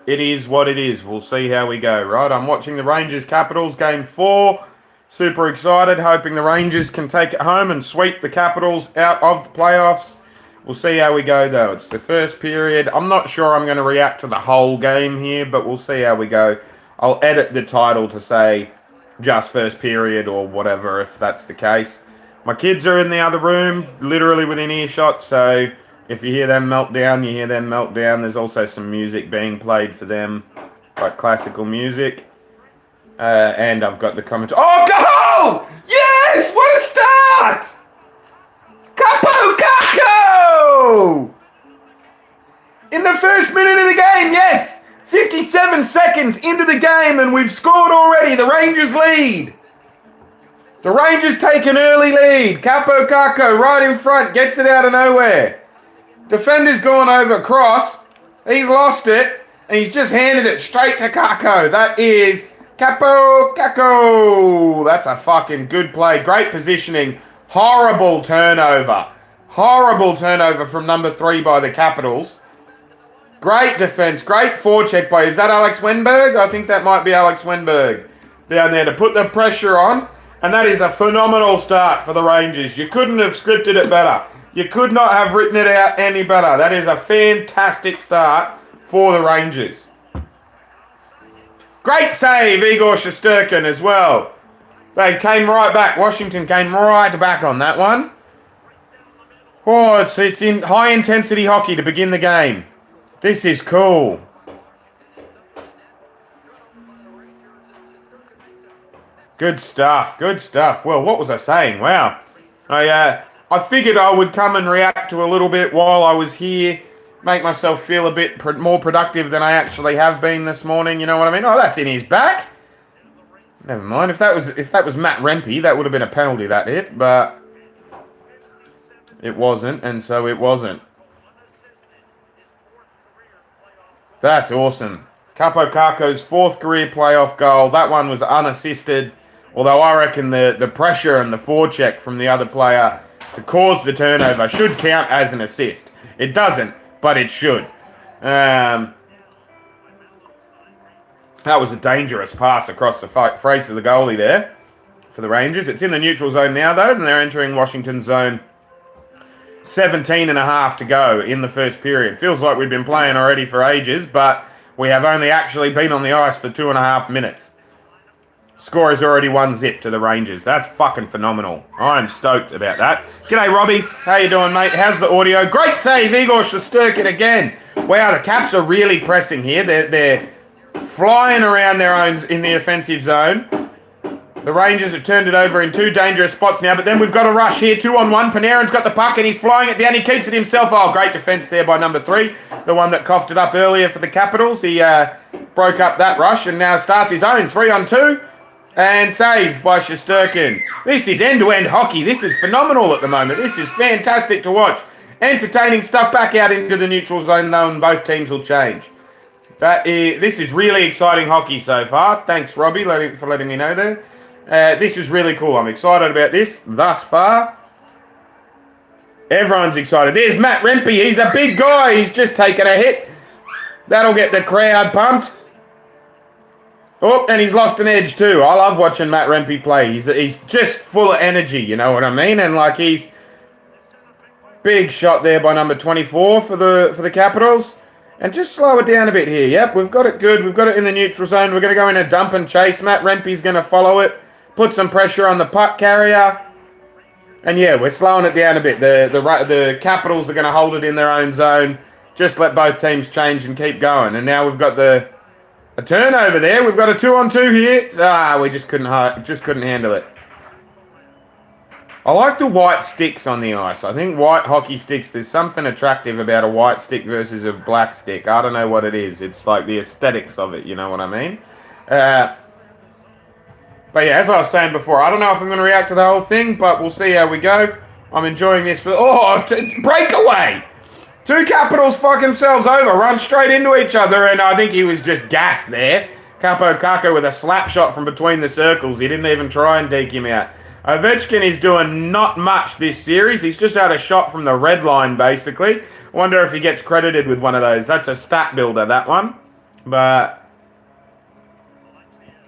it is what it is. We'll see how we go, right? I'm watching the Rangers Capitals game 4. Super excited, hoping the Rangers can take it home and sweep the Capitals out of the playoffs. We'll see how we go, though. It's the first period. I'm not sure I'm going to react to the whole game here, but we'll see how we go. I'll edit the title to say just first period or whatever, if that's the case. My kids are in the other room, literally within earshot, so if you hear them meltdown, you hear them meltdown. There's also some music being played for them, like classical music. And I've got the comments. Oh, goal! Yes! What a start! Capo Caco! In the first minute of the game, yes! 57 seconds into the game and we've scored already. The Rangers lead. The Rangers take an early lead. Capo Caco right in front, gets it out of nowhere. Defender's gone over cross. He's lost it. And he's just handed it straight to Caco. That is Capo Caco. That's a fucking good play. Great positioning. Horrible turnover. Horrible turnover from number 3 by the Capitals. Great defense. Great forecheck by, is that Alex Wenberg? I think that might be Alex Wenberg down there to put the pressure on. And that is a phenomenal start for the Rangers. You couldn't have scripted it better. You could not have written it out any better. That is a fantastic start for the Rangers. Great save, Igor Shesterkin as well. They came right back. Washington came right back on that one. Oh, it's in high intensity hockey to begin the game. This is cool. Good stuff, good stuff. Well, what was I saying? Wow. I figured I would come and react to a little bit while I was here, make myself feel a bit more productive than I actually have been this morning, you know what I mean? Oh, that's in his back. Never mind. If that was Matt Rempe, that would have been a penalty, that hit, but it wasn't, and so it wasn't. That's awesome. Capo Caco's 4th career playoff goal. That one was unassisted, although I reckon the pressure and the forecheck from the other player to cause the turnover should count as an assist. It doesn't, but it should. That was a dangerous pass across the face of the goalie there for the Rangers. It's in the neutral zone now, though, and they're entering Washington zone. 17 and a half to go in the first period. Feels like we've been playing already for ages, but we have only actually been on the ice for 2.5 minutes. Score is already 1-0 to the Rangers. That's fucking phenomenal. I'm stoked about that. G'day, Robbie. How you doing, mate? How's the audio? Great save, Igor Shesterkin again. Wow, the Caps are really pressing here. They're flying around their own in the offensive zone. The Rangers have turned it over in 2 dangerous spots now, but then we've got a rush here, 2-on-1. Panarin's got the puck and he's flying it down. He keeps it himself. Oh, great defense there by number 3, the one that coughed it up earlier for the Capitals. He broke up that rush and now starts his own 3-on-2 and saved by Shesterkin. This is end-to-end hockey. This is phenomenal at the moment. This is fantastic to watch. Entertaining stuff back out into the neutral zone, though, and both teams will change. This is really exciting hockey so far. Thanks, Robbie, for letting me know there. This is really cool. I'm excited about this thus far. Everyone's excited. There's Matt Rempe. He's a big guy. He's just taken a hit. That'll get the crowd pumped. Oh, and he's lost an edge too. I love watching Matt Rempe play. He's just full of energy, you know what I mean? And like he's big shot there by number 24 for the Capitals. And just slow it down a bit here. Yep, we've got it good. We've got it in the neutral zone. We're going to go in a dump and chase. Matt Rempe's going to follow it. Put some pressure on the puck carrier. And yeah, we're slowing it down a bit. The Capitals are going to hold it in their own zone. Just let both teams change and keep going. And now we've got a turnover there. We've got a 2-on-2 here. We just couldn't handle it. I like the white sticks on the ice. I think white hockey sticks, there's something attractive about a white stick versus a black stick. I don't know what it is. It's like the aesthetics of it, you know what I mean? But yeah, as I was saying before, I don't know if I'm going to react to the whole thing, but we'll see how we go. I'm enjoying this. Breakaway! 2 Capitals fuck themselves over, run straight into each other, and I think he was just gassed there. Capo Caco with a slap shot from between the circles. He didn't even try and deke him out. Ovechkin is doing not much this series. He's just had a shot from the red line, basically. Wonder if he gets credited with one of those. That's a stat builder, that one. But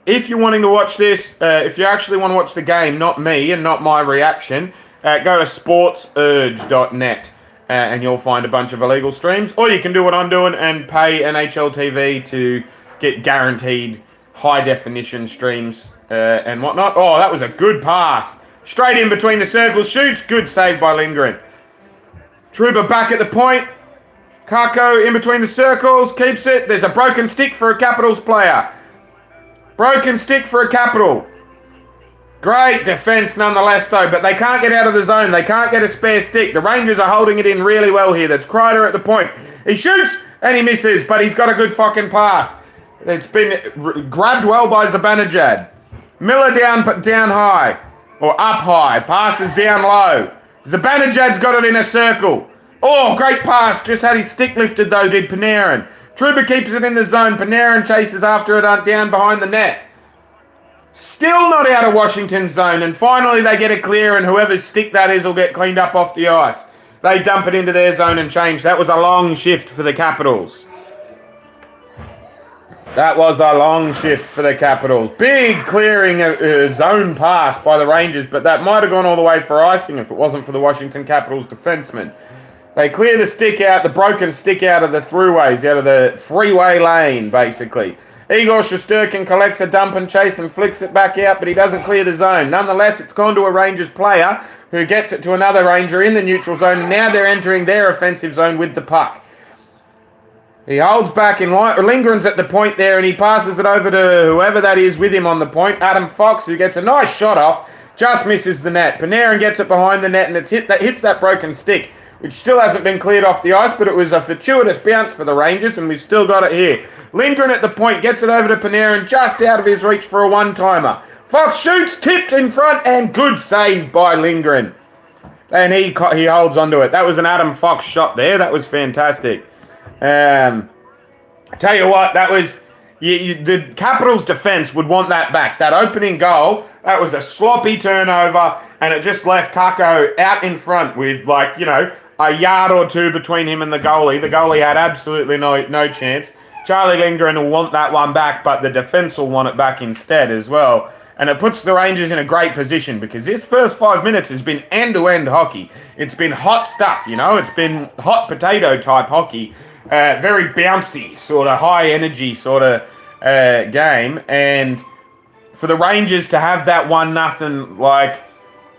if you're wanting to watch this, if you actually want to watch the game, not me and not my reaction, go to sportsurge.net and you'll find a bunch of illegal streams. Or you can do what I'm doing and pay NHL TV to get guaranteed high definition streams and whatnot. Oh, that was a good pass. Straight in between the circles, shoots. Good save by Lindgren. Trouba back at the point. Kako in between the circles, keeps it. There's a broken stick for a Capitals player. Broken stick for a Capital. Great defence nonetheless though, but they can't get out of the zone. They can't get a spare stick. The Rangers are holding it in really well here. That's Kreider at the point. He shoots and he misses, but he's got a good fucking pass. It's been grabbed well by Zibanejad. Miller down high, or up high. Passes down low. Zibanejad's got it in a circle. Oh, great pass. Just had his stick lifted though, did Panarin. Trouba keeps it in the zone. Panarin chases after it down behind the net. Still not out of Washington's zone. And finally they get it clear and whoever's stick that is will get cleaned up off the ice. They dump it into their zone and change. That was a long shift for the Capitals. That was a long shift for the Capitals. Big clearing zone pass by the Rangers, but that might have gone all the way for icing if it wasn't for the Washington Capitals defenseman. They clear the stick out, the broken stick out of the throughways, out of the freeway lane, basically. Igor Shesterkin collects a dump and chase and flicks it back out, but he doesn't clear the zone. Nonetheless, it's gone to a Rangers player who gets it to another Ranger in the neutral zone. Now they're entering their offensive zone with the puck. He holds back in line. Lindgren's at the point there, and he passes it over to whoever that is with him on the point. Adam Fox, who gets a nice shot off, just misses the net. Panarin gets it behind the net, and hits that broken stick, which still hasn't been cleared off the ice, but it was a fortuitous bounce for the Rangers, and we've still got it here. Lindgren at the point, gets it over to Panarin, just out of his reach for a one-timer. Fox shoots, tipped in front, and good save by Lindgren. And he holds onto it. That was an Adam Fox shot there. That was fantastic. Tell you what, that was... the Capitals' defense would want that back. That opening goal, that was a sloppy turnover, and it just left Kako out in front with, like, you know, a yard or two between him and the goalie. The goalie had absolutely no chance. Charlie Lindgren will want that one back, but the defense will want it back instead as well. And it puts the Rangers in a great position because this first 5 minutes has been end-to-end hockey. It's been hot stuff, you know. It's been hot potato type hockey. Very bouncy, sort of high-energy sort of game. And for the Rangers to have that 1-0, like,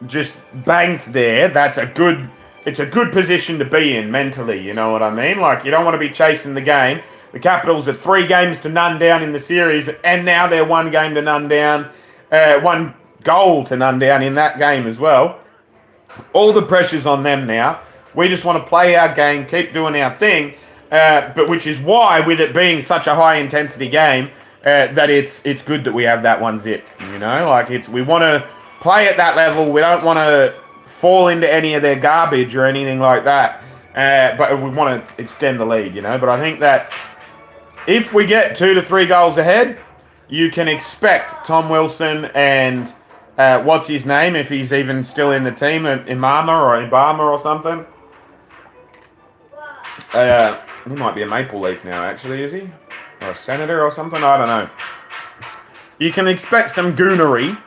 just banked there, it's a good position to be in mentally, you know what I mean? Like, you don't want to be chasing the game. The Capitals are 3 games to none down in the series, and now they're 1 game to none down, 1 goal to none down in that game as well. All the pressure's on them now. We just want to play our game, keep doing our thing, but which is why, with it being such a high-intensity game, that it's good that we have that 1 zip, you know? Like, we want to play at that level. We don't want to fall into any of their garbage or anything like that, but we want to extend the lead, you know? But I think that if we get 2 to 3 goals ahead, you can expect Tom Wilson and what's his name, if he's even still in the team, Ibama or something. He might be a Maple Leaf now, actually, is he? Or a Senator or something? I don't know. You can expect some goonery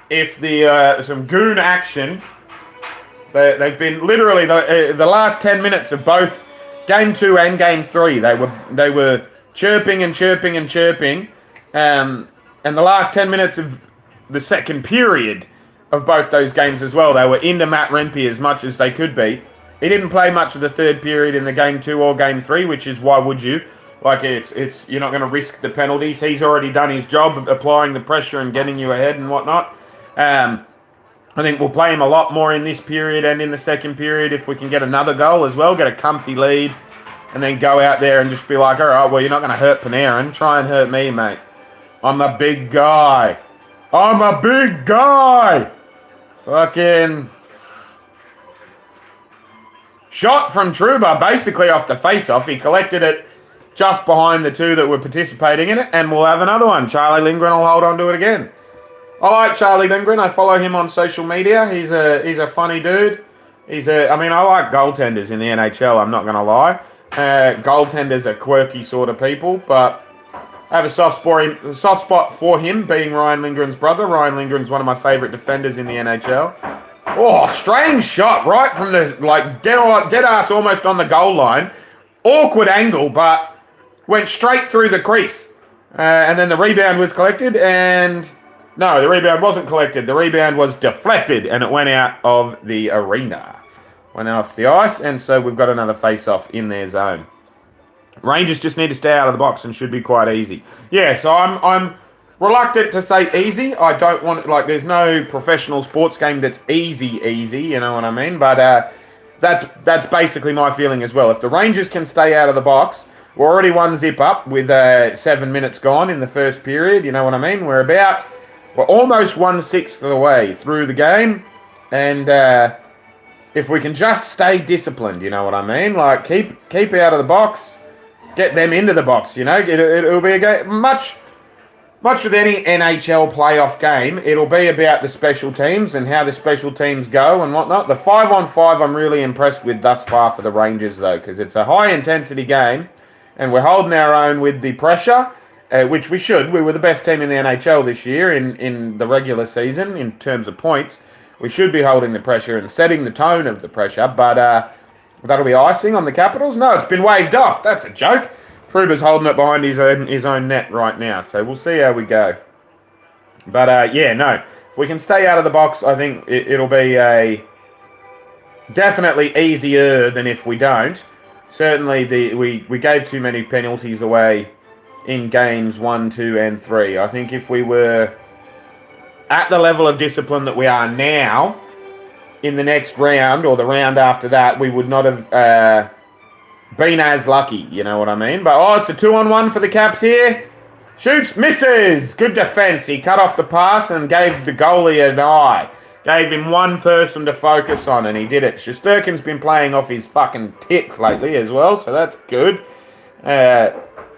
if some goon action. They've been literally the last 10 minutes of both Game 2 and Game 3. They were chirping and chirping and chirping. And the last 10 minutes of the second period of both those games as well, they were into Matt Rempe as much as they could be. He didn't play much of the third period in the Game 2 or Game 3, which is why would you? Like, it's you're not going to risk the penalties. He's already done his job applying the pressure and getting you ahead and whatnot. I think we'll play him a lot more in this period and in the second period if we can get another goal as well, get a comfy lead, and then go out there and just be like, all right, well, you're not going to hurt Panarin. Try and hurt me, mate. I'm a big guy. I'm a big guy. Fucking shot from Trouba, basically off the face-off. He collected it just behind the 2 that were participating in it, and we'll have another one. Charlie Lindgren will hold on to it again. I like Charlie Lindgren. I follow him on social media. He's a funny dude. I like goaltenders in the NHL, I'm not going to lie. Goaltenders are quirky sort of people, but I have a soft spot for him, being Ryan Lindgren's brother. Ryan Lindgren's one of my favourite defenders in the NHL. Oh, strange shot right from the dead ass almost on the goal line. Awkward angle, but went straight through the crease. And then the rebound was collected, and no, the rebound wasn't collected. The rebound was deflected, and it went out of the arena. Went off the ice, and so we've got another face-off in their zone. Rangers just need to stay out of the box and should be quite easy. Yeah, so I'm reluctant to say easy. I don't want, there's no professional sports game that's easy, you know what I mean? But that's basically my feeling as well. If the Rangers can stay out of the box, we're already 1-0 up with 7 minutes gone in the first period, you know what I mean? We're almost 1/6 of the way through the game, and if we can just stay disciplined, you know what I mean? Like, keep out of the box, get them into the box, you know? It'll be a game, much with any NHL playoff game, it'll be about the special teams and how the special teams go and whatnot. The 5-on-5 I'm really impressed with thus far for the Rangers, though, because it's a high-intensity game, and we're holding our own with the pressure, which we should. We were the best team in the NHL this year in the regular season in terms of points. We should be holding the pressure and setting the tone of the pressure, but that'll be icing on the Capitals. No, it's been waved off. That's a joke. Kruber's holding it behind his own net right now, so we'll see how we go. But yeah, no, if we can stay out of the box, I think it'll be definitely easier than if we don't. Certainly, we gave too many penalties away in games 1, 2, and 3. I think if we were at the level of discipline that we are now, in the next round or the round after that, we would not have been as lucky, you know what I mean? But, it's a 2-on-1 for the Caps here. Shoots, misses. Good defence. He cut off the pass and gave the goalie an eye. Gave him one person to focus on, and he did it. Shesterkin's been playing off his fucking tits lately as well, so that's good.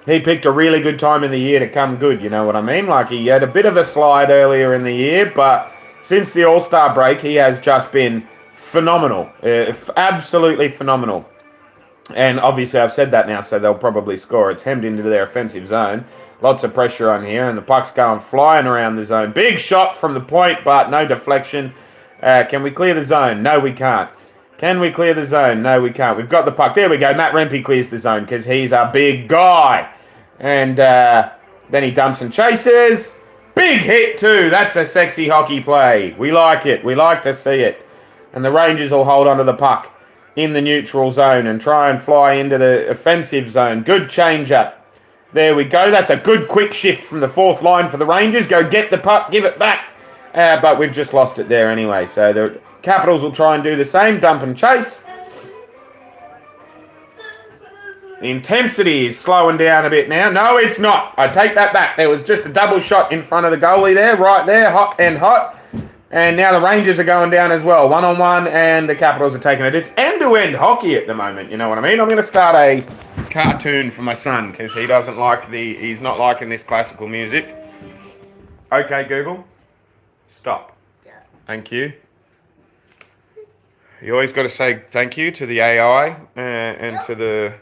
He picked a really good time in the year to come good, you know what I mean? Like, he had a bit of a slide earlier in the year, but since the All-Star break, he has just been phenomenal. Absolutely phenomenal. And obviously I've said that now, so they'll probably score. It's hemmed into their offensive zone. Lots of pressure on here, and the puck's going flying around the zone. Big shot from the point, but no deflection. Can we clear the zone? No, we can't. Can we clear the zone? No, we can't. We've got the puck. There we go. Matt Rempe clears the zone because he's a big guy. And then he dumps and chases. Big hit too. That's a sexy hockey play. We like it. We like to see it. And the Rangers will hold onto the puck in the neutral zone and try and fly into the offensive zone. Good change up. There we go. That's a good quick shift from the fourth line for the Rangers. Go get the puck, give it back. But we've just lost it there anyway. So the Capitals will try and do the same, dump and chase. The intensity is slowing down a bit now. No, it's not. I take that back. There was just a double shot in front of the goalie there, right there, hot and hot. And now the Rangers are going down as well, 1-on-1, and the Capitals are taking it. It's end-to-end hockey at the moment, you know what I mean? I'm going to start a cartoon for my son because he's not liking this classical music. Okay, Google, stop. Thank you. You always got to say thank you to the AI and to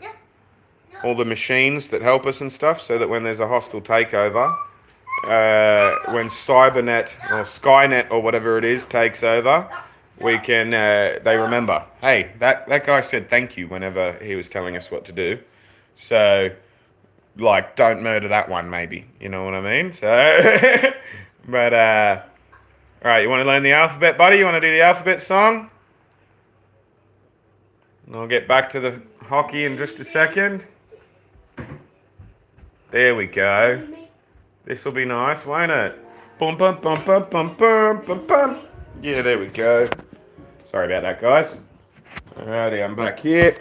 all the machines that help us and stuff, so that when there's a hostile takeover, when Cybernet or Skynet or whatever it is takes over, we can they remember, hey, that guy said thank you whenever he was telling us what to do, so like, don't murder that one, maybe, you know what I mean? So but alright, you want to learn the alphabet, buddy? You want to do the alphabet song? And I'll get back to the hockey in just a second. There we go. This will be nice, won't it? Bum bum bum bum bum bum bum bum. Yeah, there we go. Sorry about that, guys. Alrighty, I'm back here.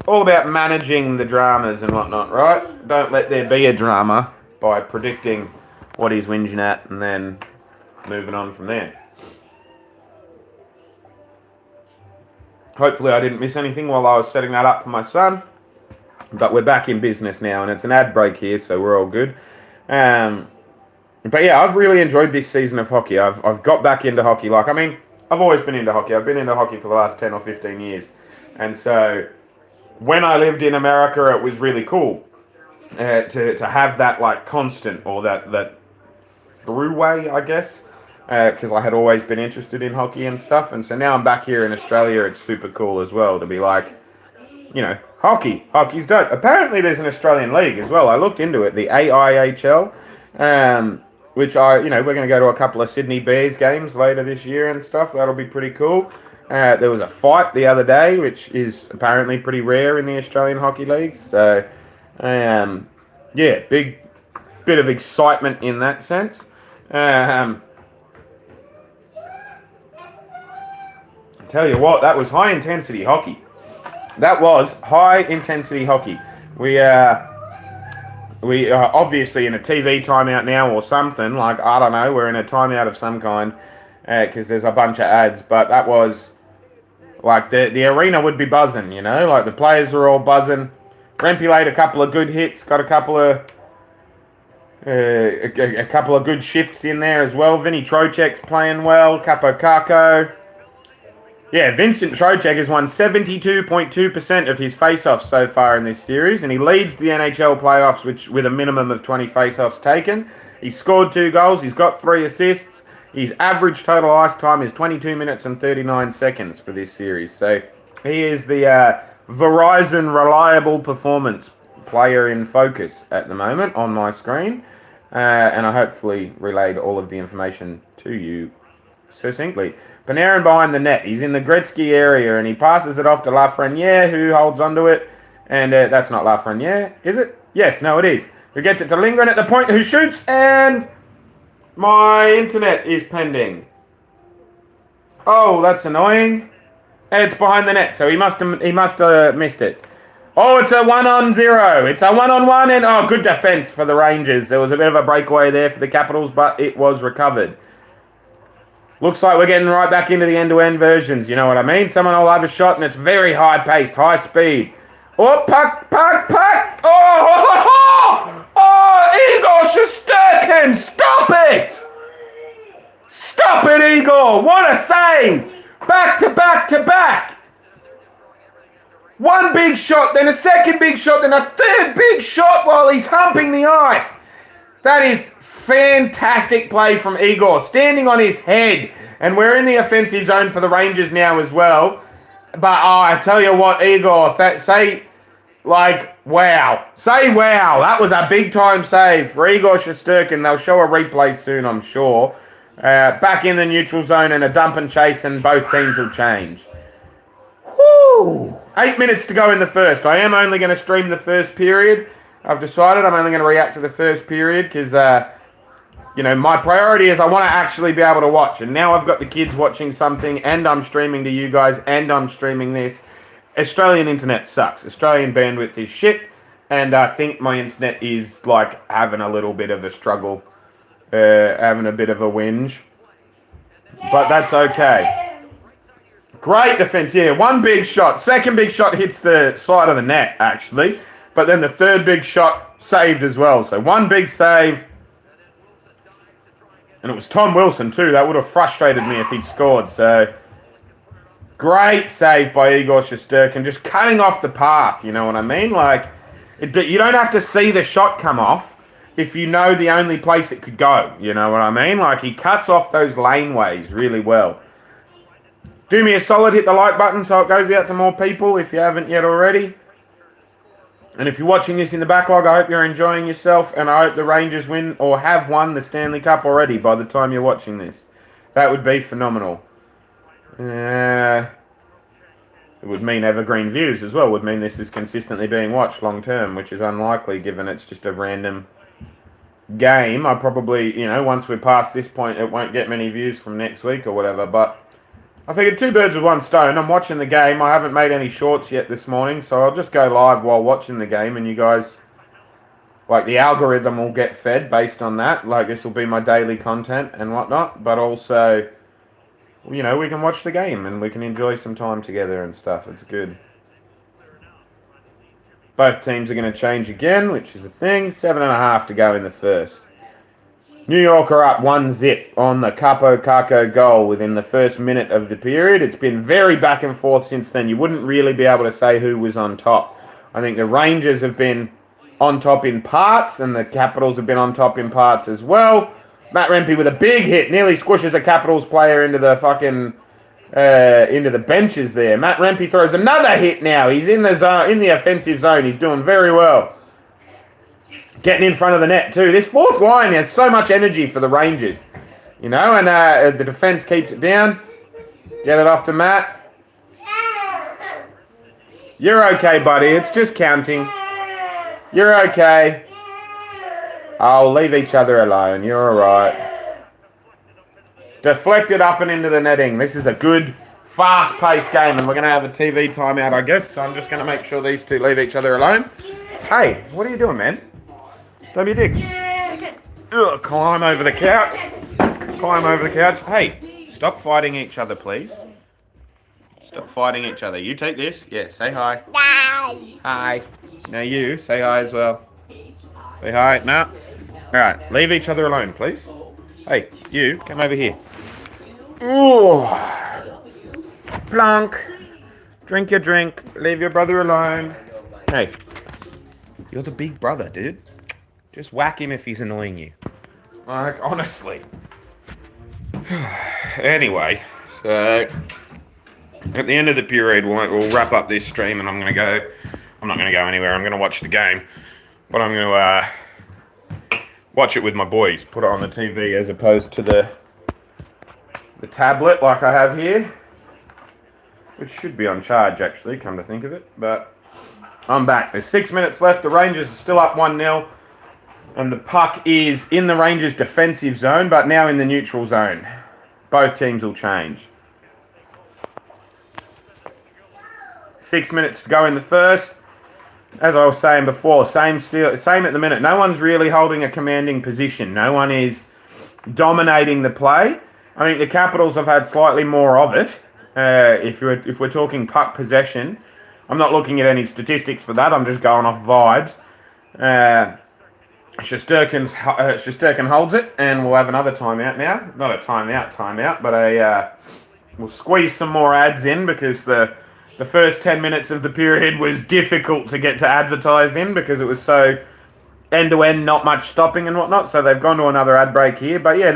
All about managing the dramas and whatnot, right? Don't let there be a drama by predicting what he's whinging at and then moving on from there. Hopefully I didn't miss anything while I was setting that up for my son. But we're back in business now, and it's an ad break here, so we're all good. But yeah, I've really enjoyed this season of hockey. I've got back into hockey. Like, I mean, I've always been into hockey. I've been into hockey for the last 10 or 15 years. And so when I lived in America, it was really cool. to have that like constant or that throughway, I guess, because I had always been interested in hockey and stuff, and so now I'm back here in Australia. It's super cool as well to be like, hockey's dope. Apparently, there's an Australian league as well. I looked into it, the AIHL, which we're going to go to a couple of Sydney Bears games later this year and stuff. That'll be pretty cool. There was a fight the other day, which is apparently pretty rare in the Australian Hockey League. So, big bit of excitement in that sense. I tell you what, that was high intensity hockey. That was high intensity hockey. We are obviously in a TV timeout now or something. Like, I don't know, we're in a timeout of some kind because there's a bunch of ads. But that was like the arena would be buzzing, like the players are all buzzing. Rempe laid a couple of good hits, got a couple of good shifts in there as well. Vinny Trocheck's playing well. Capo Caco. Yeah, Vincent Trocheck has won 72.2% of his face-offs so far in this series, and he leads the NHL playoffs with a minimum of 20 face-offs taken. He's scored 2 goals. He's got 3 assists. His average total ice time is 22 minutes and 39 seconds for this series. So he is the Verizon Reliable Performance player in focus at the moment on my screen. And I hopefully relayed all of the information to you succinctly. Panarin behind the net. He's in the Gretzky area, and he passes it off to Lafreniere, who holds onto it. And that's not Lafreniere, is it? Yes, no, it is. Who gets it to Lindgren at the point, who shoots, and my internet is pending. Oh, that's annoying. It's behind the net, so he must have missed it. Oh, it's a 1-on-0. It's a 1-on-1, and good defense for the Rangers. There was a bit of a breakaway there for the Capitals, but it was recovered. Looks like we're getting right back into the end-to-end versions, you know what I mean? Someone will have a shot, and it's very high-paced, high speed. Oh, puck! Oh, Igor Shesterkin! Stop it! Stop it, Igor! What a save! Back to back! One big shot, then a second big shot, then a third big shot while he's humping the ice. That is fantastic play from Igor, standing on his head. And we're in the offensive zone for the Rangers now as well. But I tell you what, Igor, say wow. Say wow. That was a big time save for Igor Shesterkin. They'll show a replay soon, I'm sure. Back in the neutral zone and a dump and chase, and both teams will change. Woo! 8 minutes to go in the first. I am only going to stream the first period. I've decided I'm only going to react to the first period because, my priority is I want to actually be able to watch. And now I've got the kids watching something, and I'm streaming to you guys, and I'm streaming this. Australian internet sucks. Australian bandwidth is shit, and I think my internet is, having a little bit of a struggle, having a bit of a whinge. But that's okay. Great defense, yeah. One big shot. Second big shot hits the side of the net, actually. But then the third big shot saved as well. So one big save. And it was Tom Wilson, too. That would have frustrated me if he'd scored. So, great save by Igor Shesterkin. Just cutting off the path, you know what I mean? You don't have to see the shot come off if you know the only place it could go. You know what I mean? He cuts off those laneways really well. Do me a solid, hit the like button so it goes out to more people if you haven't yet already. And if you're watching this in the backlog, I hope you're enjoying yourself, and I hope the Rangers win or have won the Stanley Cup already by the time you're watching this. That would be phenomenal. It would mean evergreen views as well. Would mean this is consistently being watched long term, which is unlikely given it's just a random game. I probably, once we're past this point, it won't get many views from next week or whatever, but I figured 2 birds with one stone. I'm watching the game. I haven't made any shorts yet this morning, so I'll just go live while watching the game, and you guys, the algorithm will get fed based on that. This will be my daily content and whatnot, but also, we can watch the game and we can enjoy some time together and stuff. It's good. Both teams are going to change again, which is a thing. 7.5 to go in the first. New York are up 1-0 on the Capo Caco goal within the first minute of the period. It's been very back and forth since then. You wouldn't really be able to say who was on top. I think the Rangers have been on top in parts, and the Capitals have been on top in parts as well. Matt Rempe with a big hit, nearly squishes a Capitals player into the into the benches there. Matt Rempe throws another hit now. He's in the zone, in the offensive zone. He's doing very well. Getting in front of the net too. This fourth line has so much energy for the Rangers, you know, and the defense keeps it down. Get it off to Matt. You're okay, buddy. It's just counting. You're okay. I'll leave each other alone. You're all right. Deflected up and into the netting. This is a good, fast-paced game, and we're going to have a TV timeout, I guess. So I'm just going to make sure these two leave each other alone. Hey, what are you doing, man? Don't be a dick. Ugh, climb over the couch. Climb over the couch. Hey, stop fighting each other, please. Stop fighting each other. You take this. Yeah, say hi. Hi. Hi. Now you, say hi as well. Say hi. No. Alright, leave each other alone, please. Hey, you, come over here. Ooh. Plunk. Drink your drink. Leave your brother alone. Hey, you're the big brother, dude. Just whack him if he's annoying you. Like, honestly. Anyway, so at the end of the period, we'll wrap up this stream, and I'm not going to go anywhere. I'm going to watch the game, but I'm going to watch it with my boys. Put it on the TV as opposed to the tablet like I have here, which should be on charge actually, come to think of it. But I'm back. There's 6 minutes left. The Rangers are still up 1-0, and the puck is in the Rangers' defensive zone, but now in the neutral zone. Both teams will change. 6 minutes to go in the first. As I was saying before, same at the minute. No one's really holding a commanding position. No one is dominating the play. I think the Capitals have had slightly more of it. If we're talking puck possession, I'm not looking at any statistics for that. I'm just going off vibes. Shesterkin holds it, and we'll have another timeout now. Not a timeout, but we'll squeeze some more ads in because the first 10 minutes of the period was difficult to get to advertise in because it was so end-to-end, not much stopping and whatnot. So they've gone to another ad break here. But yeah,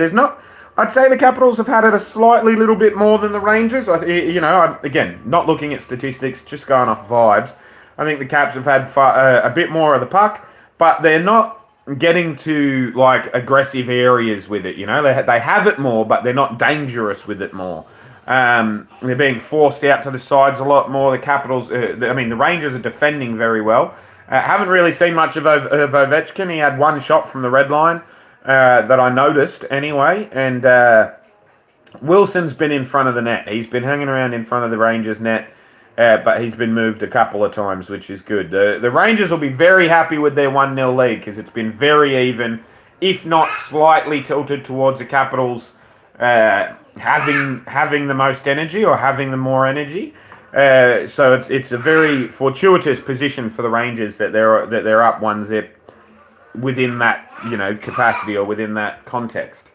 I'd say the Capitals have had it a slightly little bit more than the Rangers. Again, not looking at statistics, just going off vibes. I think the Caps have had a bit more of the puck, but they're not getting to like aggressive areas with it. You know, they have it more, but they're not dangerous with it more. They're being forced out to the sides a lot more. The Capitals, the Rangers are defending very well. Haven't really seen much of Ovechkin. He had one shot from the red line that I noticed anyway. And Wilson's been in front of the net. He's been hanging around in front of the Rangers net, but he's been moved a couple of times, which is good. The Rangers will be very happy with their 1-0 lead because it's been very even, if not slightly tilted towards the Capitals having the most energy or having the more energy. So it's a very fortuitous position for the Rangers that they're up 1-0 within that, you know, capacity or within that context.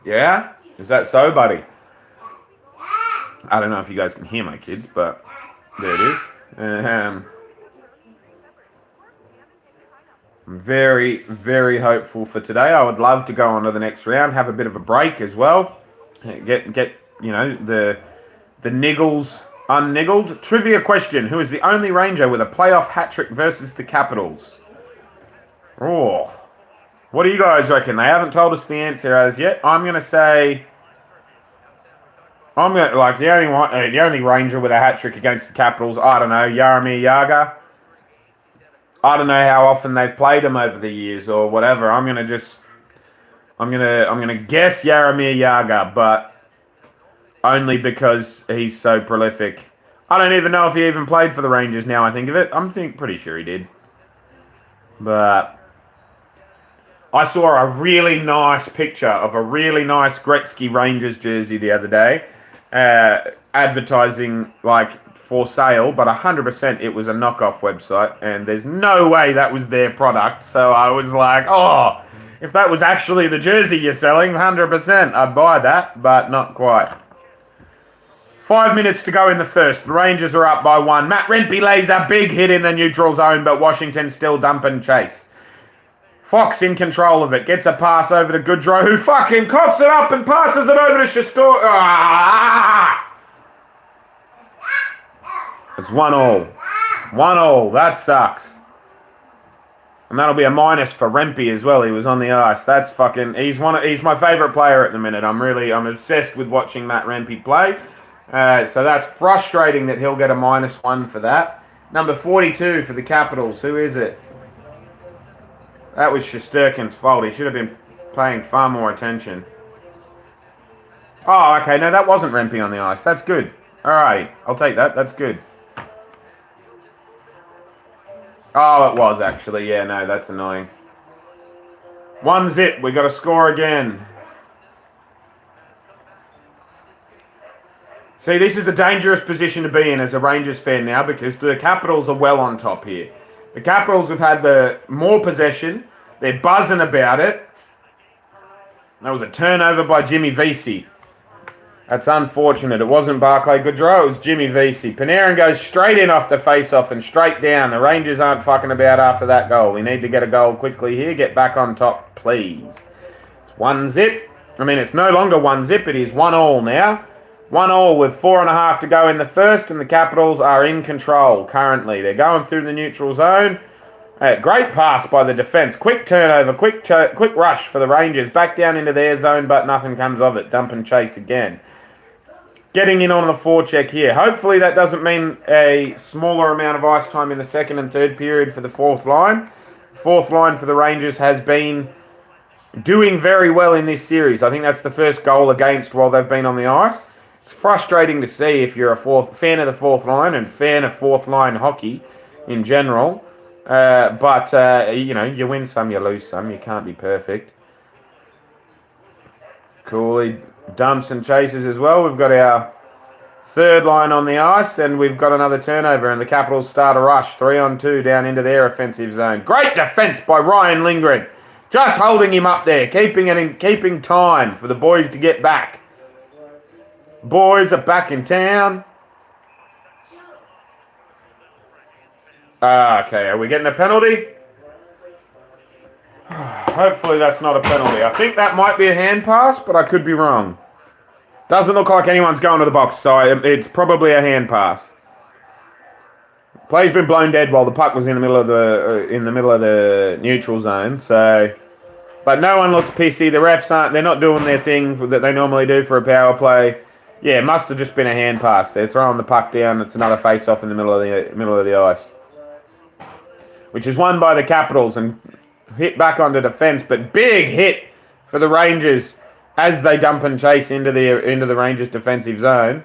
Yeah? Is that so, buddy? I don't know if you guys can hear my kids, but there it is. I'm very, very hopeful for today. I would love to go on to the next round, have a bit of a break as well. Get you know, the niggles unniggled. Trivia question: who is the only Ranger with a playoff hat trick versus the Capitals? Oh, what do you guys reckon? They haven't told us the answer as yet. The only Ranger with a hat trick against the Capitals. I don't know, Jaromir Jagr. I don't know how often they've played him over the years or whatever. I'm gonna guess Jaromir Jagr, but only because he's so prolific. I don't even know if he even played for the Rangers now I think of it. I'm pretty sure he did. But I saw a really nice picture of a really nice Gretzky Rangers jersey the other day, advertising like for sale, but 100% it was a knockoff website, and there's no way that was their product. So I was like, oh, if that was actually the jersey you're selling, 100% I'd buy that, but not quite. 5 minutes to go in the first. The Rangers are up by 1. Matt Rempe lays a big hit in the neutral zone, but Washington still dump and chase. Fox in control of it. Gets a pass over to Goodrow, who fucking coughs it up and passes it over to Shastor. It's 1-1. 1-1. That sucks. And that'll be a minus for Rempe as well. He was on the ice. That's fucking... He's my favourite player at the minute. I'm obsessed with watching Matt Rempe play. So that's frustrating that he'll get a -1 for that. Number 42 for the Capitals. Who is it? That was Shesterkin's fault. He should have been paying far more attention. Oh, okay. No, that wasn't Rempe on the ice. That's good. Alrighty. I'll take that. That's good. Oh, it was actually. Yeah, no, that's annoying. 1-0. We got to score again. See, this is a dangerous position to be in as a Rangers fan now because the Capitals are well on top here. The Capitals have had the more possession. They're buzzing about it. That was a turnover by Jimmy Vesey. That's unfortunate. It wasn't Barclay Goodrow. It was Jimmy Vesey. Panarin goes straight in off the face-off and straight down. The Rangers aren't fucking about after that goal. We need to get a goal quickly here. Get back on top, please. It's 1-0. I mean, it's no longer 1-0. It is 1-1 now. 1-1 with 4.5 to go in the first, and the Capitals are in control currently. They're going through the neutral zone. Great pass by the defence. Quick turnover, quick rush for the Rangers. Back down into their zone, but nothing comes of it. Dump and chase again. Getting in on the forecheck here. Hopefully that doesn't mean a smaller amount of ice time in the second and third period for the fourth line. Fourth line for the Rangers has been doing very well in this series. I think that's the first goal against while they've been on the ice. It's frustrating to see if you're a fan of the fourth line and fan of fourth line hockey in general. But you know, you win some, you lose some. You can't be perfect. Cooley dumps and chases as well. We've got our third line on the ice, and we've got another turnover, and the Capitals start a rush. 3-on-2 down into their offensive zone. Great defence by Ryan Lindgren. Just holding him up there, keeping time for the boys to get back. Boys are back in town. Okay, are we getting a penalty? Hopefully that's not a penalty. I think that might be a hand pass, but I could be wrong. Doesn't look like anyone's going to the box, so it's probably a hand pass. Play's been blown dead while the puck was in the middle of the neutral zone. So, but no one looks pissy. The refs they're not doing their thing that they normally do for a power play. Yeah, it must have just been a hand pass. They're throwing the puck down. It's another face-off in the middle of the ice, which is won by the Capitals and hit back onto defence. But big hit for the Rangers as they dump and chase into the Rangers' defensive zone.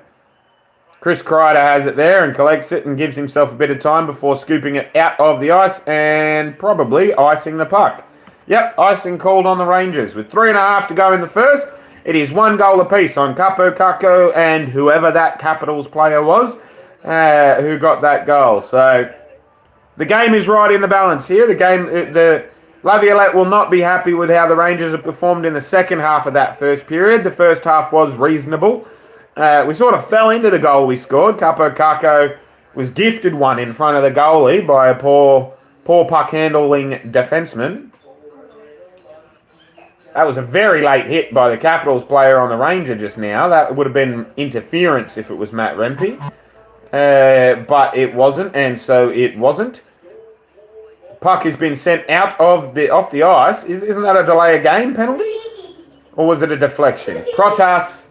Chris Kreider has it there and collects it and gives himself a bit of time before scooping it out of the ice and probably icing the puck. Yep, icing called on the Rangers. With 3.5 to go in the first, it is 1 goal apiece on Capo Caco and whoever that Capitals player was who got that goal. So the game is right in the balance here. The Laviolette will not be happy with how the Rangers have performed in the second half of that first period. The first half was reasonable. We sort of fell into the goal we scored. Capo Caco was gifted one in front of the goalie by a poor puck handling defenseman. That was a very late hit by the Capitals player on the Ranger just now. That would have been interference if it was Matt Rempe. But it wasn't, and so it wasn't. Puck has been sent out off the ice. Isn't that a delay of game penalty? Or was it a deflection? Protas.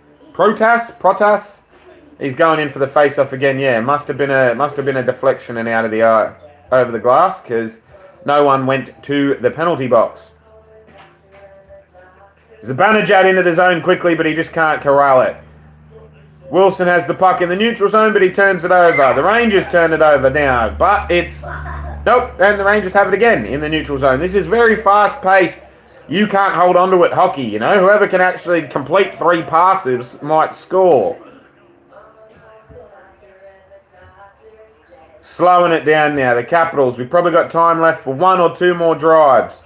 He's going in for the face-off again. Yeah, must have been a deflection and out of the eye over the glass because no one went to the penalty box. Zibanejad into the zone quickly, but he just can't corral it. Wilson has the puck in the neutral zone, but he turns it over. The Rangers turn it over now, but it's... Nope, and the Rangers have it again in the neutral zone. This is very fast-paced. You can't hold on to it hockey, you know. Whoever can actually complete 3 passes might score. Slowing it down now. The Capitals, we've probably got time left for 1 or 2 more drives.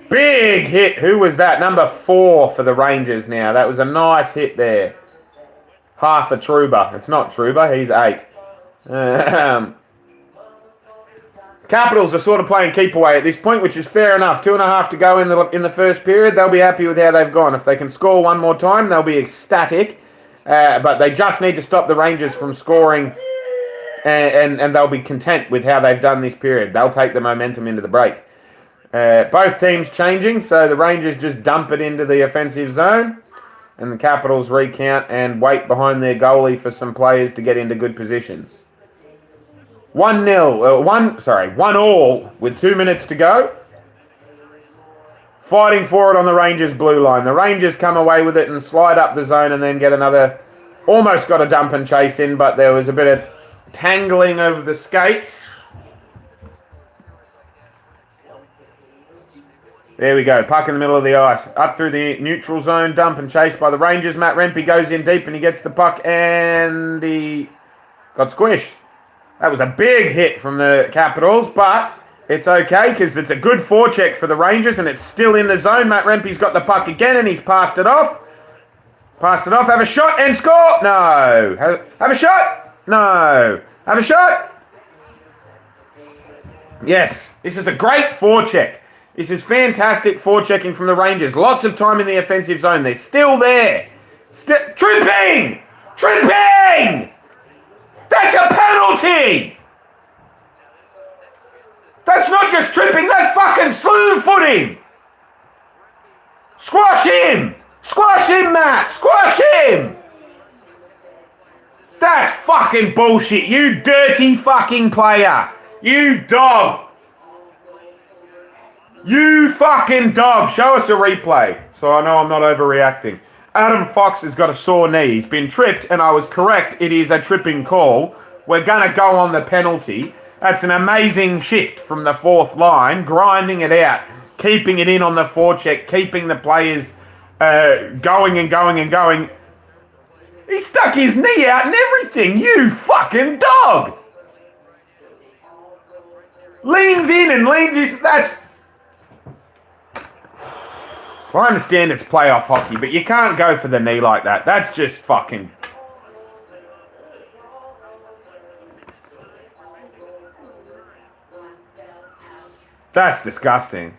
Big hit. Who was that? Number 4 for the Rangers now. That was a nice hit there. Half a Trouba. It's not Trouba. He's 8. Capitals are sort of playing keep away at this point, which is fair enough. 2.5 to go in the first period. They'll be happy with how they've gone. If they can score one more time, they'll be ecstatic. But they just need to stop the Rangers from scoring, and they'll be content with how they've done this period. They'll take the momentum into the break. Both teams changing, so the Rangers just dump it into the offensive zone, and the Capitals recount and wait behind their goalie for some players to get into good positions. 1-all with 2 minutes to go. Fighting for it on the Rangers' blue line. The Rangers come away with it and slide up the zone and then get another, almost got a dump and chase in, but there was a bit of tangling of the skates. There we go, puck in the middle of the ice. Up through the neutral zone, dump and chase by the Rangers. Matt Rempe goes in deep and he gets the puck and he got squished. That was a big hit from the Capitals, but it's okay because it's a good forecheck for the Rangers and it's still in the zone. Matt Rempe's got the puck again and he's passed it off. Have a shot and score. No. Have a shot. No. Have a shot. Yes. This is a great forecheck. This is fantastic forechecking from the Rangers. Lots of time in the offensive zone. They're still there. Tripping! That's a penalty! That's not just tripping, that's fucking slew footing! Squash him! Squash him, Matt! Squash him! That's fucking bullshit, you dirty fucking player! You dog! You fucking dog! Show us a replay, so I know I'm not overreacting. Adam Fox has got a sore knee. He's been tripped, and I was correct. It is a tripping call. We're going to go on the penalty. That's an amazing shift from the fourth line, grinding it out, keeping it in on the forecheck, keeping the players going and going and going. He stuck his knee out and everything. You fucking dog! Leans in and leans his... That's... I understand it's playoff hockey, but you can't go for the knee like that. That's just fucking... That's disgusting.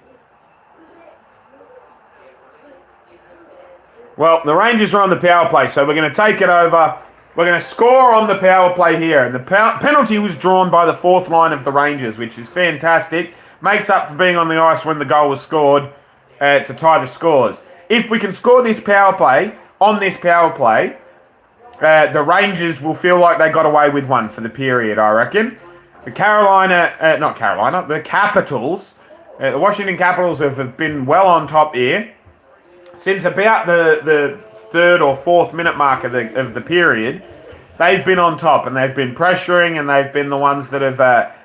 Well, the Rangers are on the power play, so we're going to take it over. We're going to score on the power play here. And the penalty was drawn by the fourth line of the Rangers, which is fantastic. Makes up for being on the ice when the goal was scored. To tie the scores. If we can score this power play, the Rangers will feel like they got away with one for the period, I reckon. The Capitals, the Washington Capitals have been well on top here. Since about the 3rd or 4th minute mark of the period, they've been on top and they've been pressuring and they've been the ones that have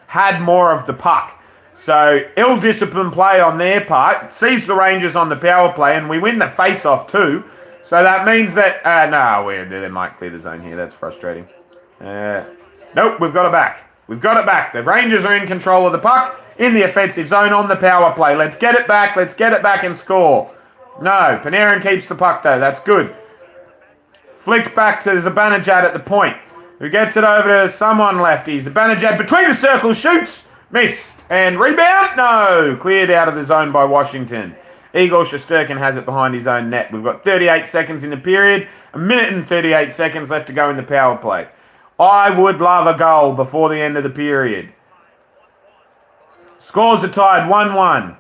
had more of the puck. So, ill-disciplined play on their part, sees the Rangers on the power play, and we win the face-off too. So that means that... they might clear the zone here. That's frustrating. Nope, we've got it back. The Rangers are in control of the puck, in the offensive zone, on the power play. Let's get it back and score. No, Panarin keeps the puck though. That's good. Flicked back to Zibanejad at the point, who gets it over to someone lefty. Zibanejad between the circles, shoots, missed. And rebound? No. Cleared out of the zone by Washington. Igor Shesterkin has it behind his own net. We've got 38 seconds in the period. 1 minute and 38 seconds left to go in the power play. I would love a goal before the end of the period. Scores are tied 1-1.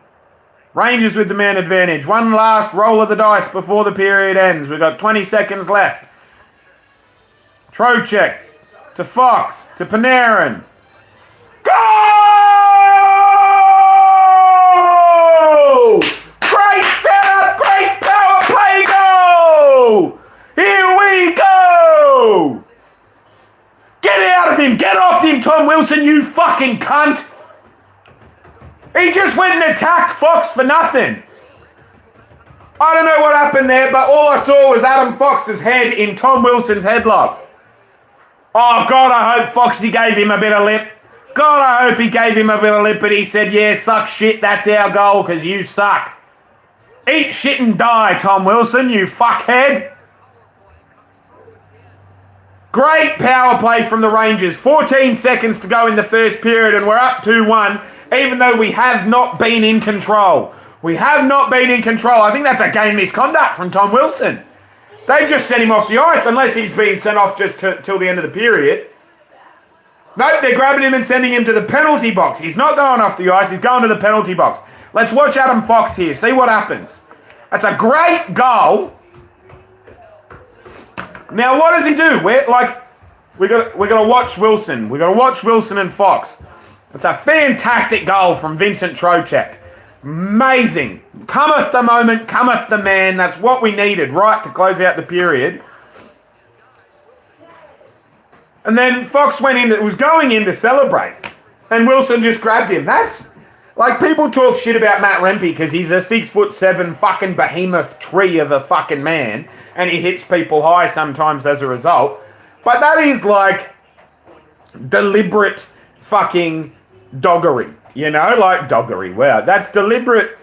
Rangers with the man advantage. One last roll of the dice before the period ends. We've got 20 seconds left. Trocheck to Fox to Panarin. Goal! Great setup, great power play goal! Here we go! Get out of him, get off him, Tom Wilson, you fucking cunt! He just went and attacked Fox for nothing. I don't know what happened there, but all I saw was Adam Fox's head in Tom Wilson's headlock. Oh, God, I hope Foxy gave him a bit of lip. God, I hope he gave him a bit of lip, but he said, yeah, suck shit, that's our goal, because you suck. Eat shit and die, Tom Wilson, you fuckhead. Great power play from the Rangers. 14 seconds to go in the first period and we're up 2-1, even though we have not been in control. We have not been in control. I think that's a game misconduct from Tom Wilson. They just sent him off the ice, unless he's being sent off just till the end of the period. Nope, they're grabbing him and sending him to the penalty box. He's not going off the ice, he's going to the penalty box. Let's watch Adam Fox here, see what happens. That's a great goal. Now, what does he do? We got to watch Wilson. We got to watch Wilson and Fox. It's a fantastic goal from Vincent Trocheck. Amazing. Cometh the moment, cometh the man. That's what we needed, right, to close out the period. And then Fox was going in to celebrate, and Wilson just grabbed him. That's like, people talk shit about Matt Rempe because he's a 6'7" fucking behemoth tree of a fucking man, and he hits people high sometimes as a result. But that is like deliberate fucking doggery, you know? Like, doggery, wow. That's deliberate.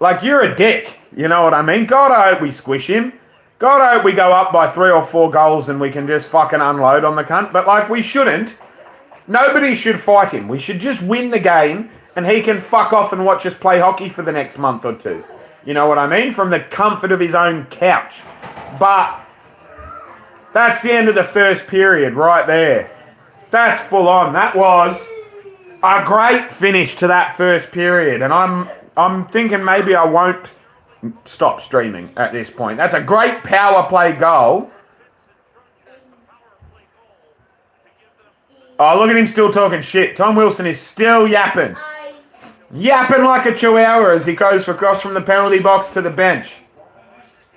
Like, you're a dick, you know what I mean? God, I hope we squish him. God, I hope we go up by 3 or 4 goals and we can just fucking unload on the cunt. But, like, we shouldn't. Nobody should fight him. We should just win the game and he can fuck off and watch us play hockey for the next month or two. You know what I mean? From the comfort of his own couch. But that's the end of the first period right there. That's full on. That was a great finish to that first period. And I'm thinking maybe I won't stop streaming at this point. That's a great power play goal. Oh, look at him still talking shit. Tom Wilson is still yapping. Yapping like a chihuahua as he goes across from the penalty box to the bench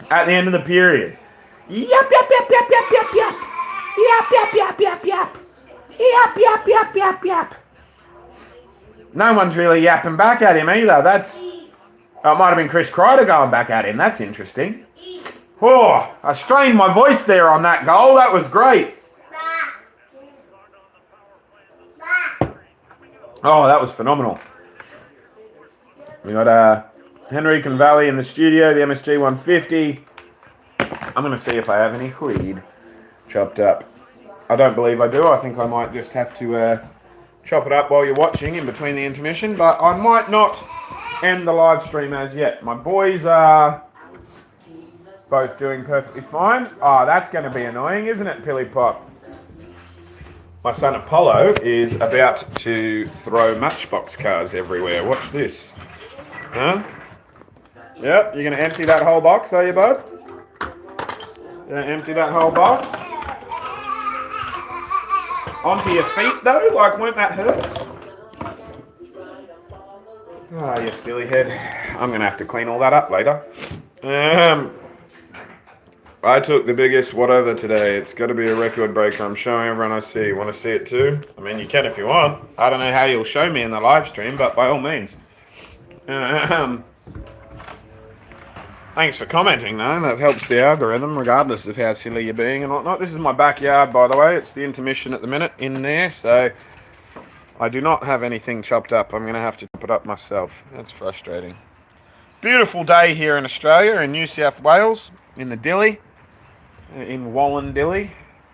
at the end of the period. Yap, yap, yap, yap, yap, yap, yap. Yap, yap, yap, yap, yap. Yap, yap, yap, yap, yap. No one's really yapping back at him either. It might have been Chris Kreider going back at him. That's interesting. Oh, I strained my voice there on that goal. That was great. Oh, that was phenomenal. We got Henrique and Valley in the studio, the MSG 150. I'm going to see if I have any weed chopped up. I don't believe I do. I think I might just have to chop it up while you're watching in between the intermission, but I might not end the live stream as yet. My boys are both doing perfectly fine. Oh, that's going to be annoying, isn't it, Pilly Pop? My son Apollo is about to throw Matchbox cars everywhere. Watch this. Huh? Yep, you're going to empty that whole box, are you, bud? You're going to empty that whole box? Onto your feet, though? Like, won't that hurt? Oh, you silly head. I'm going to have to clean all that up later. I took the biggest whatever today. It's got to be a record breaker. I'm showing everyone I see. Want to see it too? I mean, you can if you want. I don't know how you'll show me in the live stream, but by all means. Thanks for commenting, though. That helps the algorithm, regardless of how silly you're being and whatnot. This is my backyard, by the way. It's the intermission at the minute in there, so I do not have anything chopped up. I'm going to have to chop it up myself. That's frustrating. Beautiful day here in Australia, in New South Wales, in the Dilly, in Wallandilly,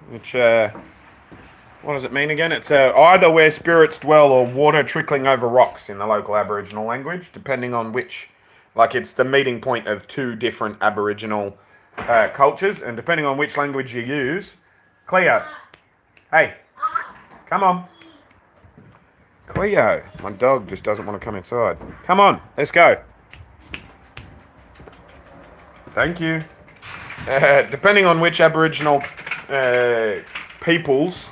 which, what does it mean again? It's either where spirits dwell or water trickling over rocks in the local Aboriginal language, depending on which, like, it's the meeting point of 2 different Aboriginal cultures, and depending on which language you use. Cleo, hey, come on. Cleo, my dog just doesn't want to come inside. Come on, let's go. Thank you. Depending on which Aboriginal peoples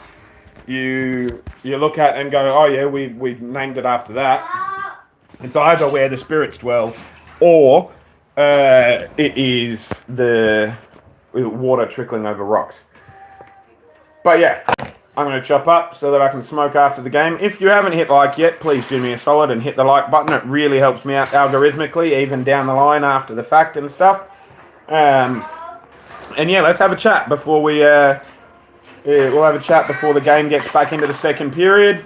you look at and go, oh yeah, we named it after that. It's either where the spirits dwell, or it is the water trickling over rocks. But yeah, I'm going to chop up so that I can smoke after the game. If you haven't hit like yet, please do me a solid and hit the like button. It really helps me out algorithmically, even down the line after the fact and stuff. And yeah, let's have a chat before we'll have a chat before the game gets back into the second period.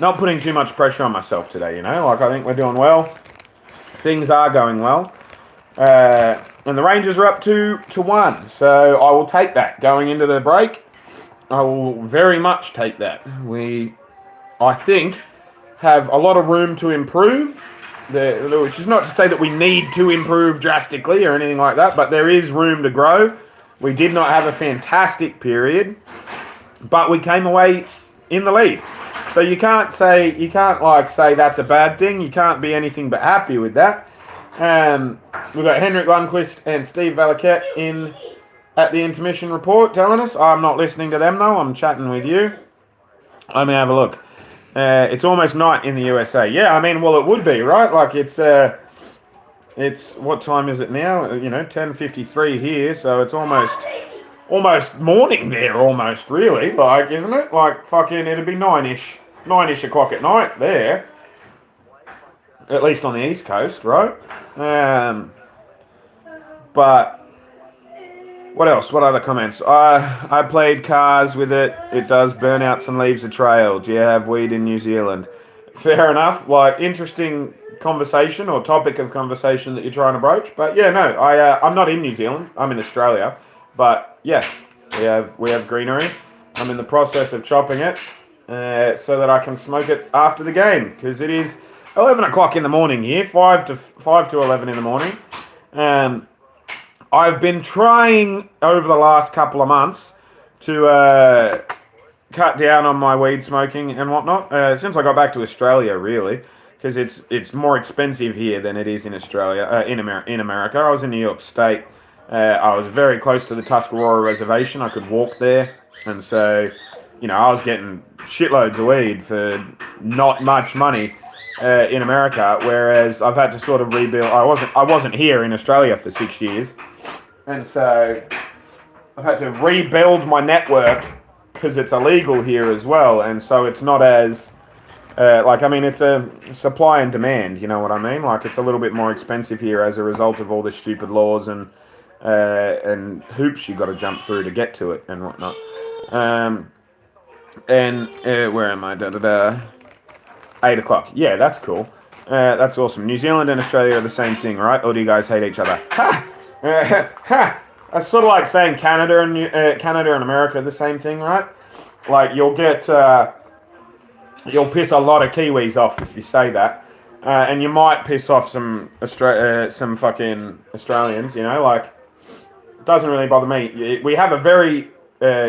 not putting too much pressure on myself today, you know. Like, I think we're doing well. Things are going well. And the Rangers are up 2-1. So I will take that going into the break. I will very much take that. We, I think, have a lot of room to improve, which is not to say that we need to improve drastically or anything like that, but there is room to grow. We did not have a fantastic period, but we came away in the lead. So you can't say that's a bad thing. You can't be anything but happy with that. We've got Henrik Lundqvist and Steve Valaket in at the intermission report telling us. I'm not listening to them though. I'm chatting with you. Let me have a look. It's almost night in the USA. Yeah, I mean, well, it would be, right? Like, it's what time is it now? You know, 10:53 here, so it's almost morning there, almost, really. Like, isn't it? Like, fucking, it'd be 9-ish o'clock at night there. At least on the East Coast, right? But what else? What other comments? I played cars with it. It does burn out some leaves a trail. Do you have weed in New Zealand? Fair enough. Like, interesting conversation or topic of conversation that you're trying to broach. But yeah, no, I'm not in New Zealand. I'm in Australia. But yes, we have greenery. I'm in the process of chopping it so that I can smoke it after the game, because it is 11 o'clock in the morning here, 5 to 11 in the morning. I've been trying over the last couple of months to cut down on my weed smoking and whatnot. Since I got back to Australia, really, because it's more expensive here than it is in Australia. In America, I was in New York State. I was very close to the Tuscarora Reservation. I could walk there, and so, you know, I was getting shitloads of weed for not much money in America. Whereas I've had to sort of rebuild. I wasn't here in Australia for 6 years. And so I've had to rebuild my network because it's illegal here as well. And so it's not as, it's a supply and demand, you know what I mean? Like, it's a little bit more expensive here as a result of all the stupid laws and hoops you got to jump through to get to it and whatnot. Where am I? 8 o'clock. Yeah, that's cool. That's awesome. New Zealand and Australia are the same thing, right? Or do you guys hate each other? Ha! That's sort of like saying Canada and America are the same thing, right? Like, you'll piss a lot of Kiwis off if you say that, and you might piss off some fucking Australians. You know, like, it doesn't really bother me. We have a very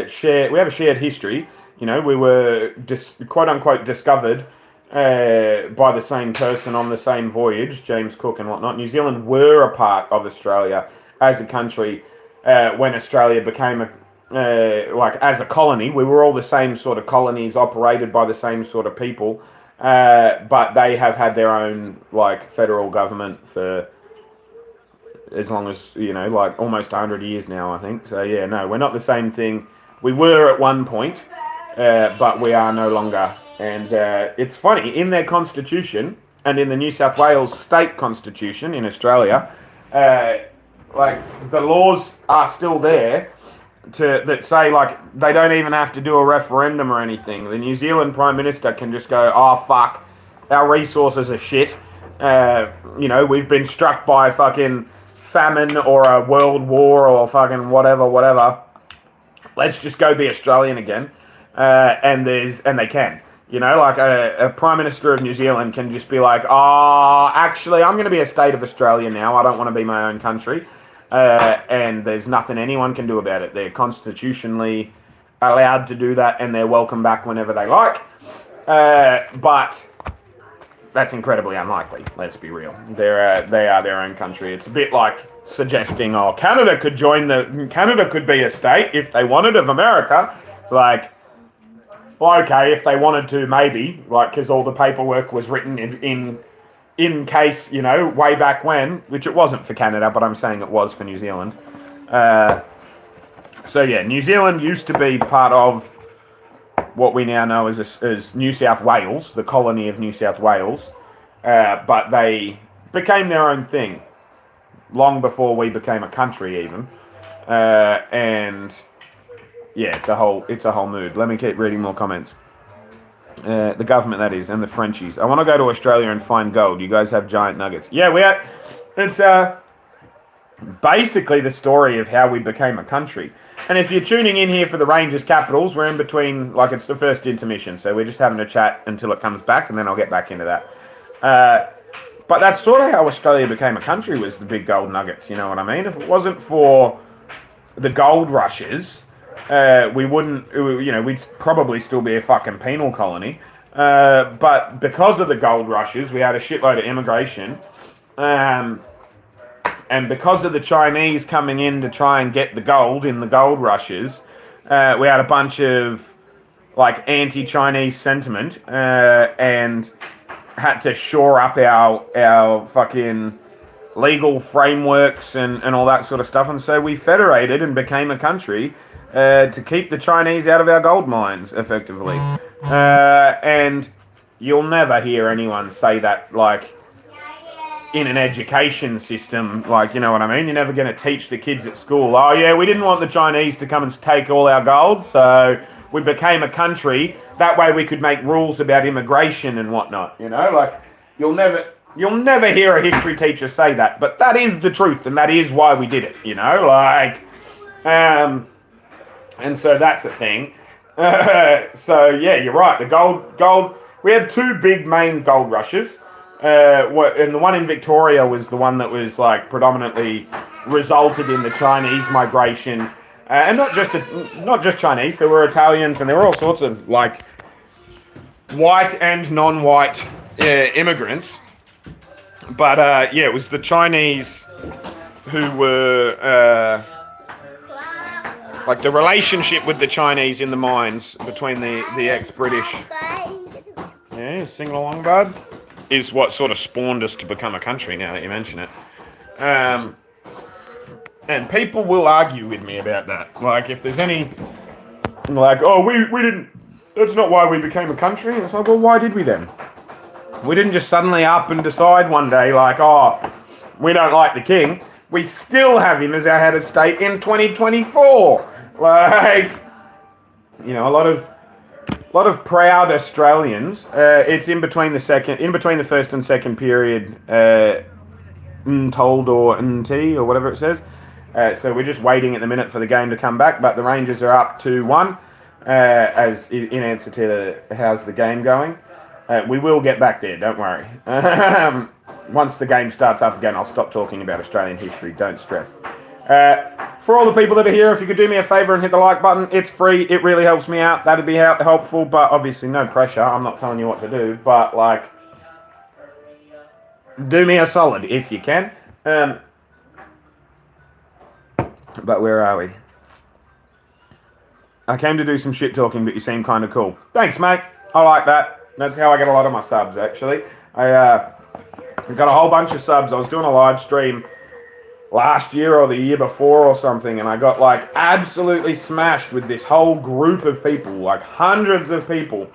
shared history. You know, we were quote unquote discovered by the same person on the same voyage, James Cook and whatnot. New Zealand were a part of Australia as a country when Australia became as a colony. We were all the same sort of colonies operated by the same sort of people, but they have had their own, like, federal government for as long as, you know, like, almost 100 years now, I think. So yeah, no, we're not the same thing. We were at one point, but we are no longer. And it's funny, in their constitution and in the New South Wales state constitution in Australia, the laws are still there that say, like, they don't even have to do a referendum or anything. The New Zealand Prime Minister can just go, oh, fuck, our resources are shit. You know, we've been struck by fucking famine or a world war or fucking whatever. Let's just go be Australian again. And they can. You know, like a Prime Minister of New Zealand can just be like, oh, actually, I'm going to be a state of Australia now. I don't want to be my own country. And there's nothing anyone can do about it. They're constitutionally allowed to do that, and they're welcome back whenever they like. But that's incredibly unlikely, let's be real. They are their own country. It's a bit like suggesting, oh, Canada could be a state if they wanted of America. It's like, well, okay, if they wanted to, maybe, like, because all the paperwork was written in case, you know, way back when, which it wasn't for Canada, but I'm saying it was for New Zealand. So yeah, New Zealand used to be part of what we now know as New South Wales, the colony of New South Wales, but they became their own thing long before we became a country, even, and yeah, it's a whole mood. Let me keep reading more comments. The government, that is, and the Frenchies. I want to go to Australia and find gold. You guys have giant nuggets. Yeah, we have. It's basically the story of how we became a country. And if you're tuning in here for the Rangers Capitals, we're in between, like it's the first intermission, so we're just having a chat until it comes back, and then I'll get back into that. But that's sort of how Australia became a country, was the big gold nuggets, you know what I mean? If it wasn't for the gold rushes, we wouldn't, you know, we'd probably still be a fucking penal colony. But because of the gold rushes, we had a shitload of immigration. And because of the Chinese coming in to try and get the gold in the gold rushes, we had a bunch of like anti-Chinese sentiment and had to shore up our fucking legal frameworks and all that sort of stuff. And so we federated and became a country to keep the Chinese out of our gold mines, effectively. And you'll never hear anyone say that, like, in an education system, like, you know what I mean? You're never going to teach the kids at school, oh yeah, we didn't want the Chinese to come and take all our gold, so we became a country. That way we could make rules about immigration and whatnot, you know? Like, you'll never hear a history teacher say that, but that is the truth, and that is why we did it, you know? Like, and so that's a thing. So yeah, you're right, the gold, we had two big main gold rushes. And the one in Victoria was the one that was like predominantly resulted in the Chinese migration, and not just Chinese. There were Italians, and there were all sorts of like white and non-white immigrants. But yeah, it was the Chinese who were like the relationship with the Chinese in the mines between the ex-British. Yeah, sing along, bud. Is what sort of spawned us to become a country, now that you mention it. And people will argue with me about that. Like, if there's any, like, oh, we didn't, that's not why we became a country. And it's like, well, why did we then? We didn't just suddenly up and decide one day, like, oh, we don't like the king. We still have him as our head of state in 2024. Like, you know, a lot of proud Australians. It's in between the first and second period, told or NT or whatever it says. So we're just waiting at the minute for the game to come back. But the Rangers are up 2-1, as in answer to how's the game going. We will get back there. Don't worry. Once the game starts up again, I'll stop talking about Australian history. Don't stress. For all the people that are here, if you could do me a favour and hit the like button, it's free. It really helps me out. That'd be helpful, but obviously no pressure. I'm not telling you what to do, but like, do me a solid if you can. But where are we? I came to do some shit talking, but you seem kind of cool. Thanks, mate. I like that. That's how I get a lot of my subs, actually. I got a whole bunch of subs. I was doing a live stream last year or the year before or something, and I got like absolutely smashed with this whole group of people, like hundreds of people,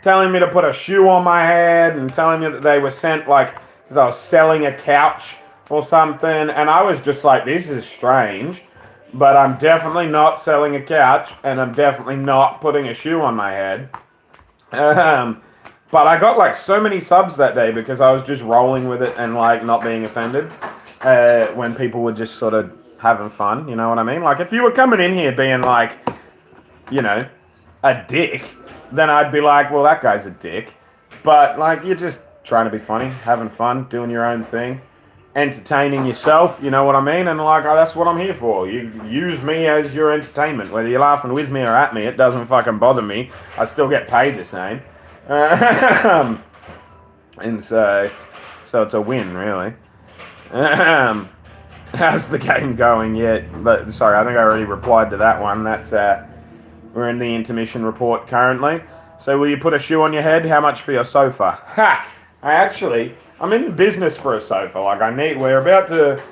telling me to put a shoe on my head and telling me that they were sent, like, because I was selling a couch or something, and I was just like, this is strange, but I'm definitely not selling a couch, and I'm definitely not putting a shoe on my head. But I got like so many subs that day because I was just rolling with it and like not being offended. When people were just sort of having fun, you know what I mean? Like, if you were coming in here being like, you know, a dick, then I'd be like, well, that guy's a dick. But, like, you're just trying to be funny, having fun, doing your own thing, entertaining yourself, you know what I mean? And, like, oh, that's what I'm here for. You use me as your entertainment. Whether you're laughing with me or at me, it doesn't fucking bother me. I still get paid the same. And so it's a win, really. How's the game going yet? But sorry, I think I already replied to that one. That's we're in the intermission report currently. So will you put a shoe on your head? How much for your sofa? Ha! I'm in the business for a sofa. Like, we're about to,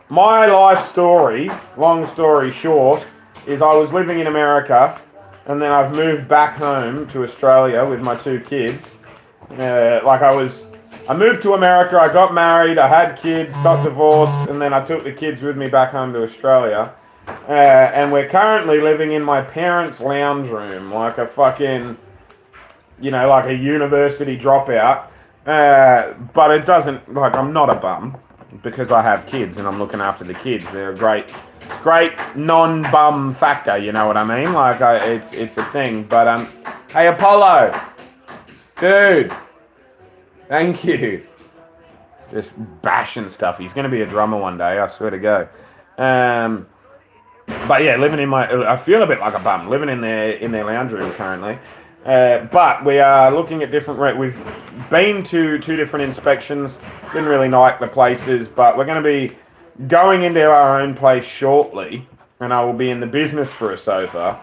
my life story, long story short, is I was living in America, and then I've moved back home to Australia with my two kids. I moved to America, I got married, I had kids, got divorced, and then I took the kids with me back home to Australia. And we're currently living in my parents' lounge room, like a fucking like a university dropout. But it doesn't, like, I'm not a bum because I have kids and I'm looking after the kids. They're a great non-bum factor, you know what I mean? Like, it's a thing. But, hey, Apollo, dude, thank you. Just bashing stuff. He's going to be a drummer one day, I swear to go. But yeah, I feel a bit like a bum, living in their lounge room currently. But we are looking at we've been to 2 different inspections, didn't really like the places, but we're going to be going into our own place shortly, and I will be in the business for a sofa.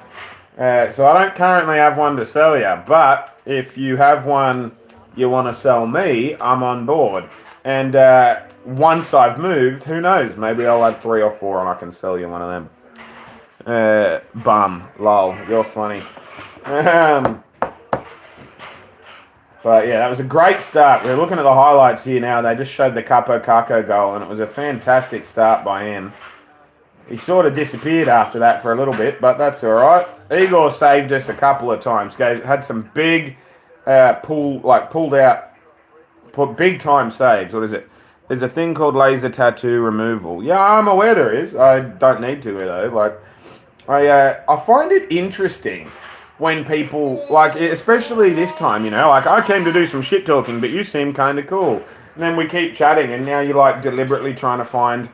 So I don't currently have one to sell you, but if you have one you want to sell me, I'm on board. And once I've moved, who knows, maybe I'll have 3 or 4 and I can sell you one of them. Bum, lol, you're funny. But yeah, that was a great start. We're looking at the highlights here now. They just showed the Capo Caco goal, and it was a fantastic start by him. He sort of disappeared after that for a little bit, but that's all right. Igor saved us a couple of times. Had some big pulled out, big time saves. What is it? There's a thing called laser tattoo removal. Yeah, I'm aware there is. I don't need to though. Like, I find it interesting when people, like, especially this time, like, I came to do some shit talking, but you seem kind of cool. And then we keep chatting, and now you're, like, deliberately trying to find,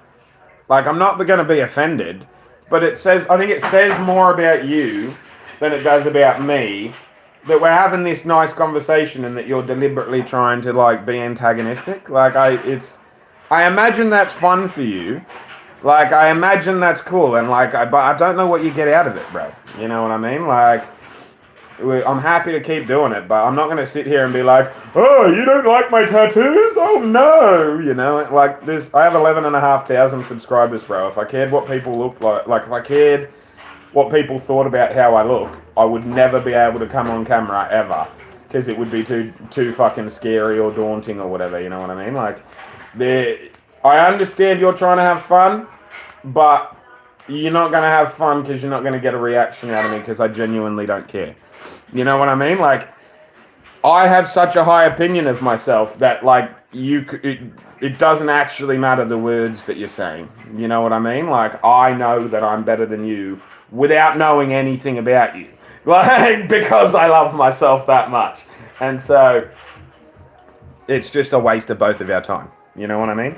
like, I'm not going to be offended, but I think it says more about you than it does about me, that we're having this nice conversation and that you're deliberately trying to, like, be antagonistic. Like, I imagine that's fun for you. Like, I imagine that's cool, and, like, but I don't know what you get out of it, bro. You know what I mean? Like, I'm happy to keep doing it, but I'm not going to sit here and be like, oh, you don't like my tattoos? Oh, no. Like, I have 11,500 subscribers, bro. If I cared what people looked like if I cared what people thought about how I look, I would never be able to come on camera ever, because it would be too fucking scary or daunting or whatever, you know what I mean? Like, I understand you're trying to have fun, but you're not going to have fun because you're not going to get a reaction out of me, because I genuinely don't care. You know what I mean? Like, I have such a high opinion of myself that, like, it doesn't actually matter the words that you're saying. You know what I mean? Like, I know that I'm better than you without knowing anything about you. Like, because I love myself that much. And so, it's just a waste of both of our time. You know what I mean?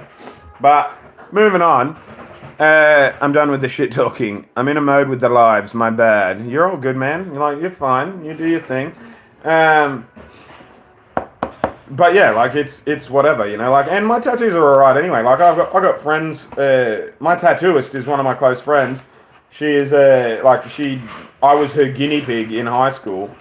But, moving on. I'm done with the shit talking. I'm in a mode with the lives. My bad. You're all good, man. You're fine. You do your thing. But yeah, like, it's whatever, Like, and my tattoos are alright anyway. Like, I got friends. My tattooist is one of my close friends. She is I was her guinea pig in high school,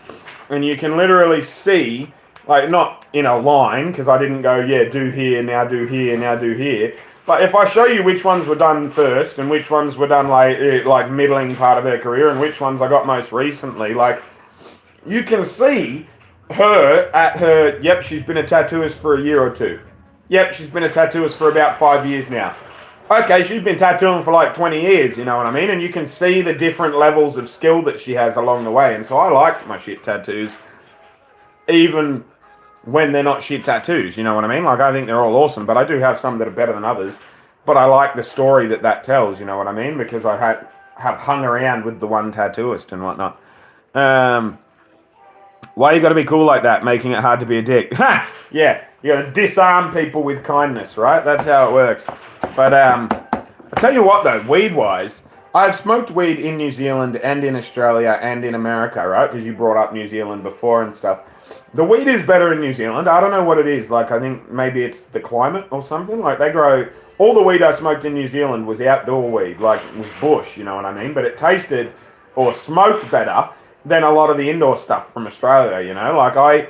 and you can literally see, like, not in a line, because I didn't go, yeah, do here, now do here, now do here. But if I show you which ones were done first and which ones were done like middling part of her career and which ones I got most recently, like, you can see her at her, yep, she's been a tattooist for a year or 2. Yep, she's been a tattooist for about 5 years now. Okay, she's been tattooing for like 20 years, you know what I mean? And you can see the different levels of skill that she has along the way. And so I like my shit tattoos, even when they're not shit tattoos, you know what I mean? Like, I think they're all awesome, but I do have some that are better than others. But I like the story that tells, you know what I mean? Because I have hung around with the one tattooist and whatnot. Why you gotta be cool like that, making it hard to be a dick? Ha! Yeah, you gotta disarm people with kindness, right? That's how it works. But, I tell you what though, weed-wise, I've smoked weed in New Zealand and in Australia and in America, right? Because you brought up New Zealand before and stuff. The weed is better in New Zealand. I don't know what it is. Like, I think maybe it's the climate or something. Like, they grow... All the weed I smoked in New Zealand was outdoor weed. Like, it was bush, you know what I mean? But it tasted or smoked better than a lot of the indoor stuff from Australia, you know? Like,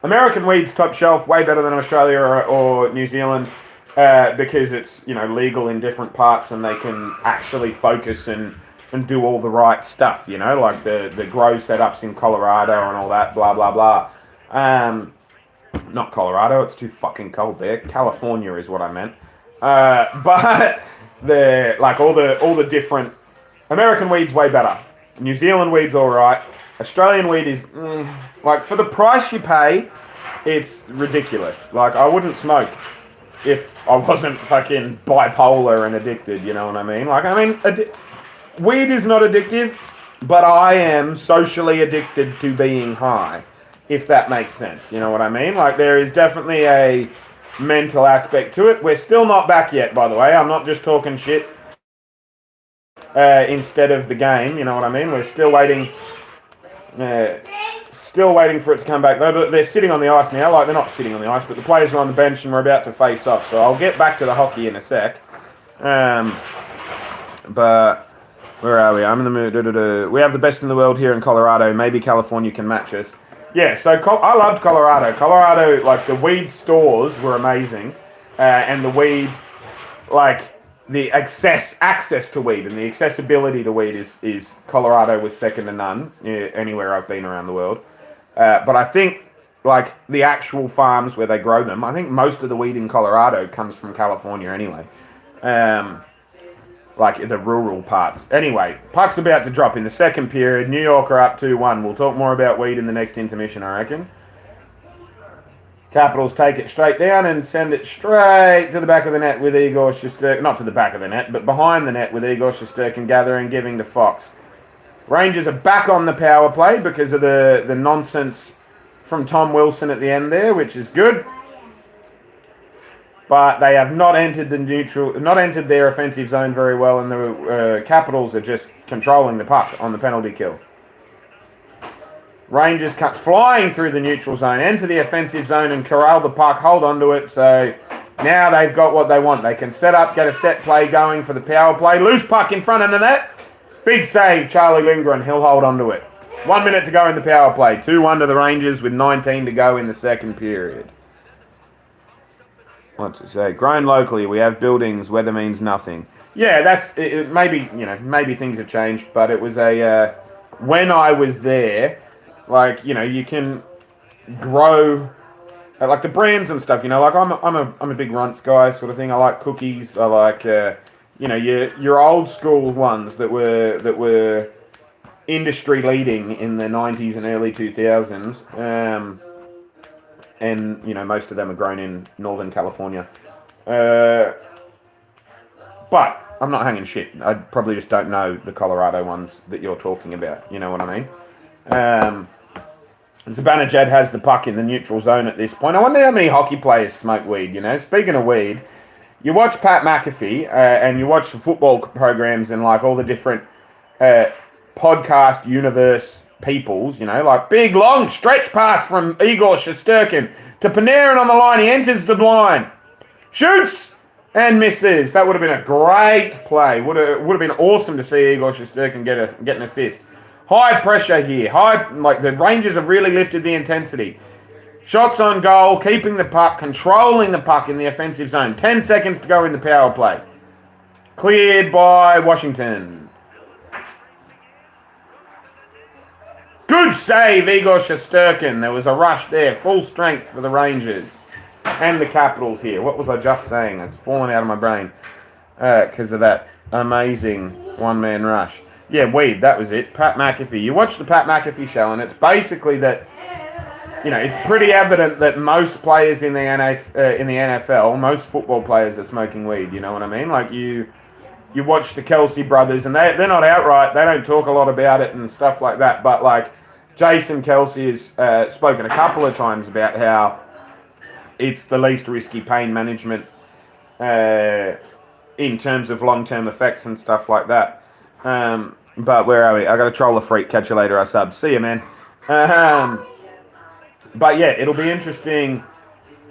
American weed's top shelf, way better than Australia or New Zealand, because it's, legal in different parts and they can actually focus and do all the right stuff, Like the grow setups in Colorado and all that, blah, blah, blah. Not Colorado, it's too fucking cold there. California is what I meant. But all the different American weed's way better. New Zealand weed's alright. Australian weed is, like, for the price you pay, it's ridiculous. Like, I wouldn't smoke if I wasn't fucking bipolar and addicted, you know what I mean? Like, weed is not addictive, but I am socially addicted to being high, if that makes sense, you know what I mean? Like, there is definitely a mental aspect to it. We're still not back yet, by the way. I'm not just talking shit instead of the game, you know what I mean? We're still waiting for it to come back. They're sitting on the ice now. Like, they're not sitting on the ice, but the players are on the bench and we're about to face off. So I'll get back to the hockey in a sec. But where are we? I'm in the mood. We have the best in the world here in Colorado. Maybe California can match us. Yeah, so I loved Colorado. Colorado, like, the weed stores were amazing. And the weed, like, the access to weed and the accessibility to weed is Colorado was second to none anywhere I've been around the world. But I think, like, the actual farms where they grow them, I think most of the weed in Colorado comes from California anyway. Like, the rural parts. Anyway, puck's about to drop in the second period. New York are up 2-1. We'll talk more about weed in the next intermission, I reckon. Capitals take it straight down and send it straight to the back of the net with Igor Shesterkin. Not to the back of the net, but behind the net with Igor Shesterkin gathering, giving to Fox. Rangers are back on the power play because of the nonsense from Tom Wilson at the end there, which is good. But they have not entered their offensive zone very well, and the Capitals are just controlling the puck on the penalty kill. Rangers cut flying through the neutral zone, enter the offensive zone and corral the puck, hold on to it. So now they've got what they want. They can set up, get a set play going for the power play. Loose puck in front of the net. Big save, Charlie Lindgren. He'll hold on to it. 1 minute to go in the power play. 2-1 to the Rangers with 19 to go in the second period. What's it say? Grown locally, we have buildings, weather means nothing. Yeah, that's maybe, maybe things have changed, but it was when I was there, like, you can grow, like, the brands and stuff, like, I'm a big Runts guy sort of thing. I like cookies. I like, your old school ones that were industry leading in the 90s and early 2000s. And, most of them are grown in Northern California. But I'm not hanging shit. I probably just don't know the Colorado ones that you're talking about. You know what I mean? Zibanejad has the puck in the neutral zone at this point. I wonder how many hockey players smoke weed, Speaking of weed, you watch Pat McAfee and you watch the football programs and, like, all the different podcast universe peoples, like big, long stretch pass from Igor Shesterkin to Panarin on the line. He enters the blind, shoots and misses. That would have been a great play. Would have been awesome to see Igor Shesterkin get an assist. High pressure here. Like, the Rangers have really lifted the intensity. Shots on goal, keeping the puck, controlling the puck in the offensive zone. 10 seconds to go in the power play. Cleared by Washington. Good save, Igor Shesterkin. There was a rush there. Full strength for the Rangers. And the Capitals here. What was I just saying? It's fallen out of my brain. Because of that amazing one-man rush. Yeah, weed, that was it. Pat McAfee. You watch the Pat McAfee show, and it's basically that, it's pretty evident that most players in the NFL, most football players are smoking weed, you know what I mean? Like, you watch the Kelsey brothers, and they're not outright, they don't talk a lot about it and stuff like that, but, like, Jason Kelsey has spoken a couple of times about how it's the least risky pain management in terms of long-term effects and stuff like that. But where are we? I got to troll a freak. Catch you later, I sub. See you, man. But yeah, it'll be interesting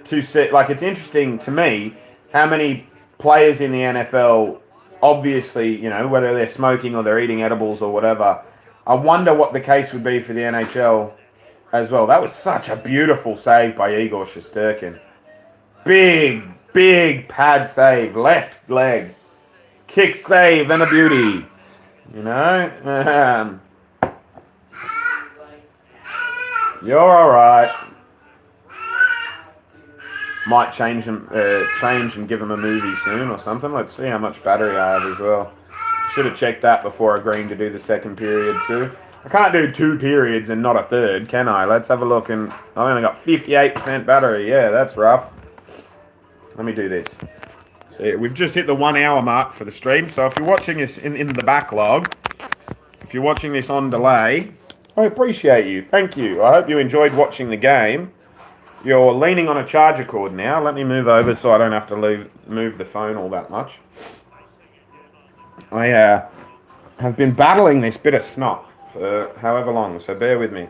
to see. Like, it's interesting to me how many players in the NFL, obviously, whether they're smoking or they're eating edibles or whatever. I wonder what the case would be for the NHL as well. That was such a beautiful save by Igor Shesterkin. Big pad save. Left leg. Kick save and a beauty. You're alright. Might change and give him a movie soon or something. Let's see how much battery I have as well. Should have checked that before agreeing to do the second period too. I can't do 2 periods and not a third, can I? Let's have a look. And I only got 58% battery. Yeah, that's rough. Let me do this. So we've just hit the 1 hour mark for the stream. So if you're watching this in the backlog, if you're watching this on delay, I appreciate you. Thank you. I hope you enjoyed watching the game. You're leaning on a charger cord now. Let me move over so I don't have to move the phone all that much. I have been battling this bit of snot for however long, so bear with me.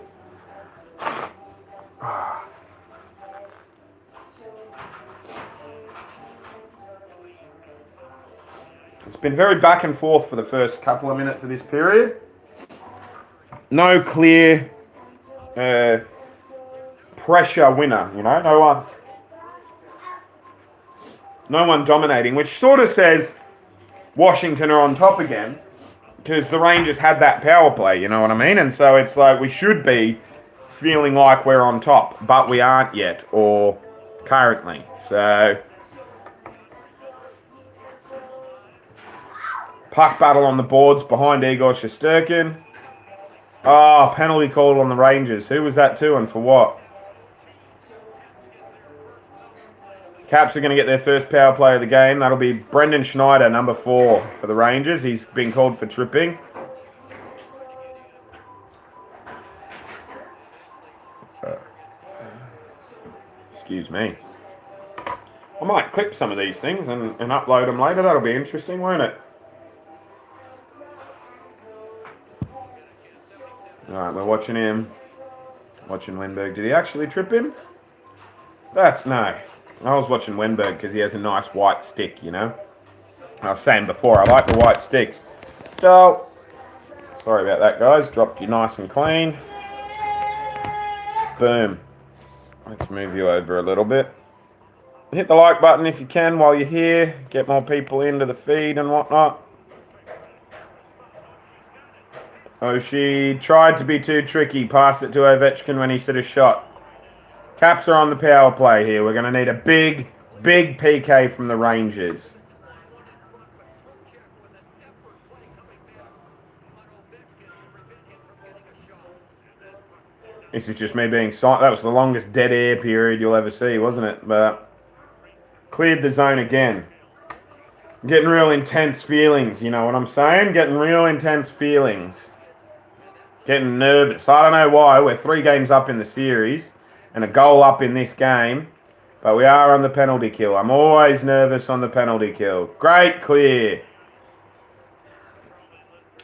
It's been very back and forth for the first couple of minutes of this period. No clear pressure winner, you know, no one dominating, which sort of says Washington are on top again, because the Rangers had that power play, you know what I mean? And so it's like we should be feeling like we're on top, but we aren't yet, or currently. So, puck battle on the boards behind Igor Shesterkin. Oh, penalty called on the Rangers. Who was that to and for what? Caps are going to get their first power play of the game. That'll be Brendan Schneider, number 4 for the Rangers. He's been called for tripping. Excuse me. I might clip some of these things and upload them later. That'll be interesting, won't it? Alright, we're watching him. Watching Wenberg. Did he actually trip him? That's no. I was watching Wenberg because he has a nice white stick, you know. I was saying before, I like the white sticks. So, sorry about that, guys. Dropped you nice and clean. Boom. Let's move you over a little bit. Hit the like button if you can while you're here. Get more people into the feed and whatnot. Oh, she tried to be too tricky. Passed it to Ovechkin when he should have shot. Caps are on the power play here. We're going to need a big PK from the Rangers. This is just me being silent. That was the longest dead air period you'll ever see, wasn't it? But cleared the zone again. Getting real intense feelings, you know what I'm saying? Getting real intense feelings. Getting nervous. I don't know why. We're 3 games up in the series and a goal up in this game, but we are on the penalty kill. I'm always nervous on the penalty kill. Great clear.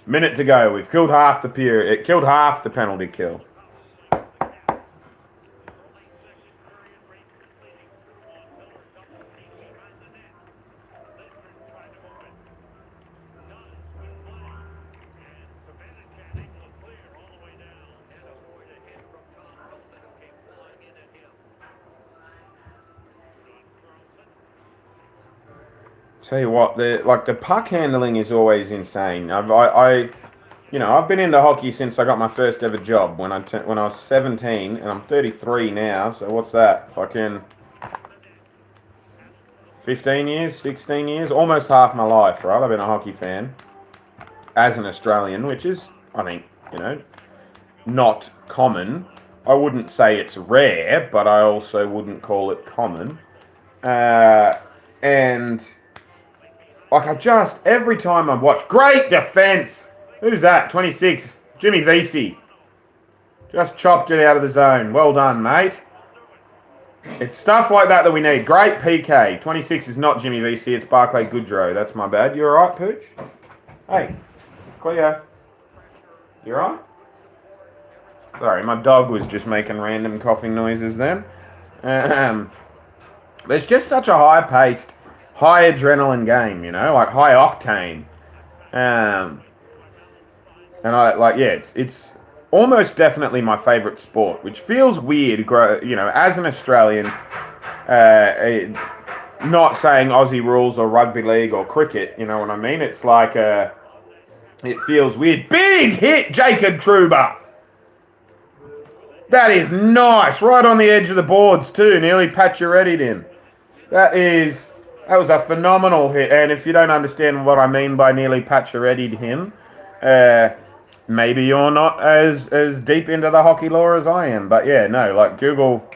Minute to go. We've killed half the period. It killed half the penalty kill. Tell you what, the puck handling is always insane. I've been into hockey since I got my first ever job when I was 17, and I'm 33 now. So what's that? Fucking 15 years, 16 years, almost half my life, right? I've been a hockey fan as an Australian, which is, I think, not common. I wouldn't say it's rare, but I also wouldn't call it common. And every time I watch, great defense. Who's that? 26, Jimmy Vesey. Just chopped it out of the zone. Well done, mate. It's stuff like that we need. Great PK. 26 is not Jimmy Vesey, it's Barclay Goodrow. That's my bad. You alright, Pooch? Hey, Cleo. You alright? Sorry, my dog was just making random coughing noises then. It's just such a high-paced, high adrenaline game, like high octane. And it's almost definitely my favourite sport, which feels weird, as an Australian, not saying Aussie rules or rugby league or cricket, you know what I mean? It's like, it feels weird. Big hit, Jacob Trouba! That is nice, right on the edge of the boards too, nearly Pacioretti'd him. That is That was a phenomenal hit. And if you don't understand what I mean by nearly Pacioretti'd him, maybe you're not as deep into the hockey lore as I am. But yeah, no, like Google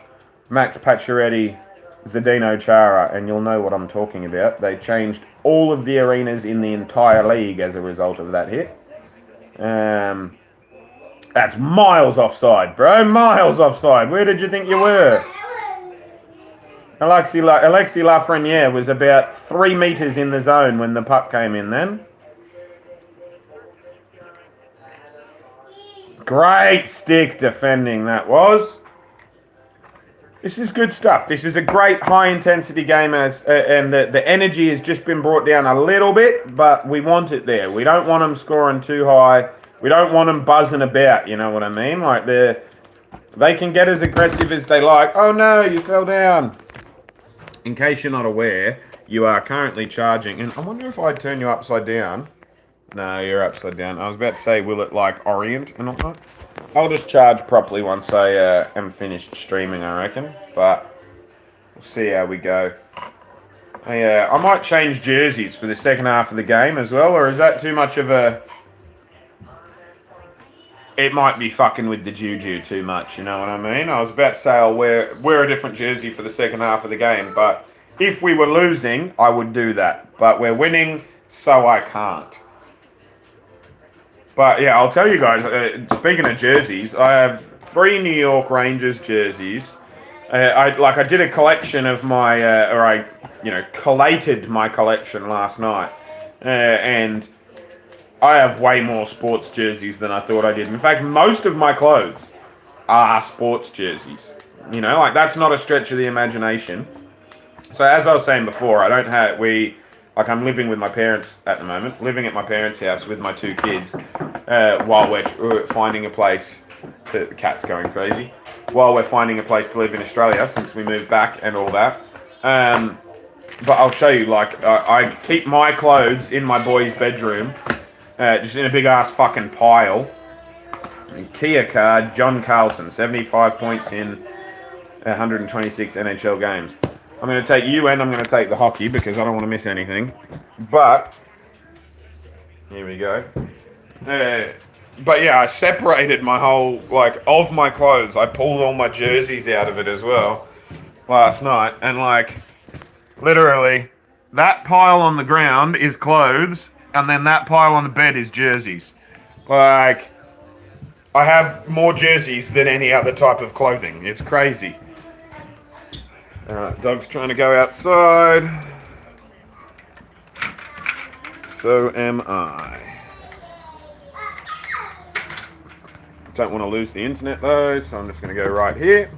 Max Pacioretty, Zdeno Chara, and you'll know what I'm talking about. They changed all of the arenas in the entire league as a result of that hit. That's miles offside, bro. Miles offside. Where did you think you were? Alexis Lafreniere was about 3 meters in the zone when the puck came in then. Great stick defending that was. This is good stuff. This is a great high-intensity game, and the energy has just been brought down a little bit, but we want it there. We don't want them scoring too high. We don't want them buzzing about, you know what I mean? Like, they can get as aggressive as they like. Oh, no, you fell down. In case you're not aware, you are currently charging. And I wonder if I turn you upside down. No, you're upside down. I was about to say, will it, like, orient and all that? I'll just charge properly once I am finished streaming, I reckon. But we'll see how we go. I might change jerseys for the second half of the game as well, or is that too much of a... It might be fucking with the juju too much, you know what I mean? I was about to say I'll wear a different jersey for the second half of the game, but if we were losing, I would do that. But we're winning, so I can't. But yeah, I'll tell you guys, speaking of jerseys, I have 3 New York Rangers jerseys. I did a collection of my, collated my collection last night. And I have way more sports jerseys than I thought I did. In fact, most of my clothes are sports jerseys. You know, like that's not a stretch of the imagination. So as I was saying before, I'm living with my parents at the moment, living at my parents' house with my 2 kids, while we're finding a place the cat's going crazy, while we're finding a place to live in Australia since we moved back and all that. But I'll show you, like, I keep my clothes in my boy's bedroom, just in a big ass fucking pile. Kia card, John Carlson, 75 points in 126 NHL games. I'm going to take you and I'm going to take the hockey because I don't want to miss anything. But, here we go. But yeah, I separated my whole, like, of my clothes. I pulled all my jerseys out of it as well last night. And, like, literally, that pile on the ground is clothes. And then that pile on the bed is jerseys. Like, I have more jerseys than any other type of clothing. It's crazy. Dog's trying to go outside. So am I. Don't want to lose the internet though, so I'm just going to go right here.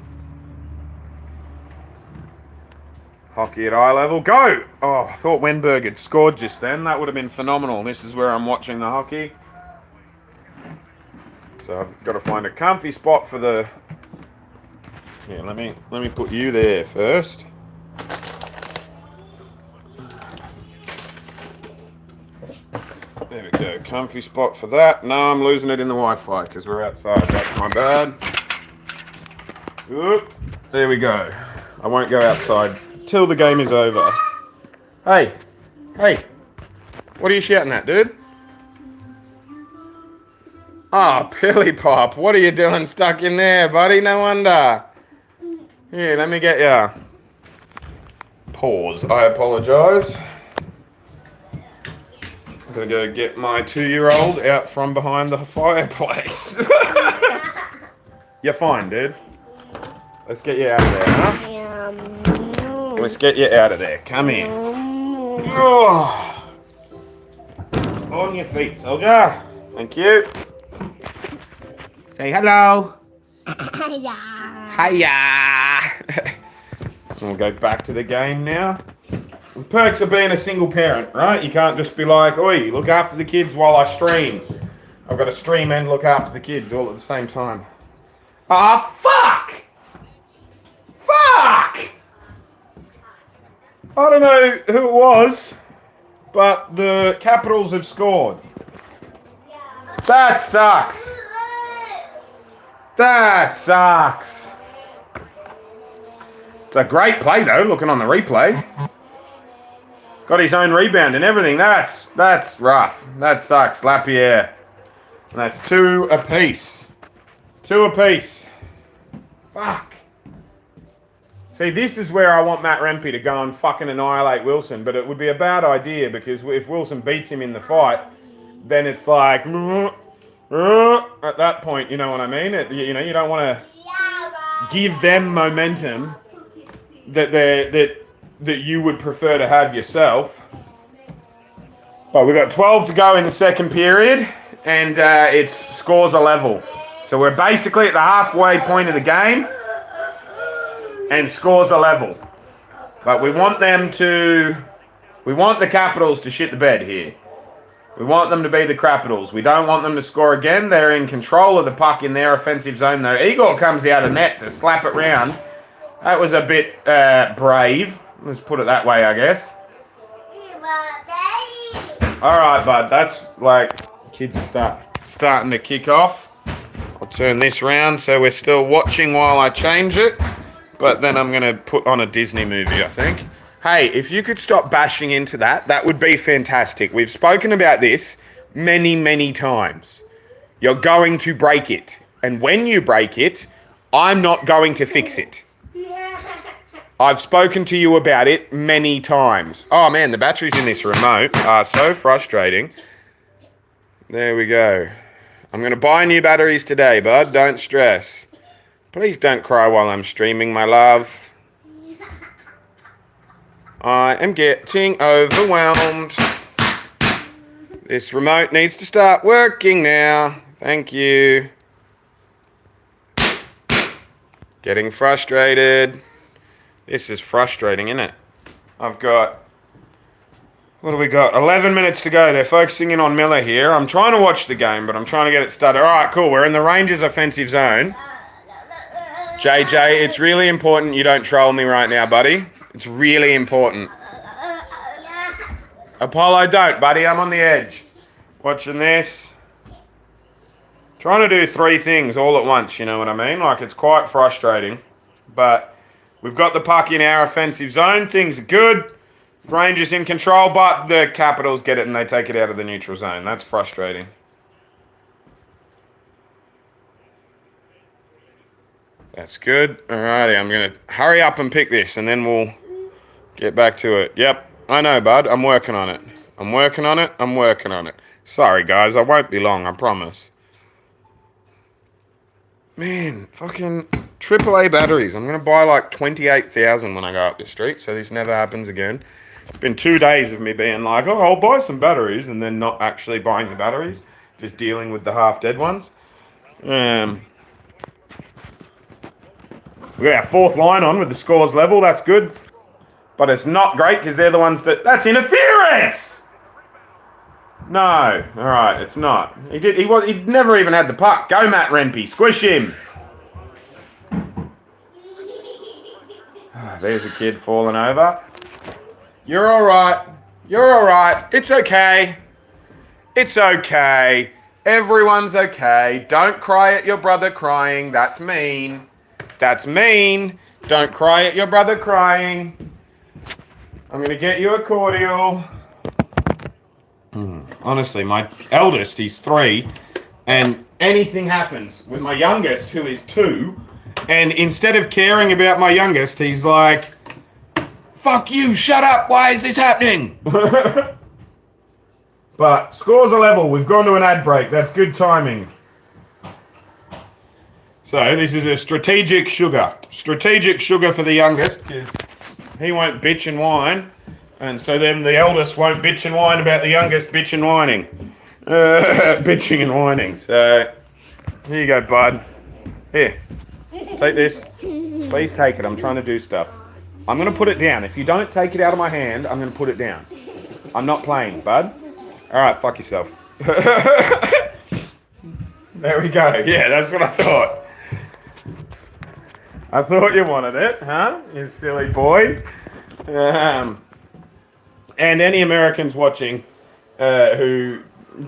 Hockey at eye level. Go! Oh, I thought Wenberg had scored just then. That would have been phenomenal. This is where I'm watching the hockey. So I've got to find a comfy spot for the... Yeah, let me put you there first. There we go. Comfy spot for that. No, I'm losing it in the Wi-Fi because we're outside. That's my bad. Oop. There we go. I won't go outside till the game is over. Hey. What are you shouting at, dude? Oh, Pilly Pop. What are you doing stuck in there, buddy? No wonder. Here, let me get ya. Pause. I apologise. I'm going to go get my 2-year-old out from behind the fireplace. You're fine, dude. Let's get you out of there, huh? Let's get you out of there. Come in. Oh. On your feet, soldier. Thank you. Say hello. Hiya. Hiya. We'll go back to the game now. The perks of being a single parent, right? You can't just be like, oi, look after the kids while I stream. I've got to stream and look after the kids all at the same time. Ah, fuck! Fuck! I don't know who it was, but the Capitals have scored. That sucks. That sucks. It's a great play, though, looking on the replay. Got his own rebound and everything. That's rough. That sucks. Lapierre. And that's 2 apiece. 2 apiece. Fuck. See, this is where I want Matt Rempe to go and fucking annihilate Wilson, but it would be a bad idea because if Wilson beats him in the fight, then it's like at that point, you know what I mean? You know, you don't want to give them momentum that you would prefer to have yourself. But we've got 12 to go in the second period, and it's scores are level. So we're basically at the halfway point of the game, and scores are level. But we want the Capitals to shit the bed here. We want them to be the Capitals. We don't want them to score again. They're in control of the puck in their offensive zone, though. Igor comes out of net to slap it round. That was a bit brave. Let's put it that way, I guess. All right, bud. That's like kids are starting to kick off. I'll turn this round so we're still watching while I change it. But then I'm going to put on a Disney movie, I think. Hey, if you could stop bashing into that, that would be fantastic. We've spoken about this many, many times. You're going to break it. And when you break it, I'm not going to fix it. I've spoken to you about it many times. Oh man, the batteries in this remote are so frustrating. There we go. I'm going to buy new batteries today, bud. Don't stress. Please don't cry while I'm streaming, my love. I am getting overwhelmed. This remote needs to start working now. Thank you. Getting frustrated. This is frustrating, isn't it? I've got... What do we got? 11 minutes to go. They're focusing in on Miller here. I'm trying to watch the game, but I'm trying to get it started. All right, cool. We're in the Rangers' offensive zone. JJ, it's really important you don't troll me right now, buddy. It's really important. Apollo, don't, buddy. I'm on the edge. Watching this. Trying to do 3 things all at once, you know what I mean? Like, it's quite frustrating. But we've got the puck in our offensive zone. Things are good. Rangers in control, but the Capitals get it and they take it out of the neutral zone. That's frustrating. That's good. Alrighty, I'm going to hurry up and pick this and then we'll get back to it. Yep, I know, bud. I'm working on it. I'm working on it. I'm working on it. Sorry, guys. I won't be long, I promise. Man, fucking AAA batteries. I'm going to buy like 28,000 when I go up the street, so this never happens again. It's been 2 days of me being like, oh, I'll buy some batteries, and then not actually buying the batteries, just dealing with the half-dead ones. We got our 4th line on with the scores level. That's good. But it's not great because they're the ones that... That's interference! No. All right, it's not. He never even had the puck. Go, Matt Rempe. Squish him. There's a kid falling over. You're all right. You're all right. It's okay. It's okay. Everyone's okay. Don't cry at your brother crying. That's mean. That's mean. Don't cry at your brother crying. I'm going to get you a cordial. Honestly, my eldest, he's 3, and anything happens with my youngest, who is 2, and instead of caring about my youngest, he's like, fuck you, shut up, why is this happening? But scores are level. We've gone to an ad break. That's good timing. So this is a strategic sugar. Strategic sugar for the youngest, because he won't bitch and whine. And so then the eldest won't bitch and whine about the youngest bitch and whining. Bitching and whining. So here you go, bud. Here. Take this. Please take it. I'm trying to do stuff. I'm going to put it down. If you don't take it out of my hand, I'm going to put it down. I'm not playing, bud. All right, fuck yourself. There we go. Yeah, that's what I thought. I thought you wanted it, huh? You silly boy. And any Americans watching who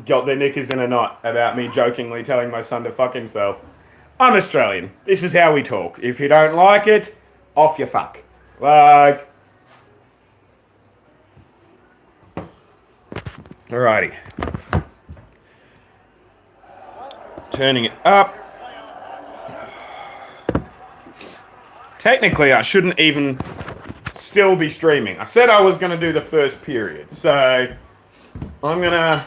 got their knickers in a knot about me jokingly telling my son to fuck himself, I'm Australian. This is how we talk. If you don't like it, off you fuck. Like, Alrighty. Turning it up. Technically, I shouldn't even still be streaming. I said I was going to do the first period. So, I'm going to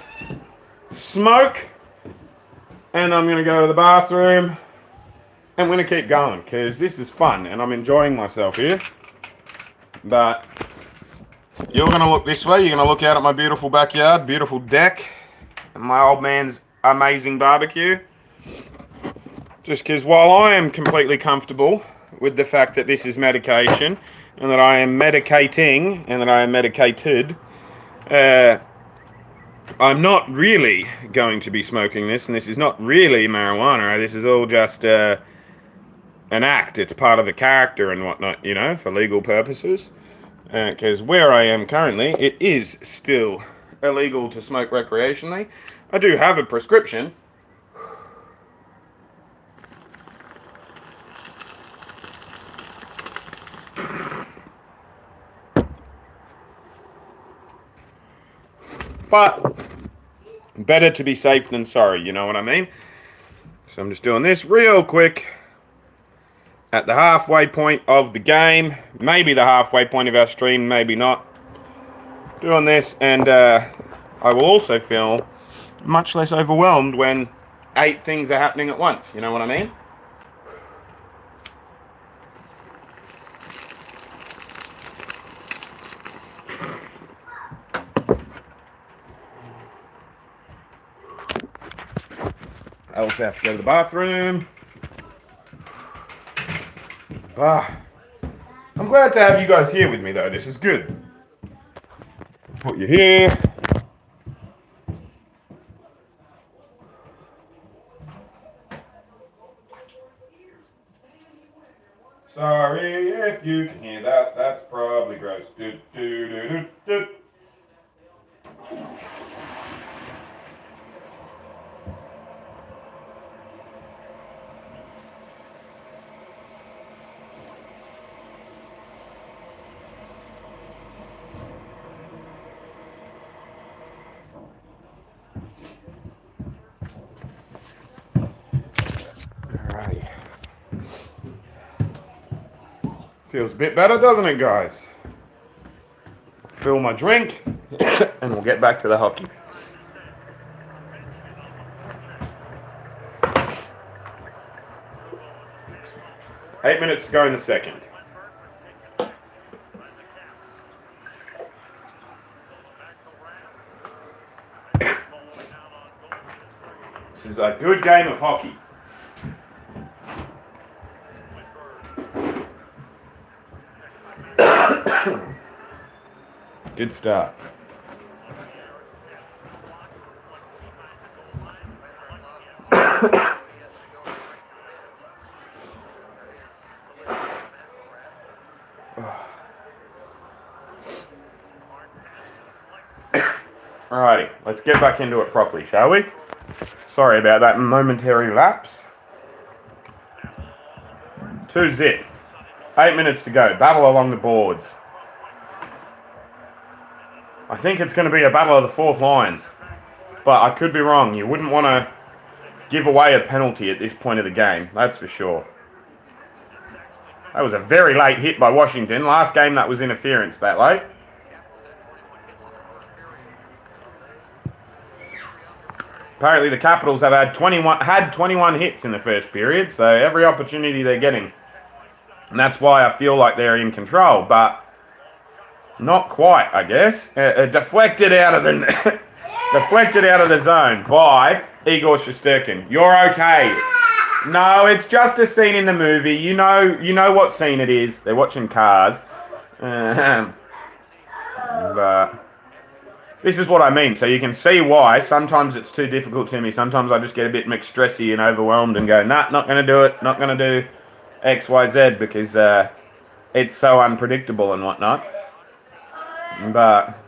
smoke. And I'm going to go to the bathroom. I'm going to keep going. Because this is fun. And I'm enjoying myself here. But you're going to look this way. You're going to look out at my beautiful backyard. Beautiful deck. And my old man's amazing barbecue. Just because while I am completely comfortable with the fact that this is medication and that I am medicating and that I am medicated, I'm not really going to be smoking this, and this is not really marijuana. This is all just an act. It's part of a character and whatnot, you know, for legal purposes. Because where I am currently, it is still illegal to smoke recreationally. I do have a prescription. But better to be safe than sorry, you know what I mean? So I'm just doing this real quick at the halfway point of the game. Maybe the halfway point of our stream, maybe not. Doing this, and I will also feel much less overwhelmed when 8 things are happening at once, you know what I mean? I also have to go to the bathroom. I'm glad to have you guys here with me, though. This is good. Put you here. Sorry if you can hear that. That's probably gross. Do, do, do, do, do. Alrighty. Feels a bit better, doesn't it, guys? Fill my drink, and we'll get back to the hockey. Eight minutes to go in the second. This is a good game of hockey. Good start. Alrighty, let's get back into it properly, shall we? Sorry about that momentary lapse. 2-0. 8 minutes to go. Battle along the boards. I think it's going to be a battle of the fourth lines. But I could be wrong. You wouldn't want to give away a penalty at this point of the game. That's for sure. That was a very late hit by Washington. Last game that was interference that late. Apparently the Capitals have had 21 hits in the first period. So every opportunity they're getting. And that's why I feel like they're in control. But not quite, I guess. Deflected out of the deflected out of the zone by Igor Shesterkin. You're okay. No, it's just a scene in the movie. You know what scene it is. They're watching Cars. But this is what I mean. So you can see why. Sometimes it's too difficult to me. Sometimes I just get a bit mixed stressy and overwhelmed and go, nah, not going to do it. Not going to do X, Y, Z because it's so unpredictable and whatnot. But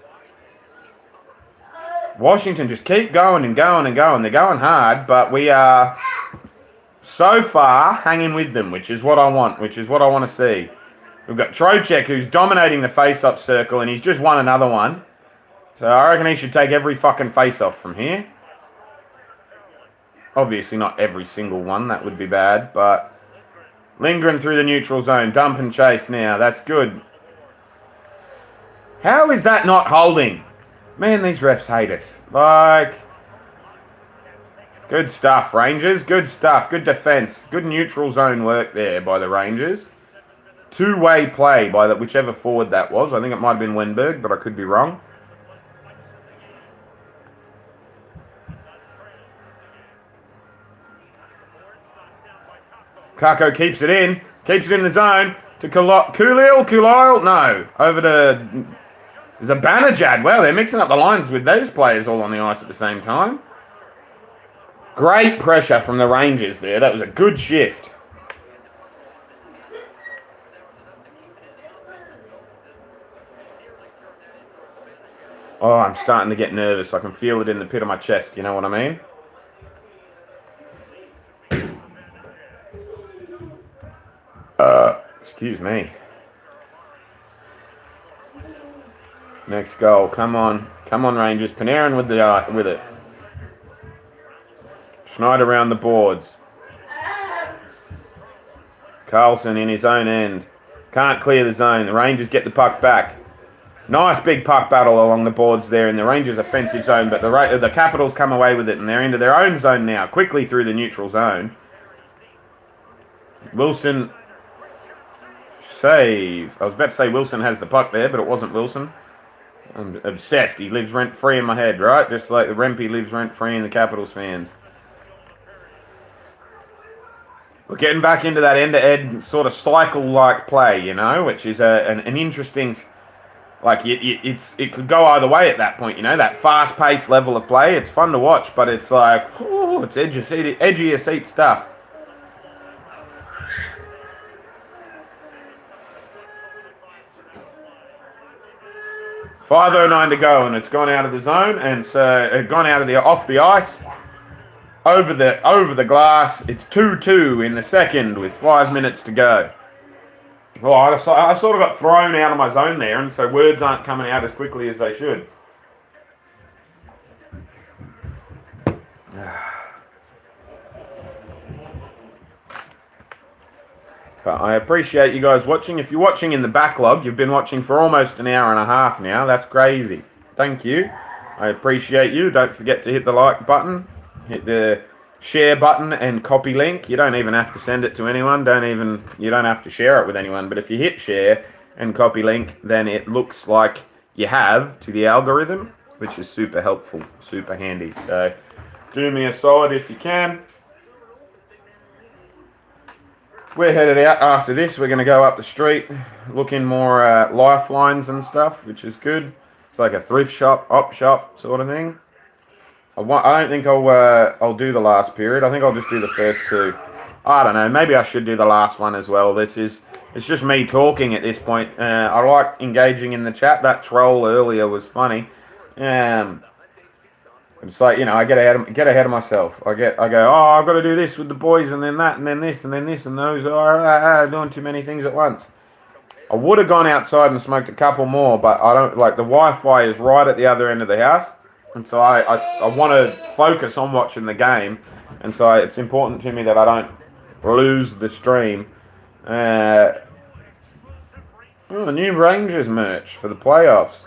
Washington just keep going and going and going. They're going hard, but we are so far hanging with them, which is what I want, which is what I want to see. We've got Trocheck, who's dominating the face-up circle, and he's just won another one. So I reckon he should take every fucking face-off from here. Obviously not every single one, that would be bad, but lingering through the neutral zone, dump and chase now, that's good. How is that not holding? Man, these refs hate us. Like, good stuff, Rangers, good stuff, good defence, good neutral zone work there by the Rangers. Two-way play by whichever forward that was. I think it might have been Wenberg, but I could be wrong. Kako keeps it in the zone to Kulil, no, over to Zabanajad. Well, they're mixing up the lines with those players all on the ice at the same time. Great pressure from the Rangers there. That was a good shift. Oh, I'm starting to get nervous. I can feel it in the pit of my chest, you know what I mean? Excuse me. Next goal. Come on, Rangers. Panarin with it. Schneider around the boards. Carlson in his own end. Can't clear the zone. The Rangers get the puck back. Nice big puck battle along the boards there in the Rangers' offensive zone, but the Capitals come away with it and they're into their own zone now, quickly through the neutral zone. Wilson save. I was about to say Wilson has the puck there, but it wasn't Wilson. I'm obsessed. He lives rent-free in my head, right? Just like the Rempy lives rent-free in the Capitals fans. We're getting back into that end-to-end sort of cycle-like play, you know, which is an interesting... Like, it could go either way at that point, you know, that fast-paced level of play. It's fun to watch, but it's like, oh, it's edge of your seat stuff. .509 to go, and it's gone out of the zone, and so it gone out of off the ice, over the glass. It's 2-2 in the second with 5 minutes to go. Well, I sort of got thrown out of my zone there, and so words aren't coming out as quickly as they should. But I appreciate you guys watching. If you're watching in the backlog, you've been watching for almost an hour and a half now. That's crazy. Thank you. I appreciate you. Don't forget to hit the like button, hit the share button and copy link. You don't even have to send it to anyone. You don't have to share it with anyone. But if you hit share and copy link, then it looks like you have to the algorithm, which is super helpful, super handy. So do me a solid if you can. We're headed out after this. We're going to go up the street, look in more lifelines and stuff, which is good. It's like a thrift shop, op shop sort of thing. I don't think I'll do the last period. I think I'll just do the first two. I don't know. Maybe I should do the last one as well. It's just me talking at this point. I like engaging in the chat. That troll earlier was funny. It's like, you know, I get ahead of myself. I go, oh, I've got to do this with the boys, and then that, and then this, and then this, and those. Doing too many things at once. I would have gone outside and smoked a couple more, but I don't. Like, the Wi-Fi is right at the other end of the house, and so I want to focus on watching the game, and so it's important to me that I don't lose the stream. The new Rangers merch for the playoffs.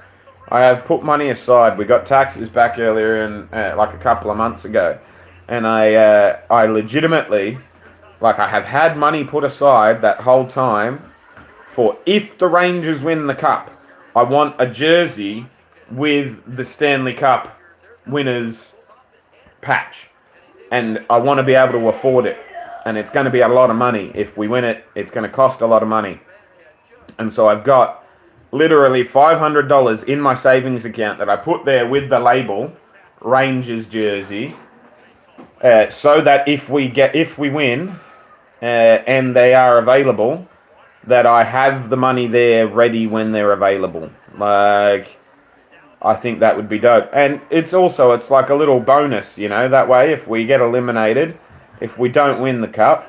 I have put money aside. We got taxes back earlier in like a couple of months ago, and I legitimately, like, I have had money put aside that whole time for if the Rangers win the cup, I want a jersey with the Stanley Cup winners patch, and I want to be able to afford it, and it's going to be a lot of money. If we win it, it's going to cost a lot of money, and so I've got literally $500 in my savings account that I put there with the label Rangers jersey, so that if we win and they are available, that I have the money there ready when they're available. Like, I think that would be dope. And it's like a little bonus, you know, that way if we get eliminated, if we don't win the cup,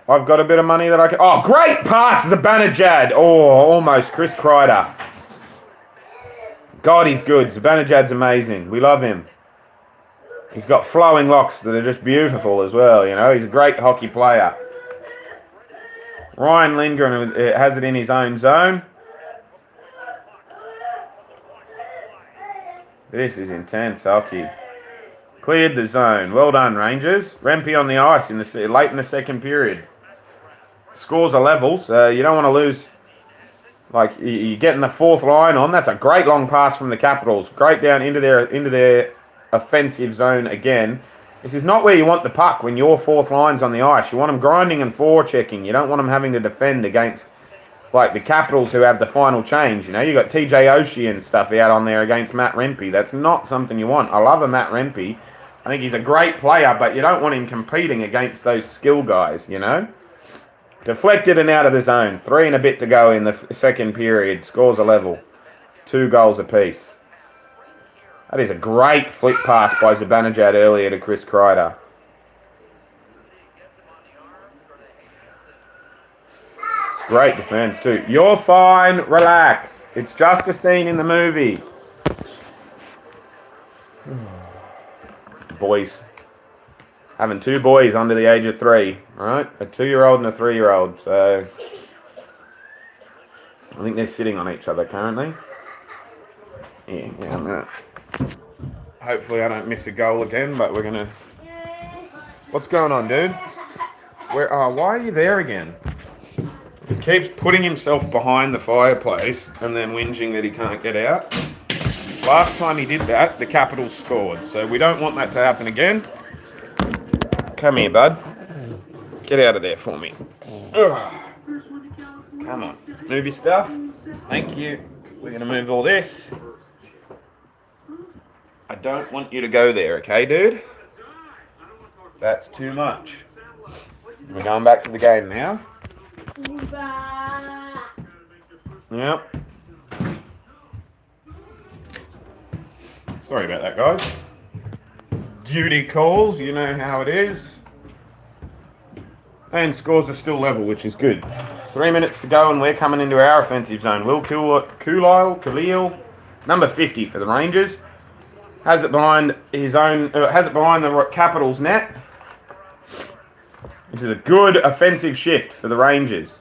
I've got a bit of money that I can... Oh, great pass, Zabanajad. Oh, almost Chris Kreider. God, he's good. Zibanejad's amazing. We love him. He's got flowing locks that are just beautiful as well, you know. He's a great hockey player. Ryan Lindgren has it in his own zone. This is intense hockey. Cleared the zone. Well done, Rangers. Rempe on the ice late in the second period. Scores are level, so you don't want to lose. Like, you're getting the fourth line on. That's a great long pass from the Capitals. Great down into their offensive zone again. This is not where you want the puck when your fourth line's on the ice. You want them grinding and forechecking. You don't want them having to defend against, like, the Capitals who have the final change. You know, you got TJ Oshie and stuff out on there against Matt Rempe. That's not something you want. I love a Matt Rempe. I think he's a great player, but you don't want him competing against those skill guys, you know? Deflected and out of the zone. 3 and a bit to go in the second period. Scores are level. 2 goals apiece. That is a great flick pass by Zibanejad earlier to Chris Kreider. Great defense too. You're fine. Relax. It's just a scene in the movie. Boys. Having 2 boys under the age of 3. Right? A 2-year-old and a 3-year-old. So I think they're sitting on each other currently. Yeah, I'm gonna... Hopefully I don't miss a goal again, but we're gonna... What's going on, dude? Why are you there again? He keeps putting himself behind the fireplace and then whinging that he can't get out. Last time he did that, the Capitals scored, so we don't want that to happen again. Come here, bud. Get out of there for me. Ugh. Come on. Move your stuff. Thank you. We're going to move all this. I don't want you to go there, okay, dude? That's too much. We're going back to the game now. Yep. Sorry about that, guys. Duty calls, you know how it is. And scores are still level, which is good. 3 minutes to go, and we're coming into our offensive zone. Will Khalil, number 50 for the Rangers, has it behind the Capitals net. This is a good offensive shift for the Rangers.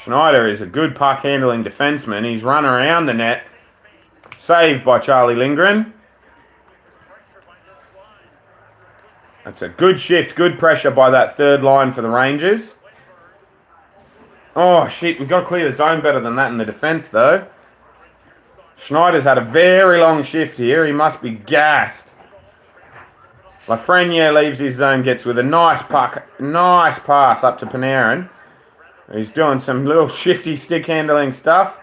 Schneider is a good puck handling defenseman. He's run around the net. Saved by Charlie Lindgren. That's a good shift, good pressure by that third line for the Rangers. Oh, shit, we've got to clear the zone better than that in the defence, though. Schneider's had a very long shift here. He must be gassed. Lafreniere leaves his zone, gets with a nice pass up to Panarin. He's doing some little shifty stick handling stuff.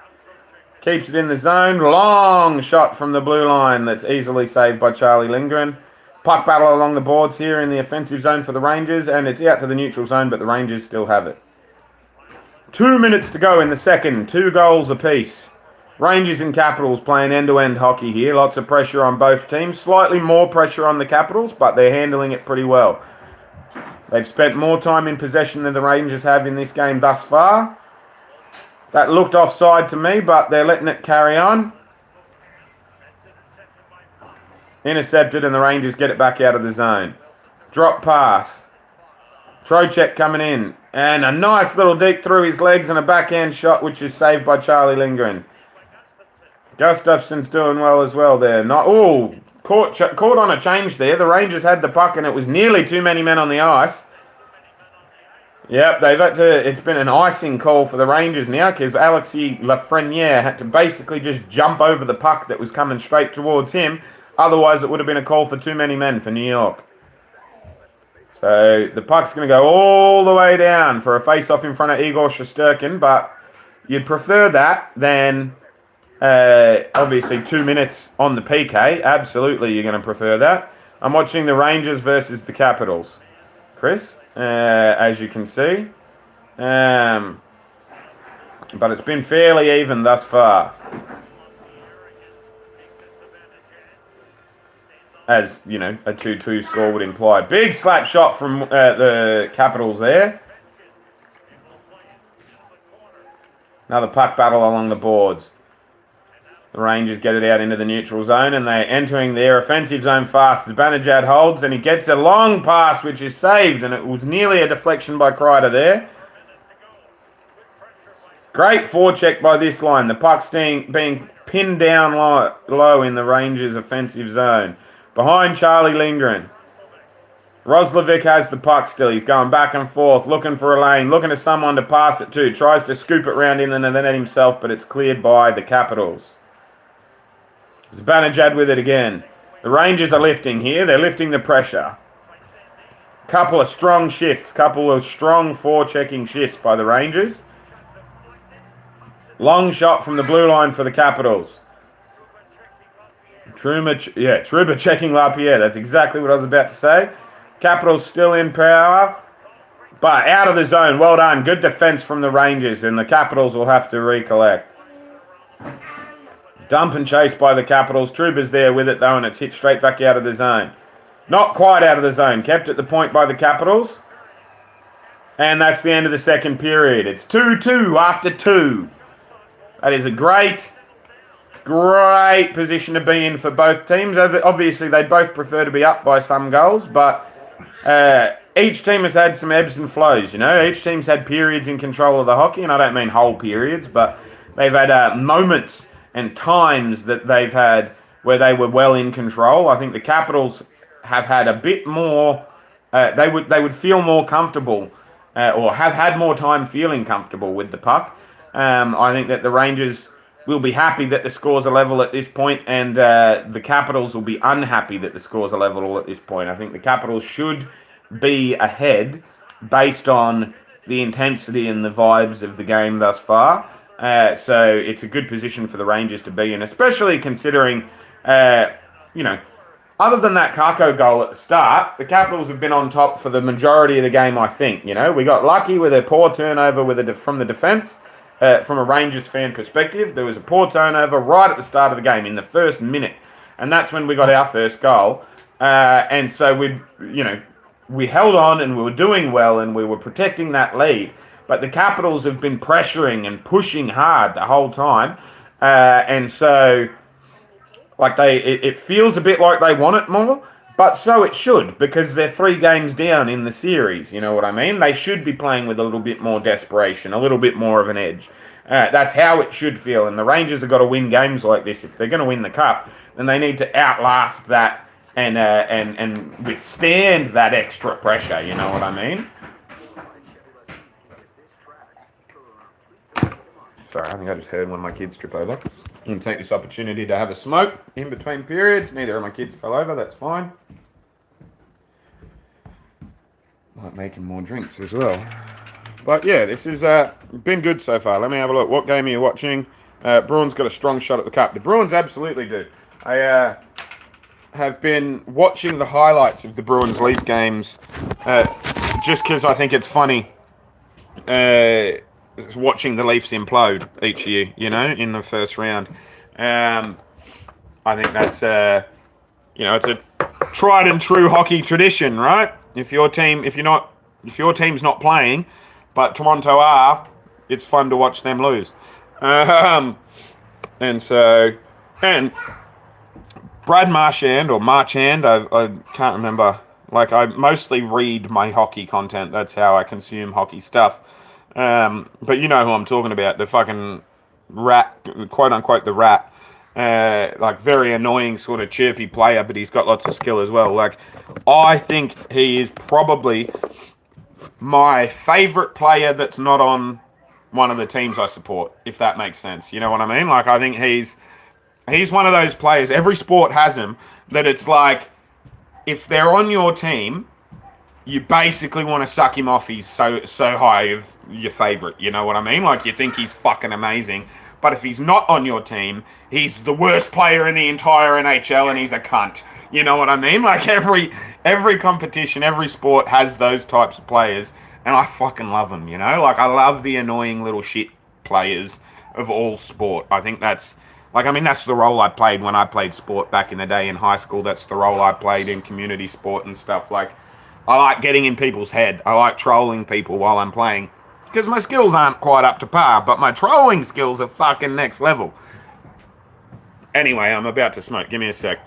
Keeps it in the zone. Long shot from the blue line that's easily saved by Charlie Lindgren. Puck battle along the boards here in the offensive zone for the Rangers, and it's out to the neutral zone, but the Rangers still have it. 2 minutes to go in the second. 2 goals apiece. Rangers and Capitals playing end-to-end hockey here. Lots of pressure on both teams. Slightly more pressure on the Capitals, but they're handling it pretty well. They've spent more time in possession than the Rangers have in this game thus far. That looked offside to me, but they're letting it carry on. Intercepted, and the Rangers get it back out of the zone. Drop pass. Trocheck coming in. And a nice little deep through his legs and a backhand shot, which is saved by Charlie Lindgren. Gustafson's doing well as well there. Caught on a change there. The Rangers had the puck, and it was nearly too many men on the ice. Yep, it's been an icing call for the Rangers now, because Alexis Lafreniere had to basically just jump over the puck that was coming straight towards him. Otherwise, it would have been a call for too many men for New York. So the puck's going to go all the way down for a face-off in front of Igor Shesterkin, but you'd prefer that than obviously 2 minutes on the PK. Absolutely, you're going to prefer that. I'm watching the Rangers versus the Capitals. Chris, as you can see. But it's been fairly even thus far. As, you know, a 2-2 score would imply. Big slap shot from the Capitals there. Another puck battle along the boards. The Rangers get it out into the neutral zone, and they're entering their offensive zone fast. Zibanejad holds, and he gets a long pass, which is saved, and it was nearly a deflection by Kreider there. Great forecheck by this line. The puck's being pinned down low in the Rangers' offensive zone. Behind Charlie Lindgren. Roslovic has the puck still. He's going back and forth, looking for a lane, looking for someone to pass it to. Tries to scoop it round in the net himself, but it's cleared by the Capitals. Zibanejad with it again. The Rangers are lifting here. They're lifting the pressure. Couple of strong shifts. Couple of strong forechecking shifts by the Rangers. Long shot from the blue line for the Capitals. Trouba checking Lapierre. That's exactly what I was about to say. Capitals still in power, but out of the zone. Well done. Good defense from the Rangers, and the Capitals will have to recollect. Dump and chase by the Capitals. Trouba's there with it, though, and it's hit straight back out of the zone. Not quite out of the zone. Kept at the point by the Capitals. And that's the end of the second period. It's 2-2 after 2. That is a great position to be in for both teams. Obviously, they both prefer to be up by some goals, but each team has had some ebbs and flows, you know. Each team's had periods in control of the hockey, and I don't mean whole periods, but they've had moments and times that they've had where they were well in control. I think the Capitals have had a bit more, they would feel more comfortable or have had more time feeling comfortable with the puck. I think that the Rangers will be happy that the scores are level at this point, and the Capitals will be unhappy that the scores are level at this point. I think the Capitals should be ahead based on the intensity and the vibes of the game thus far. So it's a good position for the Rangers to be in, especially considering, other than that Kako goal at the start, the Capitals have been on top for the majority of the game, I think. You know, we got lucky with a poor turnover from the defence. From a Rangers fan perspective, there was a poor turnover right at the start of the game in the first minute, and that's when we got our first goal. And so we held on and we were doing well and we were protecting that lead. But the Capitals have been pressuring and pushing hard the whole time, and so it feels a bit like they want it more. But so it should, because they're 3 games down in the series, you know what I mean? They should be playing with a little bit more desperation, a little bit more of an edge. That's how it should feel, and the Rangers have got to win games like this. If they're going to win the Cup, then they need to outlast that and withstand that extra pressure, you know what I mean? Sorry, I think I just heard one of my kids trip over. I'm going to take this opportunity to have a smoke in between periods. Neither of my kids fell over, that's fine. Might make him more drinks as well. But yeah, this has been good so far. Let me have a look. What game are you watching? Bruins got a strong shot at the Cup. The Bruins absolutely do. I have been watching the highlights of the Bruins Leaf games just because I think it's funny. Watching the Leafs implode each year, you know, in the first round. I think that's it's a tried and true hockey tradition, right? If your team's not playing, but Toronto are, it's fun to watch them lose. And Brad Marchand or Marchand, I can't remember. Like, I mostly read my hockey content. That's how I consume hockey stuff. But you know who I'm talking about, the fucking rat, quote unquote, the rat, very annoying sort of chirpy player, but he's got lots of skill as well. Like, I think he is probably my favourite player that's not on one of the teams I support, if that makes sense. You know what I mean? Like, I think he's one of those players, every sport has him, that it's like, if they're on your team, you basically want to suck him off. He's so high of your favourite, you know what I mean? Like, you think he's fucking amazing. But if he's not on your team, he's the worst player in the entire NHL and he's a cunt. You know what I mean? Like, every competition, every sport has those types of players. And I fucking love them, you know? Like, I love the annoying little shit players of all sport. I think that's the role I played when I played sport back in the day in high school. That's the role I played in community sport and stuff. Like, I like getting in people's head. I like trolling people while I'm playing. because my skills aren't quite up to par, but my trolling skills are fucking next level. Anyway, I'm about to smoke. Give me a sec.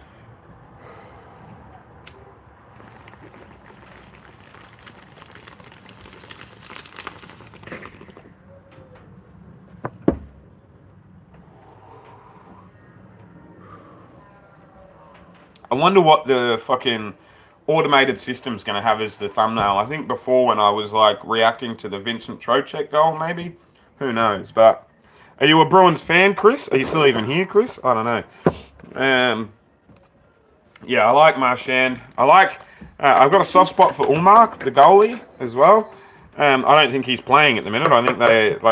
I wonder what the fucking automated system's going to have as the thumbnail. I think before when I was like reacting to the Vincent Trocheck goal, maybe. Who knows? But are you a Bruins fan, Chris? Are you still even here, Chris? I don't know. Yeah, I like Marchand. I've got a soft spot for Ullmark, the goalie, as well. I don't think he's playing at the minute. I think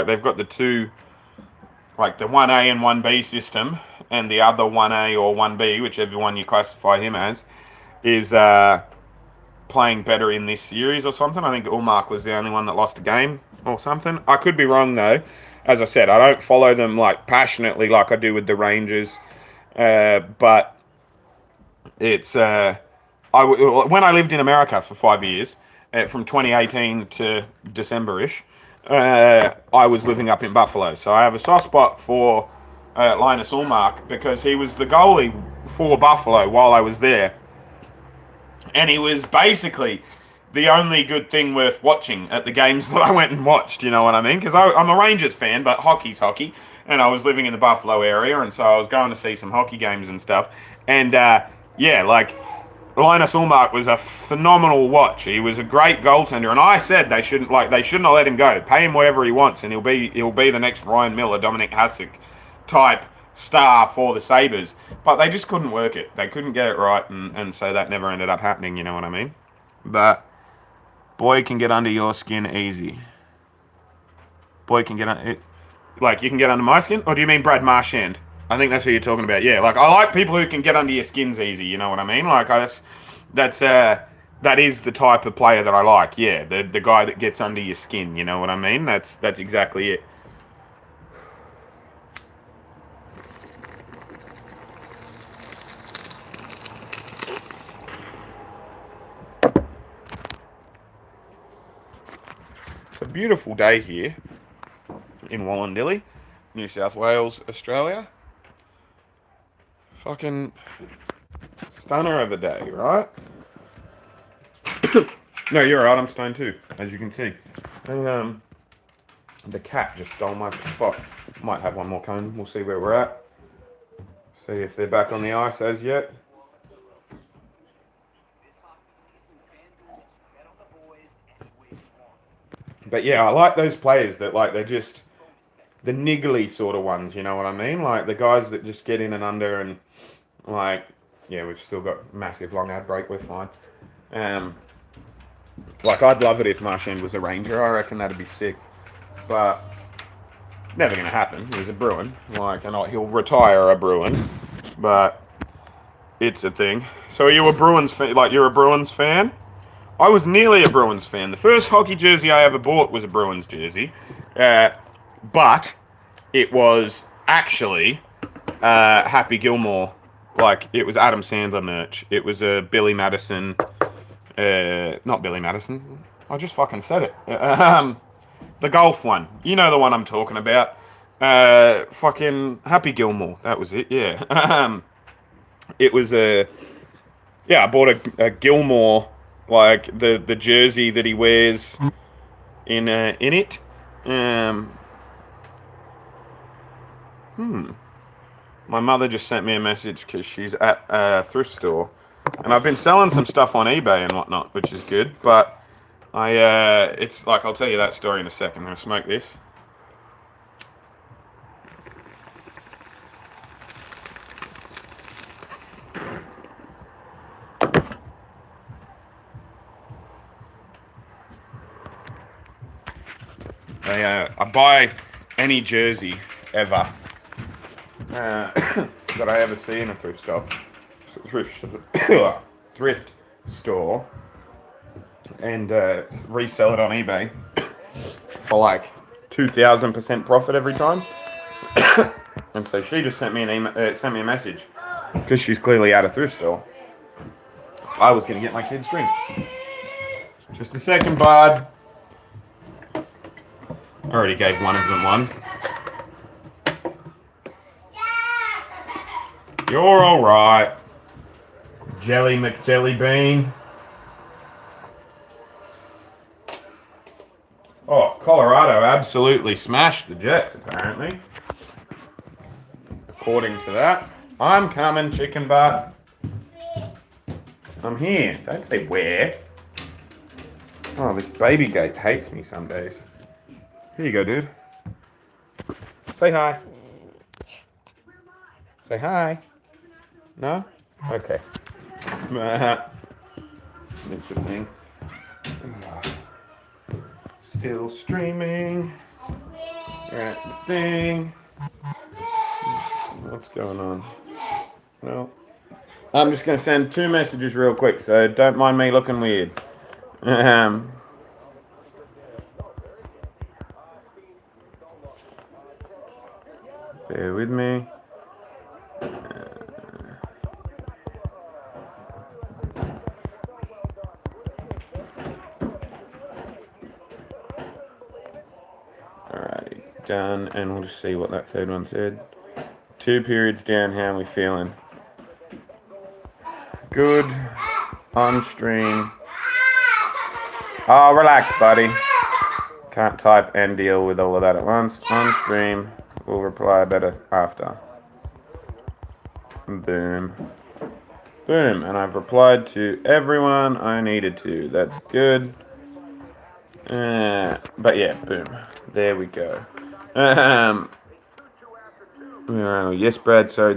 they've got the two, like the 1A and 1B system, and the other 1A or 1B, whichever one you classify him as, is playing better in this series or something. I think Ullmark was the only one that lost a game or something. I could be wrong though. As I said, I don't follow them like passionately like I do with the Rangers, but it's when I lived in America for 5 years, from 2018 to December-ish, I was living up in Buffalo. So I have a soft spot for Linus Ullmark because he was the goalie for Buffalo while I was there. And he was basically the only good thing worth watching at the games that I went and watched, you know what I mean? Because I'm a Rangers fan, but hockey's hockey. And I was living in the Buffalo area, and so I was going to see some hockey games and stuff. And, like, Linus Ullmark was a phenomenal watch. He was a great goaltender, and I said they shouldn't have let him go. Pay him whatever he wants, and he'll be the next Ryan Miller, Dominic Hasek type star for the Sabres. But they just couldn't work it. They couldn't get it right, and so that never ended up happening, you know what I mean? But boy can get under your skin easy. Boy can get under it. Like, you can get under my skin? Or do you mean Brad Marchand? I think that's what you're talking about. Yeah, like, I like people who can get under your skins easy, you know what I mean? Like, that is the type of player that I like. Yeah, the guy that gets under your skin, you know what I mean? That's exactly it. It's a beautiful day here in Wallandilly, New South Wales, Australia. Fucking stunner of a day, right? No, you're right, I'm stoned too, as you can see. And, the cat just stole my spot. Might have one more cone, we'll see where we're at. See if they're back on the ice as yet. But yeah, I like those players that, like, they're just the niggly sort of ones, you know what I mean? Like, the guys that just get in and under and, like, yeah, we've still got massive long ad break, we're fine. Like, I'd love it if Marchand was a Ranger, I reckon that'd be sick. But, never going to happen, he's a Bruin. Like, and he'll retire a Bruin, but it's a thing. So are you a Bruins fan? Like, you're a Bruins fan? I was nearly a Bruins fan. The first hockey jersey I ever bought was a Bruins jersey. But it was actually Happy Gilmore. Like, it was Adam Sandler merch. It was a Billy Madison. Not Billy Madison. I just fucking said it. The golf one. You know the one I'm talking about. Fucking Happy Gilmore. That was it, yeah. It was a... Yeah, I bought a Gilmore... Like the jersey that he wears in it. My mother just sent me a message because she's at a thrift store, and I've been selling some stuff on eBay and whatnot, which is good. But it's like, I'll tell you that story in a second. I'm gonna smoke this. I buy any jersey ever that I ever see in a thrift store, and resell it on eBay for like 2,000% profit every time. And so she just sent me a message because she's clearly at a thrift store. I was going to get my kids drinks. Just a second, bud. Already gave one of them one. You're alright. Jelly McJellybean. Oh, Colorado absolutely smashed the Jets, apparently. According to that. I'm coming, chicken butt. I'm here. Don't say where. Oh, this baby gate hates me some days. Here you go, dude. Say hi. Say hi. No? Okay. It's a thing. Still streaming. At the thing. What's going on? Well, I'm just going to send 2 messages real quick, so don't mind me looking weird. Bear with me. Alrighty, done, and we'll just see what that third one said. 2 periods down, how are we feeling? Good. On stream. Oh, relax, buddy. Can't type and deal with all of that at once. On stream. We'll reply better after. Boom. Boom. And I've replied to everyone I needed to. That's good. But yeah, boom. There we go. Yes, Brad, sorry.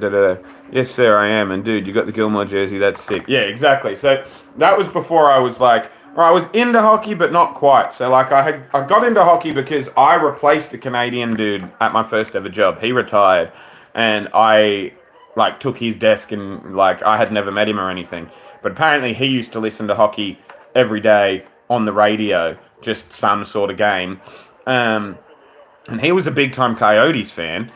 Yes, sir, I am. And dude, you got the Gilmore jersey. That's sick. Yeah, exactly. So that was before I was like, I was into hockey, but not quite. So like I got into hockey because I replaced a Canadian dude at my first ever job. He retired, and I like took his desk, and like I had never met him or anything. But apparently he used to listen to hockey every day on the radio, just some sort of game. And he was a big time Coyotes fan.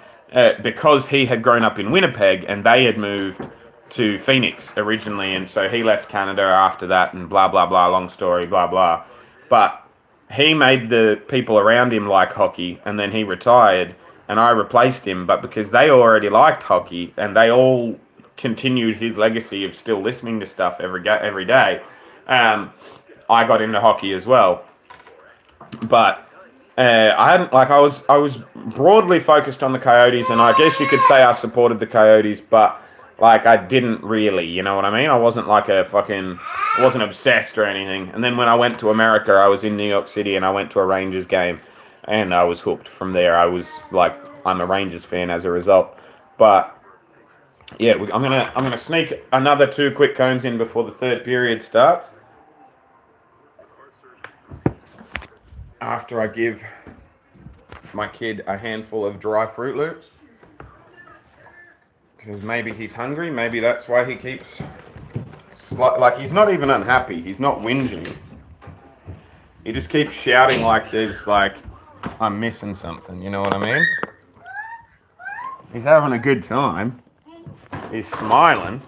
Because he had grown up in Winnipeg and they had moved to Phoenix originally, and so he left Canada after that and blah, blah, blah, long story, blah, blah. But he made the people around him like hockey, and then he retired, and I replaced him, but because they already liked hockey and they all continued his legacy of still listening to stuff every day, I got into hockey as well. But I was broadly focused on the Coyotes, and I guess you could say I supported the Coyotes, but like I didn't really, you know what I mean? I wasn't like I wasn't obsessed or anything. And then when I went to America, I was in New York City and I went to a Rangers game, and I was hooked from there. I was like, I'm a Rangers fan as a result. But yeah, I'm gonna sneak another 2 quick cones in before the third period starts. After I give my kid a handful of dry Fruit Loops. Because maybe he's hungry, maybe that's why he keeps... Like, he's not even unhappy, he's not whinging. He just keeps shouting like there's, like, I'm missing something, you know what I mean? He's having a good time. He's smiling.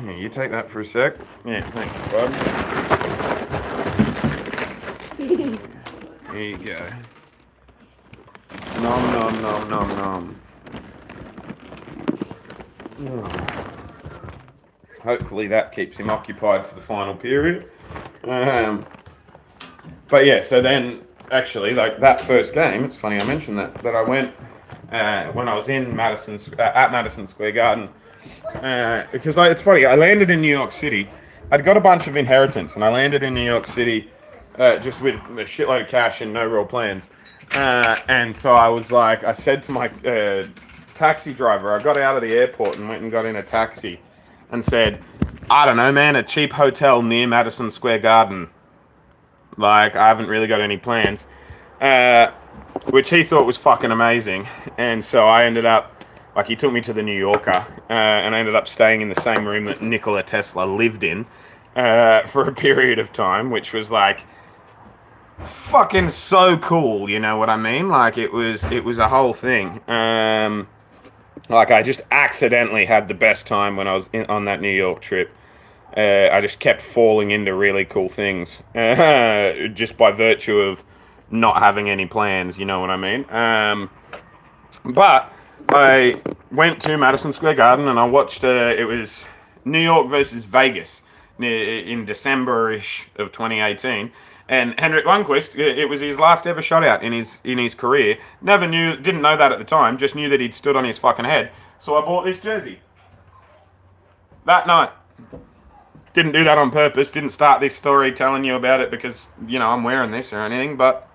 Here, you take that for a sec. Yeah, thanks, bud. There you go. Nom nom nom nom nom. Oh. Hopefully that keeps him occupied for the final period. But yeah, so then actually, like that first game, it's funny I mentioned that I went when I was in at Madison Square Garden, because it's funny, I landed in New York City. I'd got a bunch of inheritance, and I landed in New York City just with a shitload of cash and no real plans. And so I was like, I said to my taxi driver, I got out of the airport and went and got in a taxi and said, I don't know, man, a cheap hotel near Madison Square Garden. Like, I haven't really got any plans. Which he thought was fucking amazing. And so I ended up, like, he took me to the New Yorker, and I ended up staying in the same room that Nikola Tesla lived in for a period of time, which was like fucking so cool, you know what I mean? Like, it was a whole thing. Like, I just accidentally had the best time when I was on that New York trip. I just kept falling into really cool things just by virtue of not having any plans. You know what I mean? But I went to Madison Square Garden and I watched. It was New York versus Vegas in December-ish of 2018. And Henrik Lundqvist, it was his last ever shutout in his career. Didn't know that at the time. Just knew that he'd stood on his fucking head. So I bought this jersey that night. Didn't do that on purpose. Didn't start this story telling you about it because I'm wearing this or anything. But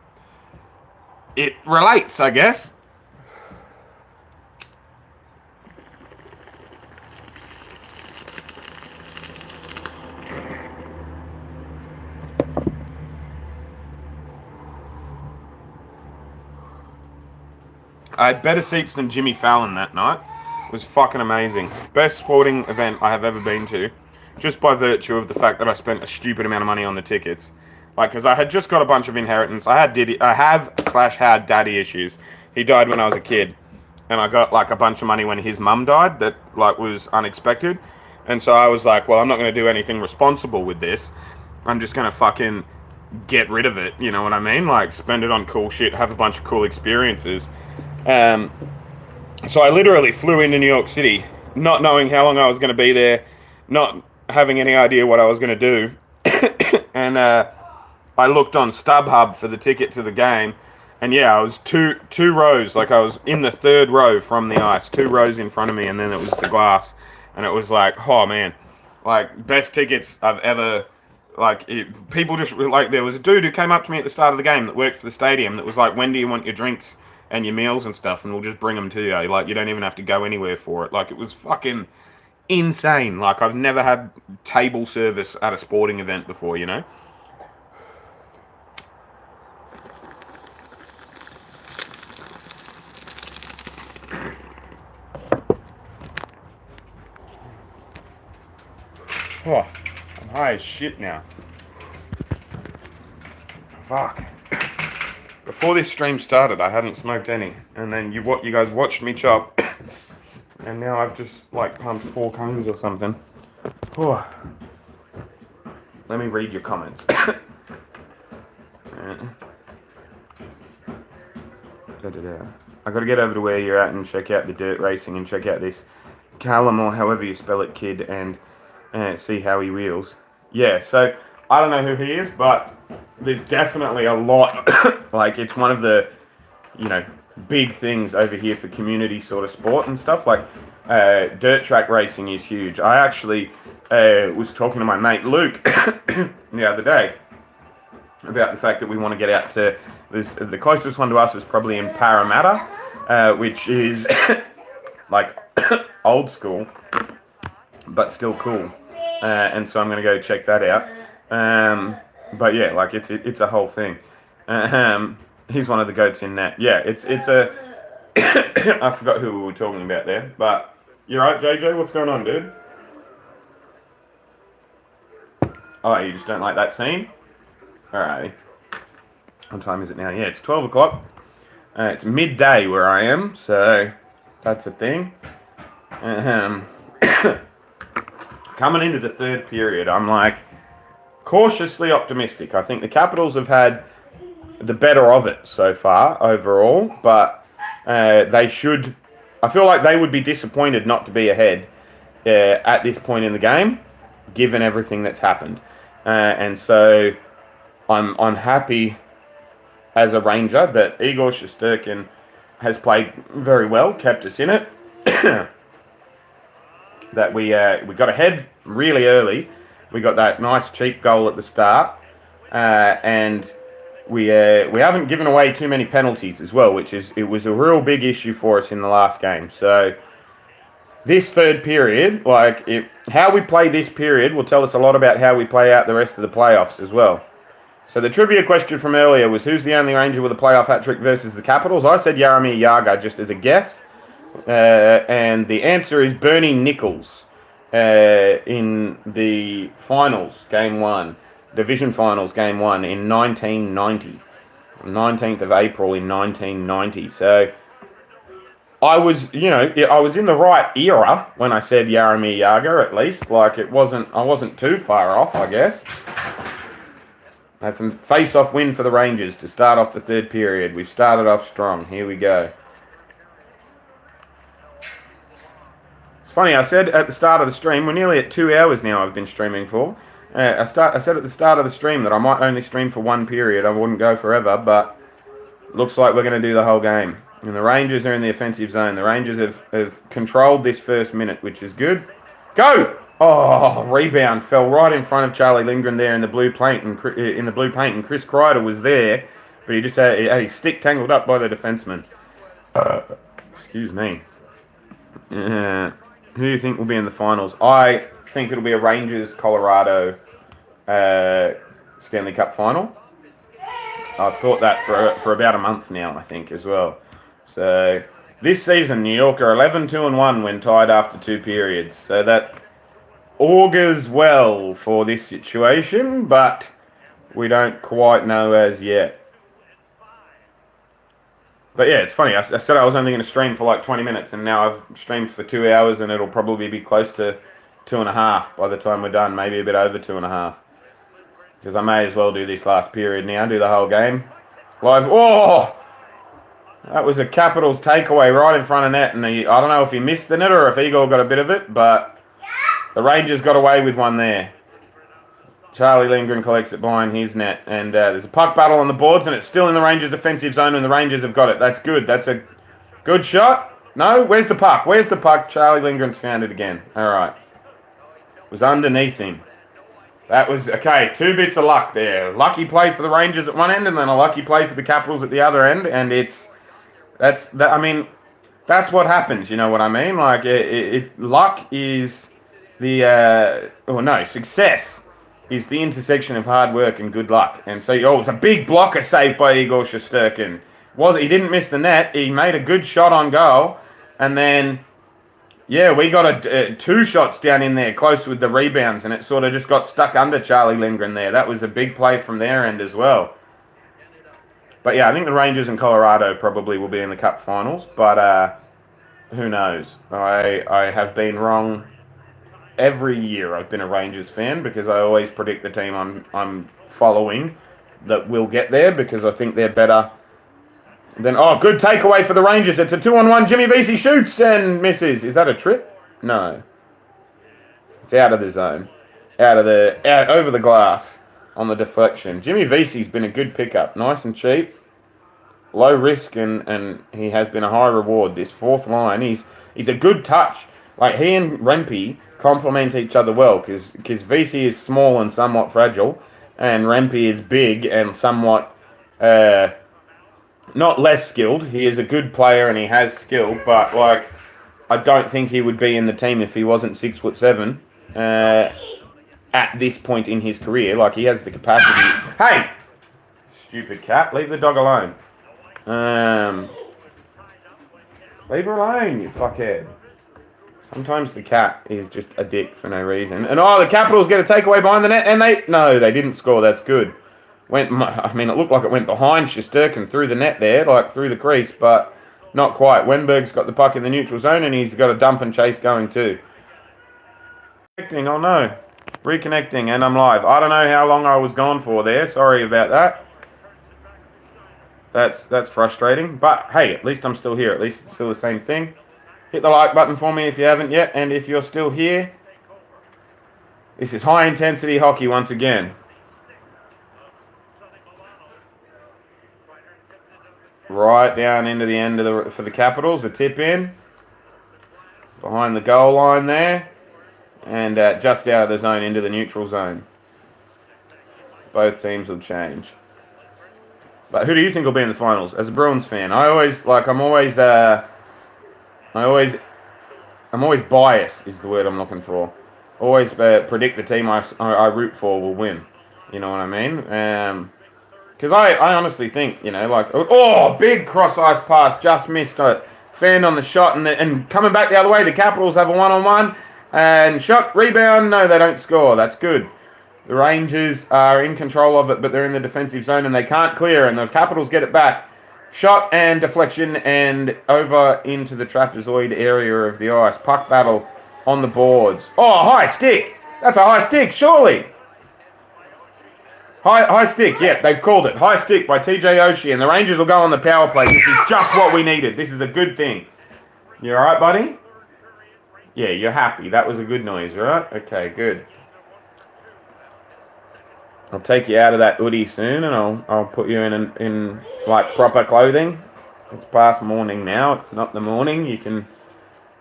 it relates, I guess. I had better seats than Jimmy Fallon that night. It was fucking amazing. Best sporting event I have ever been to, just by virtue of the fact that I spent a stupid amount of money on the tickets. Because I had just got a bunch of inheritance. I had daddy issues. He died when I was a kid, and I got a bunch of money when his mum died that was unexpected. And so I was like, well, I'm not going to do anything responsible with this. I'm just going to fucking get rid of it. You know what I mean? Spend it on cool shit, have a bunch of cool experiences. So I literally flew into New York City, not knowing how long I was going to be there, not having any idea what I was going to do. And I looked on StubHub for the ticket to the game, and yeah, I was two rows, I was in the third row from the ice, 2 rows in front of me, and then it was the glass, and it was oh man, best tickets I've ever. People just there was a dude who came up to me at the start of the game that worked for the stadium that was like, when do you want your drinks and your meals and stuff, and we'll just bring them to you. You don't even have to go anywhere for it. It was fucking insane. I've never had table service at a sporting event before, Oh, I'm high as shit now. Fuck. Before this stream started, I hadn't smoked any, and then you guys watched me chop, and now I've just pumped 4 cones or something. Oh. Let me read your comments. I got to get over to where you're at and check out the dirt racing and check out this Callum, or however you spell it, kid, and see how he wheels. Yeah, so I don't know who he is, but there's definitely a lot. It's one of the, big things over here for community sort of sport and stuff. Dirt track racing is huge. I actually was talking to my mate Luke the other day about the fact that we want to get out to this. The closest one to us is probably in Parramatta, which is old school, but still cool. And so I'm going to go check that out. But yeah, it's a whole thing. He's one of the goats in that. Yeah, it's a. I forgot who we were talking about there, but you're right, JJ. What's going on, dude? Oh, you just don't like that scene? Alrighty. What time is it now? Yeah, it's 12 o'clock. It's midday where I am, so that's a thing. Coming into the third period, I'm cautiously optimistic. I think the Capitals have had the better of it so far overall, but they should. I feel like they would be disappointed not to be ahead at this point in the game, given everything that's happened. And so I'm happy as a Ranger that Igor Shesterkin has played very well, kept us in it. That we got ahead really early. We got that nice cheap goal at the start, and we haven't given away too many penalties as well, it was a real big issue for us in the last game. So this third period, how we play this period will tell us a lot about how we play out the rest of the playoffs as well. So the trivia question from earlier was, who's the only Ranger with a playoff hat-trick versus the Capitals? I said Jaromir Jagr just as a guess. And the answer is Bernie Nichols in the finals, Game 1, Division Finals, Game 1 in 1990. 19th of April in 1990. So I was in the right era when I said Jaromir Jagr, at least. Like, I wasn't too far off, I guess. That's a face-off win for the Rangers to start off the third period. We've started off strong. Here we go. It's funny, I said at the start of the stream, we're nearly at 2 hours now I've been streaming for. I said at the start of the stream that I might only stream for one period. I wouldn't go forever, but looks like we're going to do the whole game. And the Rangers are in the offensive zone. The Rangers have controlled this first minute, which is good. Go! Oh, rebound fell right in front of Charlie Lindgren there in the blue paint, and Chris Kreider was there, but he just had his stick tangled up by the defenseman. Excuse me. Who do you think will be in the finals? I think it'll be a Rangers-Colorado Stanley Cup final. I've thought that for about a month now, I think, as well. So this season, New York are 11-2-1 when tied after 2 periods. So that augurs well for this situation, but we don't quite know as yet. But yeah, it's funny. I said I was only going to stream for like 20 minutes, and now I've streamed for 2 hours, and it'll probably be close to 2.5 by the time we're done, maybe a bit over 2.5. Because I may as well do this last period now, do the whole game. Live. Oh! That was a Capitals takeaway right in front of net, and I don't know if he missed the net or if Eagle got a bit of it, but the Rangers got away with one there. Charlie Lindgren collects it behind his net, and there's a puck battle on the boards, and it's still in the Rangers' defensive zone, and the Rangers have got it. That's good. That's a good shot. No, where's the puck? Where's the puck? Charlie Lindgren's found it again. All right. It was underneath him. That was, okay, 2 bits of luck there. Lucky play for the Rangers at one end, and then a lucky play for the Capitals at the other end, and that's what happens, you know what I mean? Like, luck is success is the intersection of hard work and good luck. And so, it's a big blocker saved by Igor Shesterkin. He didn't miss the net. He made a good shot on goal. And then, we got 2 shots down in there close with the rebounds, and it sort of just got stuck under Charlie Lindgren there. That was a big play from their end as well. But yeah, I think the Rangers and Colorado probably will be in the Cup finals. But who knows? I have been wrong. Every year I've been a Rangers fan because I always predict the team I'm following that will get there because I think they're better than... Oh, good takeaway for the Rangers. It's a 2-on-1. Jimmy Vesey shoots and misses. Is that a trip? No. It's out of the zone. Out over the glass on the deflection. Jimmy Vesey's been a good pickup. Nice and cheap. Low risk and he has been a high reward. This fourth line, he's a good touch. Like, he and Rempe complement each other well because Vesey is small and somewhat fragile, and Rempe is big and somewhat not less skilled. He is a good player and he has skill, but like I don't think he would be in the team if he wasn't 6'7" at this point in his career. Like, he has the capacity. Hey, stupid cat, leave the dog alone. Leave her alone, you fuckhead. Sometimes the cat is just a dick for no reason. And the Capitals get a takeaway behind the net, and they didn't score. That's good. It looked like it went behind Shesterkin through the net there, like through the crease, but not quite. Wenberg's got the puck in the neutral zone, and he's got a dump and chase going too. Reconnecting, oh no. Reconnecting, and I'm live. I don't know how long I was gone for there. Sorry about that. That's frustrating. But hey, at least I'm still here. At least it's still the same thing. Hit the like button for me if you haven't yet, and if you're still here, this is high intensity hockey once again. Right down into the end for the Capitals, a tip in, behind the goal line there, and just out of the zone into the neutral zone. Both teams will change. But who do you think will be in the finals? As a Bruins fan, I'm always biased is the word I'm looking for. Always predict the team I root for will win. You know what I mean? Because I honestly think, big cross-ice pass, just missed it. Fanned on the shot, and coming back the other way, the Capitals have a one-on-one, and shot, rebound, no, they don't score. That's good. The Rangers are in control of it, but they're in the defensive zone, and they can't clear, and the Capitals get it back. Shot and deflection and over into the trapezoid area of the ice. Puck battle on the boards. Oh, high stick. That's a high stick, surely. High stick, yeah, they've called it. High stick by TJ Oshie, and the Rangers will go on the power play. This is just what we needed. This is a good thing. You alright, buddy? Yeah, you're happy. That was a good noise, right? Okay, good. I'll take you out of that hoodie soon, and I'll put you in like proper clothing. It's past morning now. It's not the morning. You can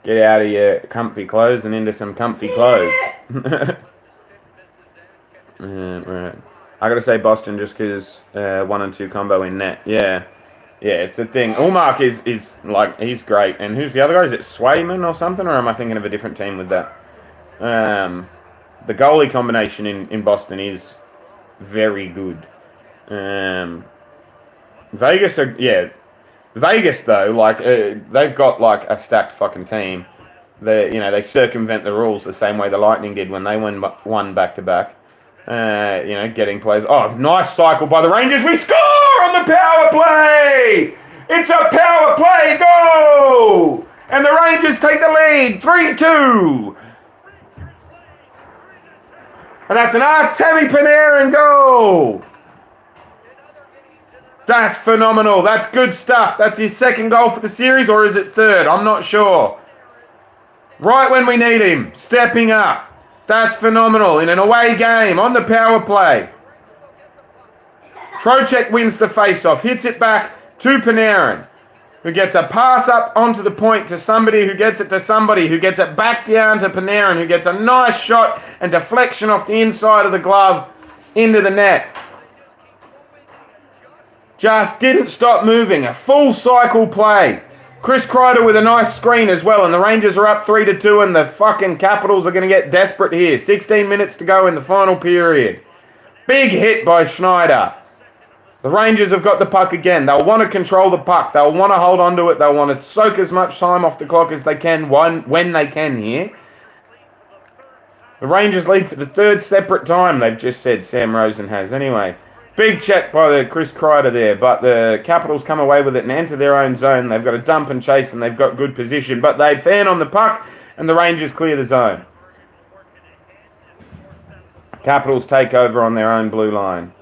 get out of your comfy clothes and into some comfy clothes. Right. I gotta say Boston just because 1 and 2 combo in net. Yeah, it's a thing. Ullmark is like, he's great. And who's the other guy? Is it Swayman or something? Or am I thinking of a different team with that? The goalie combination in Boston is very good. Vegas though, like they've got like a stacked fucking team. They circumvent the rules the same way the Lightning did when they won back to back. Getting plays. Oh, nice cycle by the Rangers. We score on the power play. It's a power play goal, and the Rangers take the lead 3-2. And that's an Artemi Panarin goal. That's phenomenal. That's good stuff. That's his second goal for the series, or is it third? I'm not sure. Right when we need him, stepping up. That's phenomenal in an away game on the power play. Trocheck wins the face-off, hits it back to Panarin, who gets a pass up onto the point to somebody who gets it to somebody who gets it back down to Panarin, who gets a nice shot and deflection off the inside of the glove into the net. Just didn't stop moving. A full cycle play. Chris Kreider with a nice screen as well, and the Rangers are up 3-2, and the fucking Capitals are going to get desperate here. 16 minutes to go in the final period. Big hit by Schneider. The Rangers have got the puck again. They'll want to control the puck. They'll want to hold on to it. They'll want to soak as much time off the clock as they can when they can here. The Rangers lead for the third separate time, they've just said, Sam Rosen has. Anyway, big check by the Chris Kreider there, but the Capitals come away with it and enter their own zone. They've got a dump and chase, and they've got good position, but they fan on the puck, and the Rangers clear the zone. Capitals take over on their own blue line,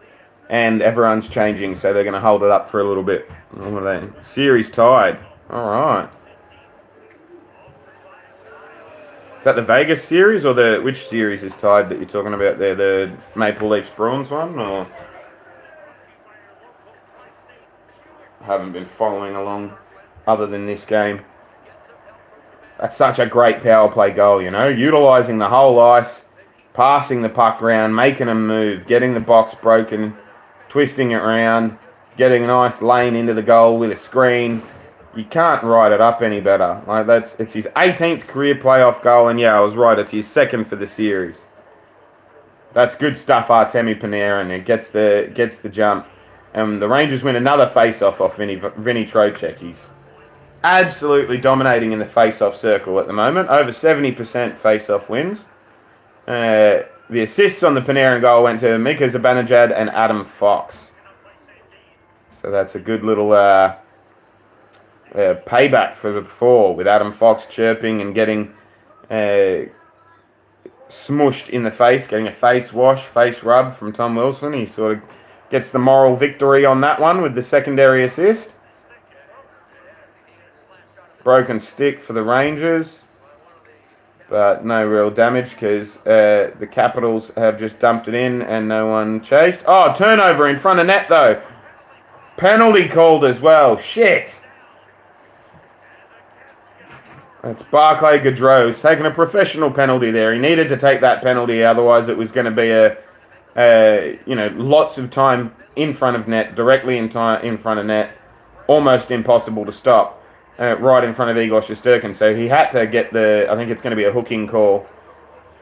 and everyone's changing, so they're going to hold it up for a little bit. Series tied. All right. Is that the Vegas series, or which series is tied that you're talking about there? The Maple Leafs Bruins one, or? I haven't been following along other than this game. That's such a great power play goal, utilising the whole ice, passing the puck around, making them move, getting the box broken, twisting it around, getting a nice lane into the goal with a screen. You can't write it up any better. It's his 18th career playoff goal, and yeah, I was right, it's his second for the series. That's good stuff, Artemi Panarin. It gets the jump. And the Rangers win another face-off off Vinny Trocheck. He's absolutely dominating in the face-off circle at the moment. Over 70% face-off wins. The assists on the Panarin goal went to Mika Zibanejad and Adam Fox. So that's a good little payback for the before, with Adam Fox chirping and getting smushed in the face, getting a face rub from Tom Wilson. He sort of gets the moral victory on that one with the secondary assist. Broken stick for the Rangers, but no real damage because the Capitals have just dumped it in and no one chased. Oh, turnover in front of net though. Penalty called as well. Shit. That's Barclay Gaudreau. He's taken a professional penalty there. He needed to take that penalty, otherwise it was going to be lots of time in front of net, directly in front of net, almost impossible to stop, right in front of Igor Shesterkin. So he had to get I think it's going to be a hooking call,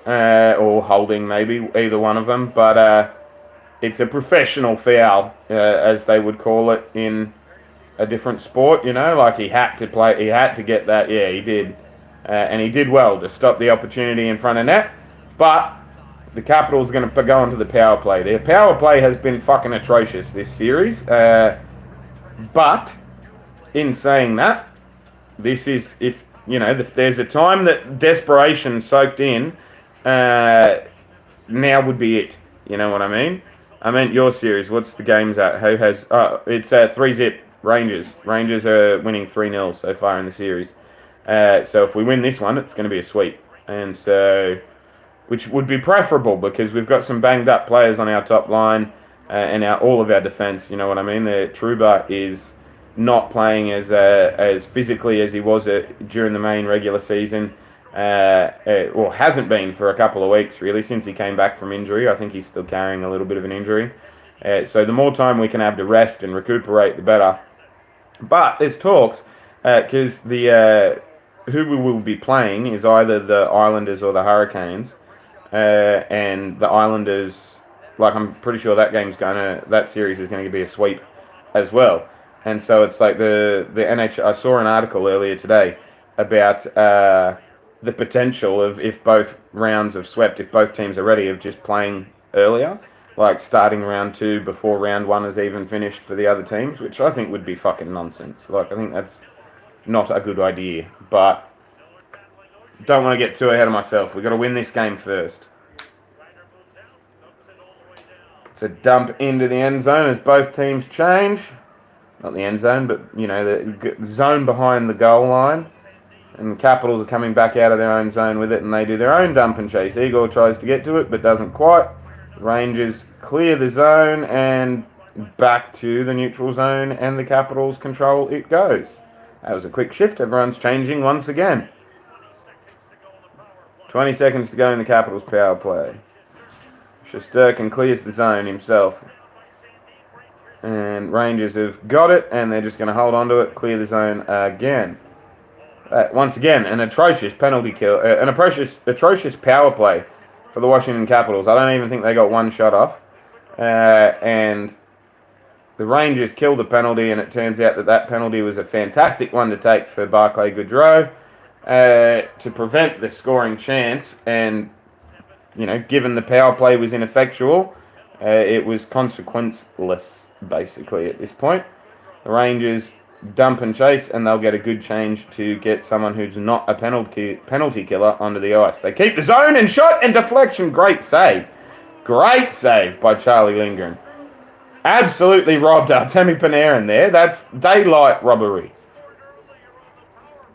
or holding maybe, either one of them. But it's a professional foul, as they would call it in a different sport, he had to get that. Yeah, he did. And he did well to stop the opportunity in front of net. But the Capitals are going to go into the power play. Their power play has been fucking atrocious this series. But in saying that, this is, if there's a time that desperation soaked in, now would be it. You know what I mean? I meant your series. What's the games at? Who has? It's 3-zip Rangers. Rangers are winning 3-0 so far in the series. So if we win this one, it's going to be a sweep. And so, which would be preferable because we've got some banged up players on our top line and all of our defence. You know what I mean? Trouba is not playing as physically as he was during the main regular season. Or hasn't been for a couple of weeks really since he came back from injury. I think he's still carrying a little bit of an injury. So the more time we can have to rest and recuperate, the better. But there's talks because who we will be playing is either the Islanders or the Hurricanes, and the Islanders, I'm pretty sure that series is going to be a sweep as well. And so it's like the NHL. I saw an article earlier today about the potential of, if both rounds have swept, if both teams are ready, of just playing earlier, like starting round 2 before round 1 is even finished for the other teams, which I think would be fucking nonsense. I think that's not a good idea, but don't want to get too ahead of myself. We've got to win this game first. It's a dump into the end zone as both teams change. Not the end zone, but, the zone behind the goal line. And Capitals are coming back out of their own zone with it, and they do their own dump and chase. Igor tries to get to it, but doesn't quite. Rangers clear the zone, and back to the neutral zone, and the Capitals control it goes. That was a quick shift. Everyone's changing once again. 20 seconds to go in the Capitals power play. Shesterkin clears the zone himself. And Rangers have got it, and they're just going to hold on to it, clear the zone again. Once again, an atrocious penalty kill, an atrocious power play for the Washington Capitals. I don't even think they got one shot off. And the Rangers killed the penalty, and it turns out that penalty was a fantastic one to take for Barclay Goodrow to prevent the scoring chance. And, given the power play was ineffectual, it was consequenceless, basically, at this point. The Rangers dump and chase, and they'll get a good change to get someone who's not a penalty killer onto the ice. They keep the zone, and shot and deflection. Great save by Charlie Lindgren. Absolutely robbed Artemi Panarin there. That's daylight robbery.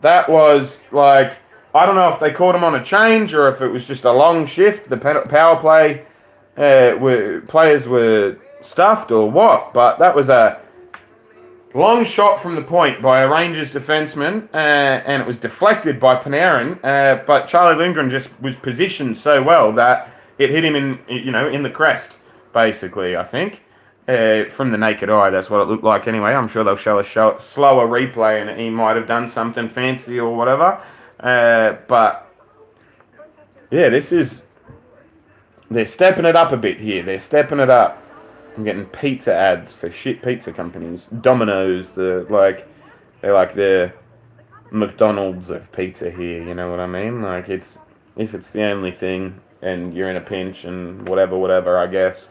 That was I don't know if they caught him on a change or if it was just a long shift. The power play players were stuffed or what, but that was a long shot from the point by a Rangers defenseman, and it was deflected by Panarin. But Charlie Lindgren just was positioned so well that it hit him in the crest, basically. I think from the naked eye, that's what it looked like. Anyway, I'm sure they'll show a slower replay, and he might have done something fancy or whatever. But yeah, they're stepping it up a bit here. They're stepping it up. I'm getting pizza ads for shit pizza companies. Domino's, they're like the McDonald's of pizza here, you know what I mean? If it's the only thing and you're in a pinch and whatever, I guess.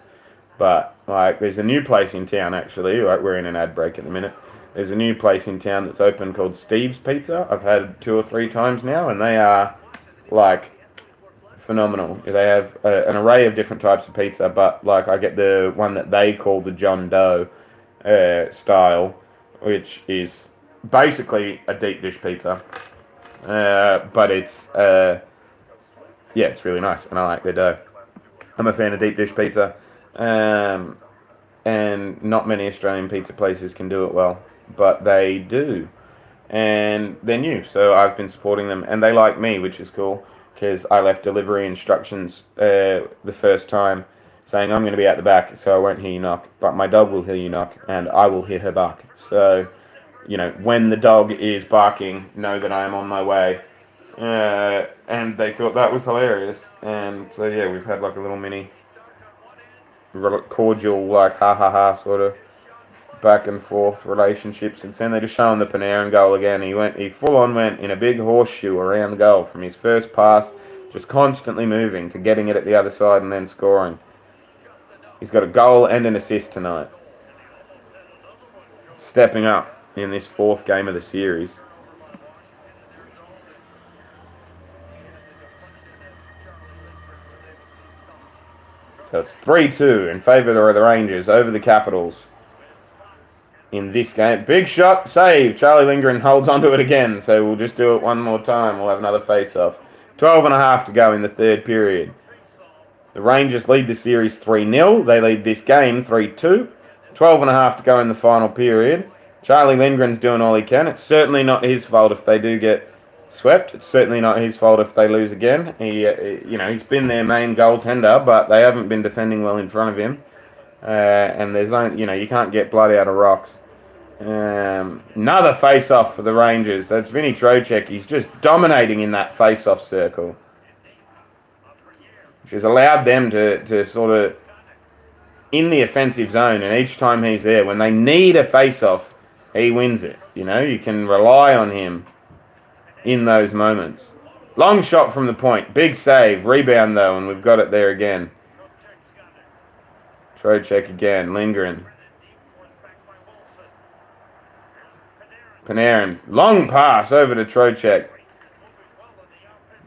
But there's a new place in town actually. We're in an ad break at the minute. There's a new place in town that's open called Steve's Pizza. I've had 2 or 3 times now, and they are phenomenal. They have an array of different types of pizza, but I get the one that they call the John Doe style, which is basically a deep dish pizza. But it's it's really nice, and I like their dough. I'm a fan of deep dish pizza, and not many Australian pizza places can do it well, but they do, and they're new, so I've been supporting them, and they like me, which is cool. Because I left delivery instructions the first time saying I'm going to be at the back, so I won't hear you knock. But my dog will hear you knock, and I will hear her bark. So, when the dog is barking, know that I am on my way. And they thought that was hilarious. And so, yeah, we've had a little mini cordial, ha-ha-ha sort of back and forth relationships. And then they just showing the Panarin goal again. He full on went in a big horseshoe around the goal from his first pass, just constantly moving to getting it at the other side and then scoring. He's got a goal and an assist tonight. Stepping up. in this fourth game of the series. So it's 3-2 in favour of the Rangers over the Capitals in this game. Big shot, save. Charlie Lindgren holds onto it again, so we'll just do it one more time. We'll have another face-off. 12.5 to go in the third period. The Rangers lead the series 3-0. They lead this game 3-2. 12.5 to go in the final period. Charlie Lindgren's doing all he can. It's certainly not his fault if they do get swept. It's certainly not his fault if they lose again. He's been their main goaltender, but they haven't been defending well in front of him. And there's you can't get blood out of rocks. Another face-off for the Rangers. That's Vinny Trocheck. He's just dominating in that face-off circle, which has allowed them to sort of in the offensive zone. And each time he's there, when they need a face-off, he wins it. You can rely on him in those moments. Long shot from the point. Big save. Rebound, though, and we've got it there again. Trocheck again. Lindgren. Panarin. Long pass over to Trocheck.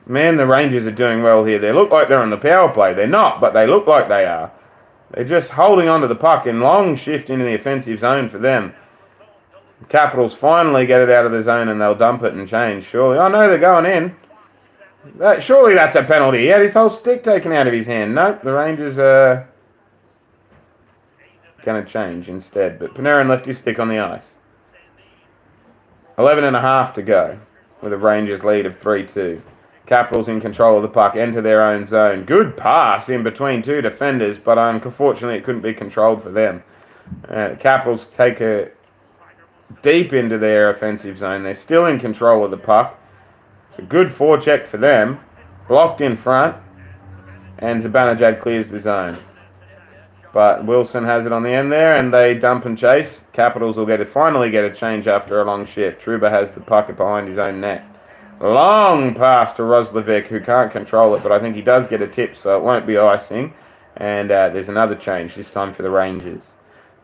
Man, the Rangers are doing well here. They look like they're on the power play. They're not, but they look like they are. They're just holding on to the puck and long shift into the offensive zone for them. The Capitals finally get it out of the zone and they'll dump it and change, surely. Oh, no, they're going in. Surely that's a penalty. He had his whole stick taken out of his hand. Nope, the Rangers are going to change instead. But Panarin left his stick on the ice. 11.5 to go with a Rangers lead of 3-2. Capitals in control of the puck, enter their own zone. Good pass in between two defenders, but unfortunately it couldn't be controlled for them. Capitals take a deep into their offensive zone. They're still in control of the puck. It's a good forecheck for them. Blocked in front, and Zibanejad clears the zone. But Wilson has it on the end there, and they dump and chase. Capitals will finally get a change after a long shift. Trouba has the puck behind his own net. Long pass to Roslovic, who can't control it, but I think he does get a tip, so it won't be icing. And there's another change, this time for the Rangers.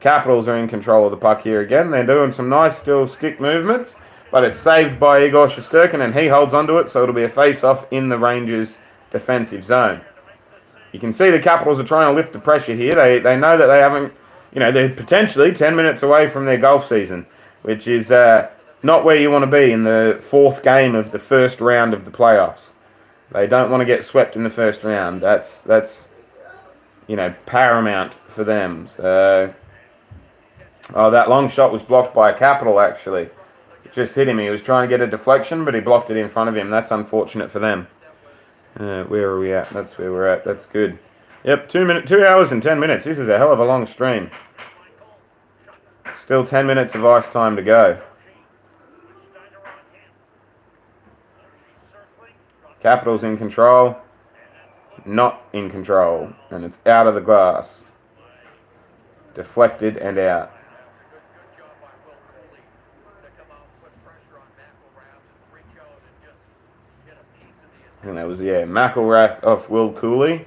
Capitals are in control of the puck here again. They're doing some nice still stick movements, but it's saved by Igor Shesterkin, and he holds onto it, so it'll be a face-off in the Rangers' defensive zone. You can see the Capitals are trying to lift the pressure here. They know that they haven't, they're potentially 10 minutes away from their golf season, which is not where you want to be in the fourth game of the first round of the playoffs. They don't want to get swept in the first round. That's paramount for them. So, that long shot was blocked by a Capital, actually. It just hit him. He was trying to get a deflection, but he blocked it in front of him. That's unfortunate for them. Where are we at? That's where we're at. That's good. Yep, 2 hours and 10 minutes. This is a hell of a long stream. Still 10 minutes of ice time to go. Capitals in control. Not in control. And it's out of the glass. Deflected and out. And that was, McElrath off Will Cooley.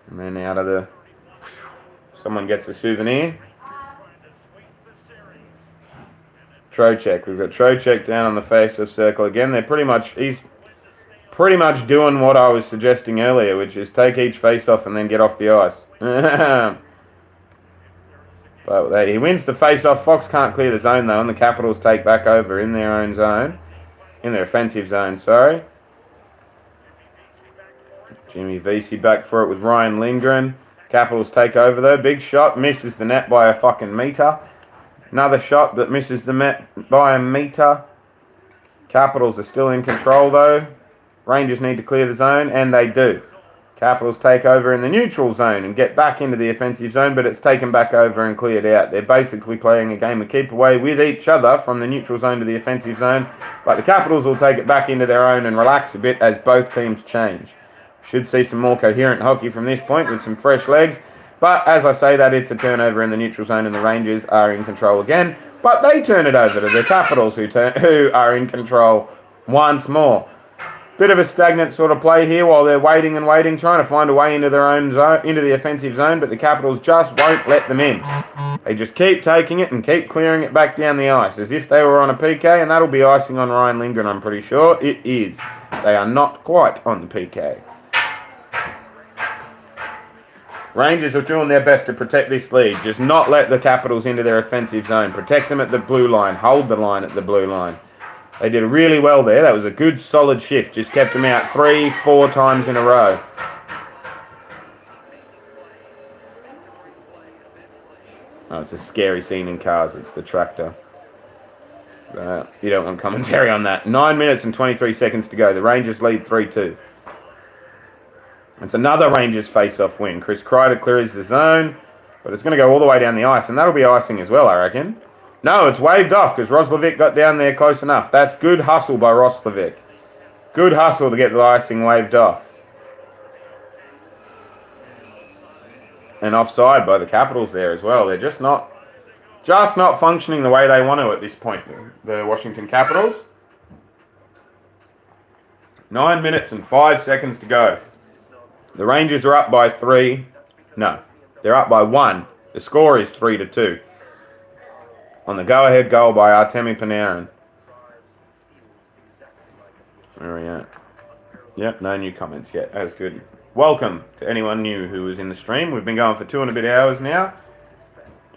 And then out of the... Someone gets a souvenir. Trocheck. We've got Trocheck down on the face-off circle again. He's pretty much doing what I was suggesting earlier, which is take each face-off and then get off the ice. But he wins the face-off. Fox can't clear the zone, though, and the Capitals take back over in their own zone. In their offensive zone, sorry. Jimmy Vesey back for it with Ryan Lindgren. Capitals take over, though. Big shot. Misses the net by a fucking metre. Another shot that misses the net by a metre. Capitals are still in control, though. Rangers need to clear the zone, and they do. Capitals take over in the neutral zone and get back into the offensive zone, but it's taken back over and cleared out. They're basically playing a game of keep away with each other from the neutral zone to the offensive zone, but the Capitals will take it back into their own and relax a bit as both teams change. Should see some more coherent hockey from this point with some fresh legs, but as I say that, it's a turnover in the neutral zone and the Rangers are in control again, but they turn it over to the Capitals who are in control once more. Bit of a stagnant sort of play here while they're waiting and waiting, trying to find a way into their own zone, into the offensive zone, but the Capitals just won't let them in. They just keep taking it and keep clearing it back down the ice as if they were on a PK, and that'll be icing on Ryan Lindgren, I'm pretty sure. It is. They are not quite on the PK. Rangers are doing their best to protect this lead. Just not let the Capitals into their offensive zone. Protect them at the blue line. Hold the line at the blue line. They did really well there. That was a good, solid shift. Just kept them out 3-4 times in a row. Oh, it's a scary scene in cars. It's the tractor. You don't want commentary on that. 9 minutes and 23 seconds to go. The Rangers lead 3-2. It's another Rangers face-off win. Chris Kreider clears the zone, but it's going to go all the way down the ice, and that'll be icing as well, I reckon. No, it's waved off because Roslovic got down there close enough. That's good hustle by Roslovic. Good hustle to get the icing waved off. And offside by the Capitals there as well. They're just not functioning the way they want to at this point, the Washington Capitals. 9 minutes and 5 seconds to go. The Rangers are up by 3. No, they're up by 1. The score is 3-2. On the go-ahead goal by Artemi Panarin. Where are we at? Yep, no new comments yet. That's good. Welcome to anyone new who was in the stream. We've been going for 2 and a bit hours now.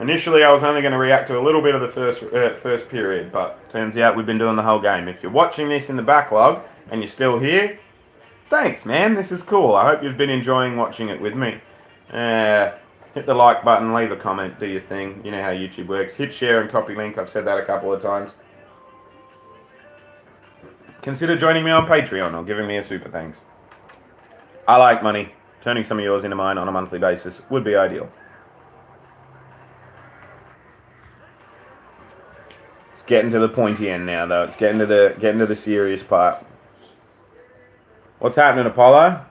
Initially, I was only going to react to a little bit of the first period, but turns out we've been doing the whole game. If you're watching this in the backlog and you're still here, thanks, man. This is cool. I hope you've been enjoying watching it with me. Hit the like button, leave a comment, do your thing. You know how YouTube works. Hit share and copy link. I've said that a couple of times. Consider joining me on Patreon or giving me a super thanks. I like money. Turning some of yours into mine on a monthly basis would be ideal. It's getting to the pointy end now, though. It's getting to the serious part. What's happening, Apollo?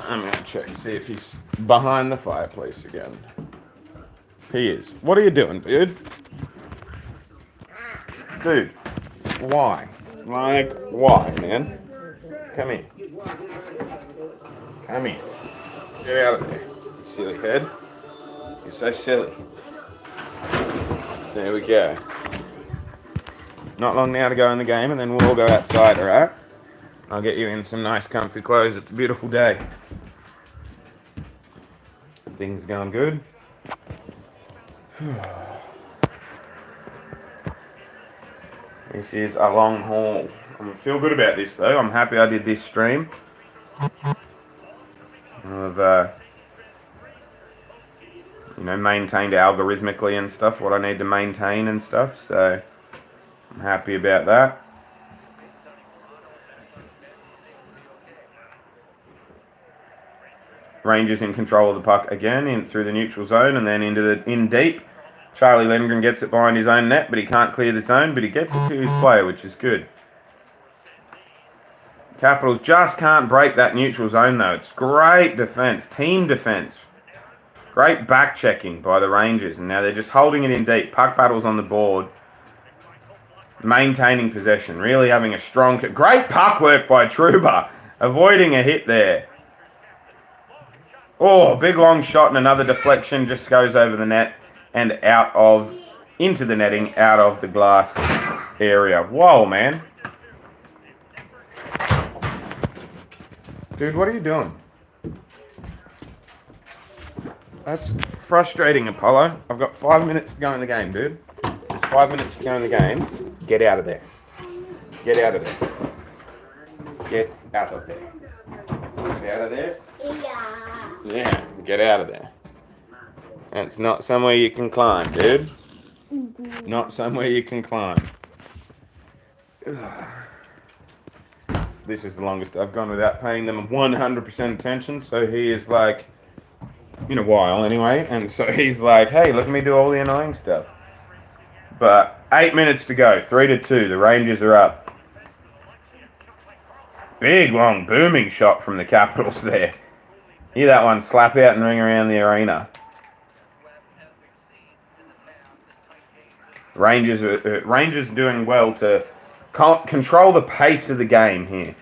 I'm going to check and see if he's behind the fireplace again. He is. What are you doing, dude? Dude, why? Like, why, man? Come here. Come here. Get out of there, you silly head. You're so silly. There we go. Not long now to go in the game, and then we'll all go outside, alright? I'll get you in some nice comfy clothes. It's a beautiful day. Things going good. This is a long haul. I feel good about this, though. I'm happy I did this stream. I've, maintained algorithmically and stuff, what I need to maintain and stuff, so I'm happy about that. Rangers in control of the puck again, in through the neutral zone and then in deep. Charlie Lindgren gets it behind his own net, but he can't clear the zone, but he gets it to his player, which is good. Capitals just can't break that neutral zone, though. It's great defense, team defense. Great back checking by the Rangers, and now they're just holding it in deep. Puck battles on the board. Maintaining possession, really having a strong... Great puck work by Trouba, avoiding a hit there. Oh, big long shot and another deflection just goes over the net and into the netting, out of the glass area. Whoa, man. Dude, what are you doing? That's frustrating, Apollo. I've got 5 minutes to go in the game, dude. There's 5 minutes to go in the game. Get out of there. Get out of there. Get out of there. Get out of there. Yeah, get out of there. That's not somewhere you can climb, dude. Not somewhere you can climb. This is the longest I've gone without paying them 100% attention, so he is like, in a while anyway, and so he's like, hey, let me do all the annoying stuff. But 8 minutes to go, 3-2, the Rangers are up. Big, long, booming shot from the Capitals there. Hear that one slap out and ring around the arena. Rangers doing well to control the pace of the game here.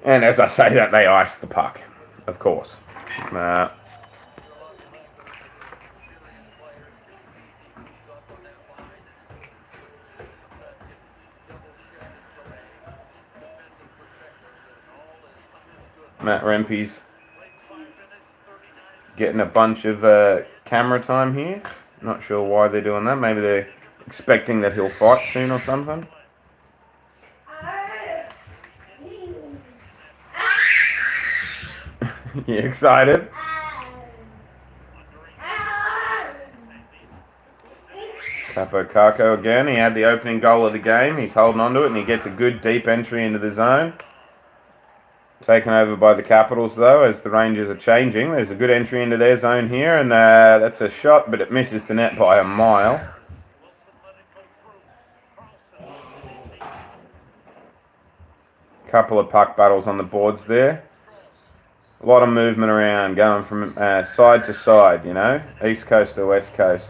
And as I say that, they ice the puck, of course. Matt Rempe's getting a bunch of camera time here. Not sure why they're doing that. Maybe they're expecting that he'll fight soon or something. You excited? Capo Caco again. He had the opening goal of the game. He's holding on to it and he gets a good deep entry into the zone. Taken over by the Capitals though as the Rangers are changing. There's a good entry into their zone here and that's a shot but it misses the net by a mile. Couple of puck battles on the boards there. A lot of movement around going from side to side, you know, east coast to west coast.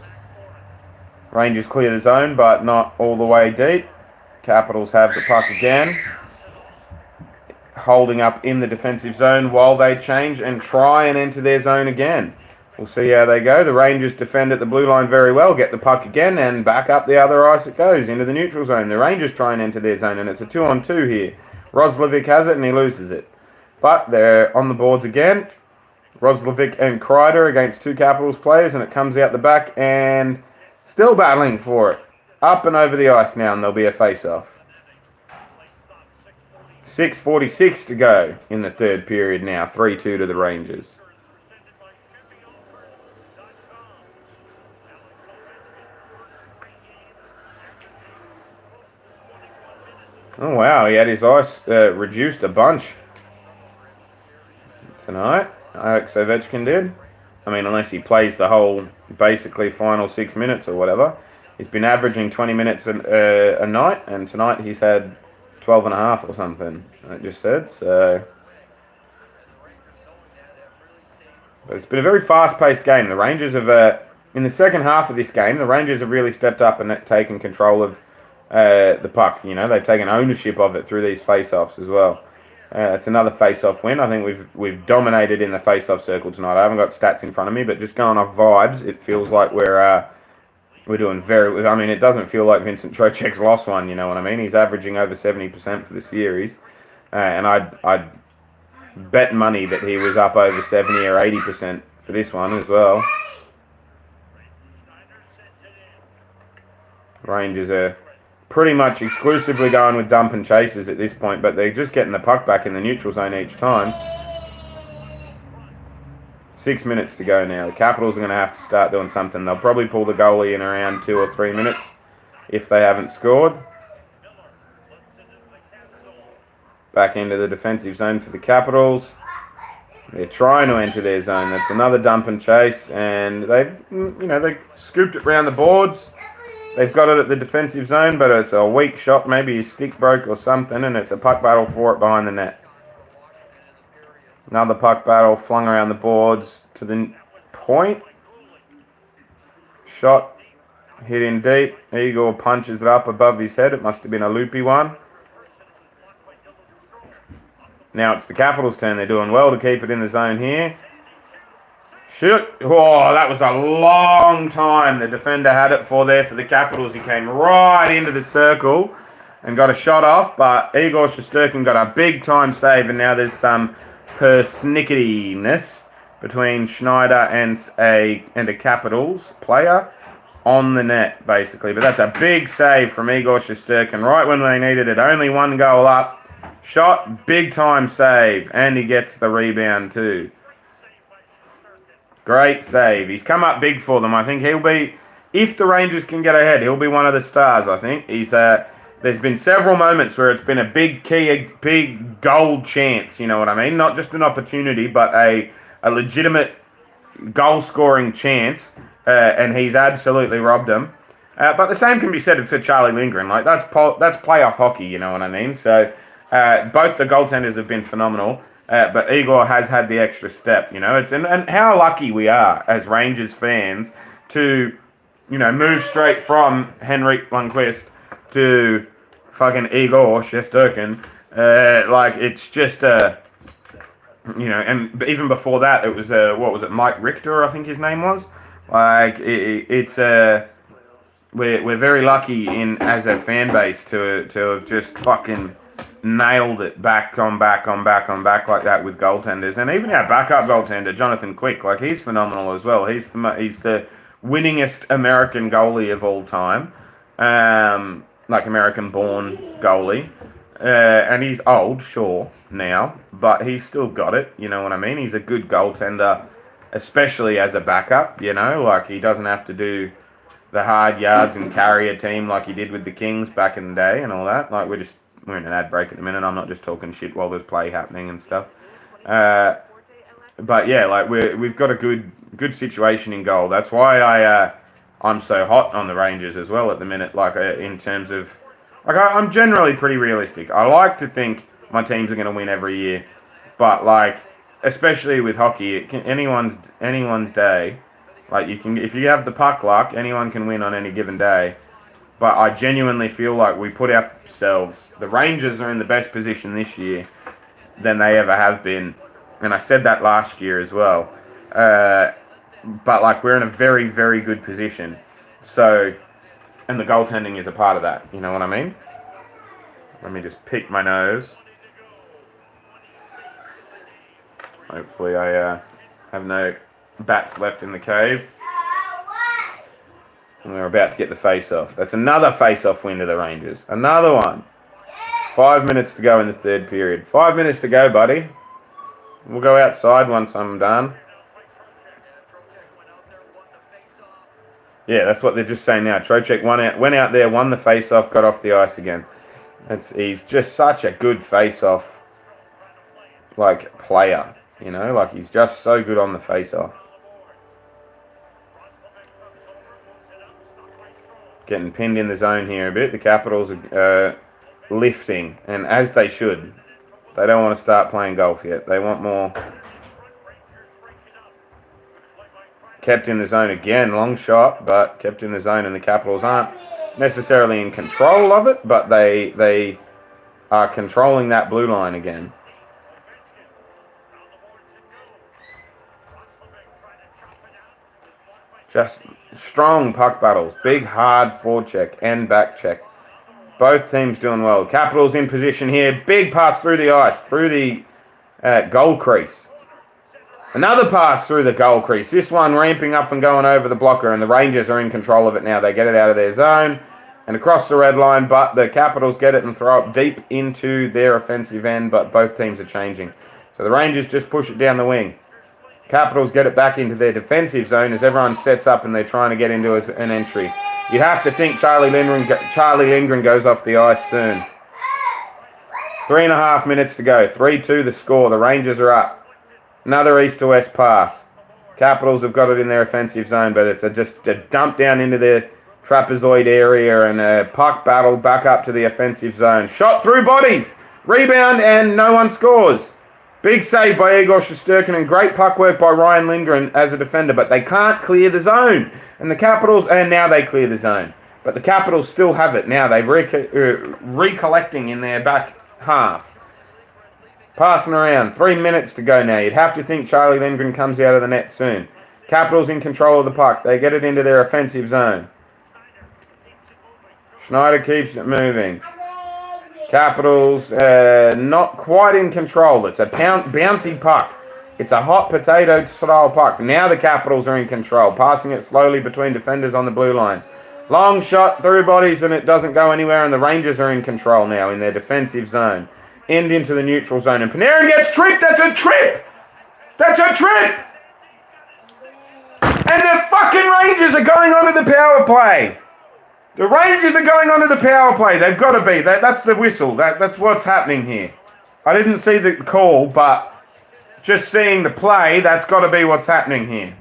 Rangers clear the zone but not all the way deep. Capitals have the puck again. Holding up in the defensive zone while they change and try and enter their zone again. We'll see how they go. The Rangers defend at the blue line very well, get the puck again and back up the other ice it goes into the neutral zone. The Rangers try and enter their zone and it's a 2-on-2 here. Roslovic has it and he loses it. But they're on the boards again. Roslovic and Kreider against two Capitals players and it comes out the back and still battling for it. Up and over the ice now and there'll be a face-off. 6:46 to go in the third period now. 3-2 to the Rangers. Oh wow, he had his ice reduced a bunch tonight. Alex Ovechkin did. I mean, unless he plays the whole, basically, final 6 minutes or whatever. He's been averaging 20 minutes a night, and tonight he's had 12 and a half or something, I just said, so. But it's been a very fast-paced game. The Rangers have, in the second half of this game, the Rangers have really stepped up and taken control of the puck. You know, they've taken ownership of it through these face-offs as well. It's another face-off win. I think we've dominated in the face-off circle tonight. I haven't got stats in front of me, but just going off vibes, it feels like we're doing very. I mean, it doesn't feel like Vincent Trocheck's lost one. You know what I mean? He's averaging over 70% for the series, and I'd bet money that he was up over 70 or 80% for this one as well. Rangers are pretty much exclusively going with dump and chases at this point, but they're just getting the puck back in the neutral zone each time. 6 minutes to go now. The Capitals are going to have to start doing something. They'll probably pull the goalie in around 2 or 3 minutes if they haven't scored. Back into the defensive zone for the Capitals. They're trying to enter their zone. That's another dump and chase, and they scooped it around the boards. They've got it at the defensive zone, but it's a weak shot. Maybe his stick broke or something, and it's a puck battle for it behind the net. Another puck battle flung around the boards to the point. Shot hit in deep. Igor punches it up above his head. It must have been a loopy one. Now it's the Capitals' turn. They're doing well to keep it in the zone here. Shoot. Oh, that was a long time. The defender had it for the Capitals. He came right into the circle and got a shot off, but Igor Shesterkin got a big time save, and now there's some persnickety-ness between Schneider and a Capitals player on the net, basically. But that's a big save from Igor Shesterkin right when they needed it. Only one goal up. Shot, big time save, and he gets the rebound too. Great save. He's come up big for them. I think he'll be, if the Rangers can get ahead, he'll be one of the stars, I think. There's been several moments where it's been a big goal chance, you know what I mean? Not just an opportunity, but a legitimate goal-scoring chance, and he's absolutely robbed them. But the same can be said for Charlie Lindgren. Like, that's playoff hockey, you know what I mean? So both the goaltenders have been phenomenal, but Igor has had the extra step, you know? And how lucky we are as Rangers fans to move straight from Henrik Lundqvist to fucking Igor Shesterkin. It's just and even before that, it was what was it, Mike Richter, I think his name was. We're very lucky as a fan base to have just fucking nailed it back on back like that with goaltenders, and even our backup goaltender Jonathan Quick, he's phenomenal as well. He's the winningest American goalie of all time, American-born goalie, and he's old, sure, now, but he's still got it. You know what I mean? He's a good goaltender, especially as a backup. He doesn't have to do the hard yards and carry a team like he did with the Kings back in the day and all that. We're in an ad break at the minute. I'm not just talking shit while there's play happening and stuff. But yeah, we've got a good situation in goal. That's why I'm so hot on the Rangers as well at the minute. In terms of I'm generally pretty realistic. I like to think my teams are going to win every year, but especially with hockey, anyone's day. If you have the puck luck, anyone can win on any given day. But I genuinely feel like we put ourselves... The Rangers are in the best position this year than they ever have been. And I said that last year as well. But we're in a very, very good position. So, and the goaltending is a part of that. You know what I mean? Let me just pick my nose. Hopefully I have no bats left in the cave. And we're about to get the face-off. That's another face-off win to the Rangers. Another one. 5 minutes to go in the third period. 5 minutes to go, buddy. We'll go outside once I'm done. Yeah, that's what they're just saying now. Trocheck went out there, won the face-off, got off the ice again. He's just such a good face-off player. He's just so good on the face-off. Getting pinned in the zone here a bit. The Capitals are lifting, and as they should. They don't want to start playing golf yet. They want more. Kept in the zone again. Long shot, but kept in the zone, and the Capitals aren't necessarily in control of it, but they are controlling that blue line again. Just strong puck battles. Big, hard forecheck and back check. Both teams doing well. Capitals in position here. Big pass through the ice, through the goal crease. Another pass through the goal crease. This one ramping up and going over the blocker, and the Rangers are in control of it now. They get it out of their zone and across the red line, but the Capitals get it and throw it deep into their offensive end, but both teams are changing. So the Rangers just push it down the wing. Capitals get it back into their defensive zone as everyone sets up and they're trying to get into an entry. You'd have to think Charlie Lindgren goes off the ice soon. 3.5 minutes to go. 3-2 the score. The Rangers are up. Another east to west pass. Capitals have got it in their offensive zone, but it's just a dump down into the trapezoid area and a puck battle back up to the offensive zone. Shot through bodies. Rebound and no one scores. Big save by Igor Shesterkin and great puck work by Ryan Lindgren as a defender, but they can't clear the zone. And the Capitals, and now they clear the zone. But the Capitals still have it now. They're recollecting in their back half. Passing around. 3 minutes to go now. You'd have to think Charlie Lindgren comes out of the net soon. Capitals in control of the puck. They get it into their offensive zone. Schneider keeps it moving. Capitals not quite in control. It's a bouncy puck. It's a hot potato style puck. Now the Capitals are in control, passing it slowly between defenders on the blue line. Long shot through bodies and it doesn't go anywhere, and the Rangers are in control now in their defensive zone. End into the neutral zone, and Panarin gets tripped. That's a trip! That's a trip! And the fucking Rangers are going onto the power play. The Rangers are going onto the power play. They've got to be. That's the whistle. That's what's happening here. I didn't see the call, but just seeing the play, that's got to be what's happening here.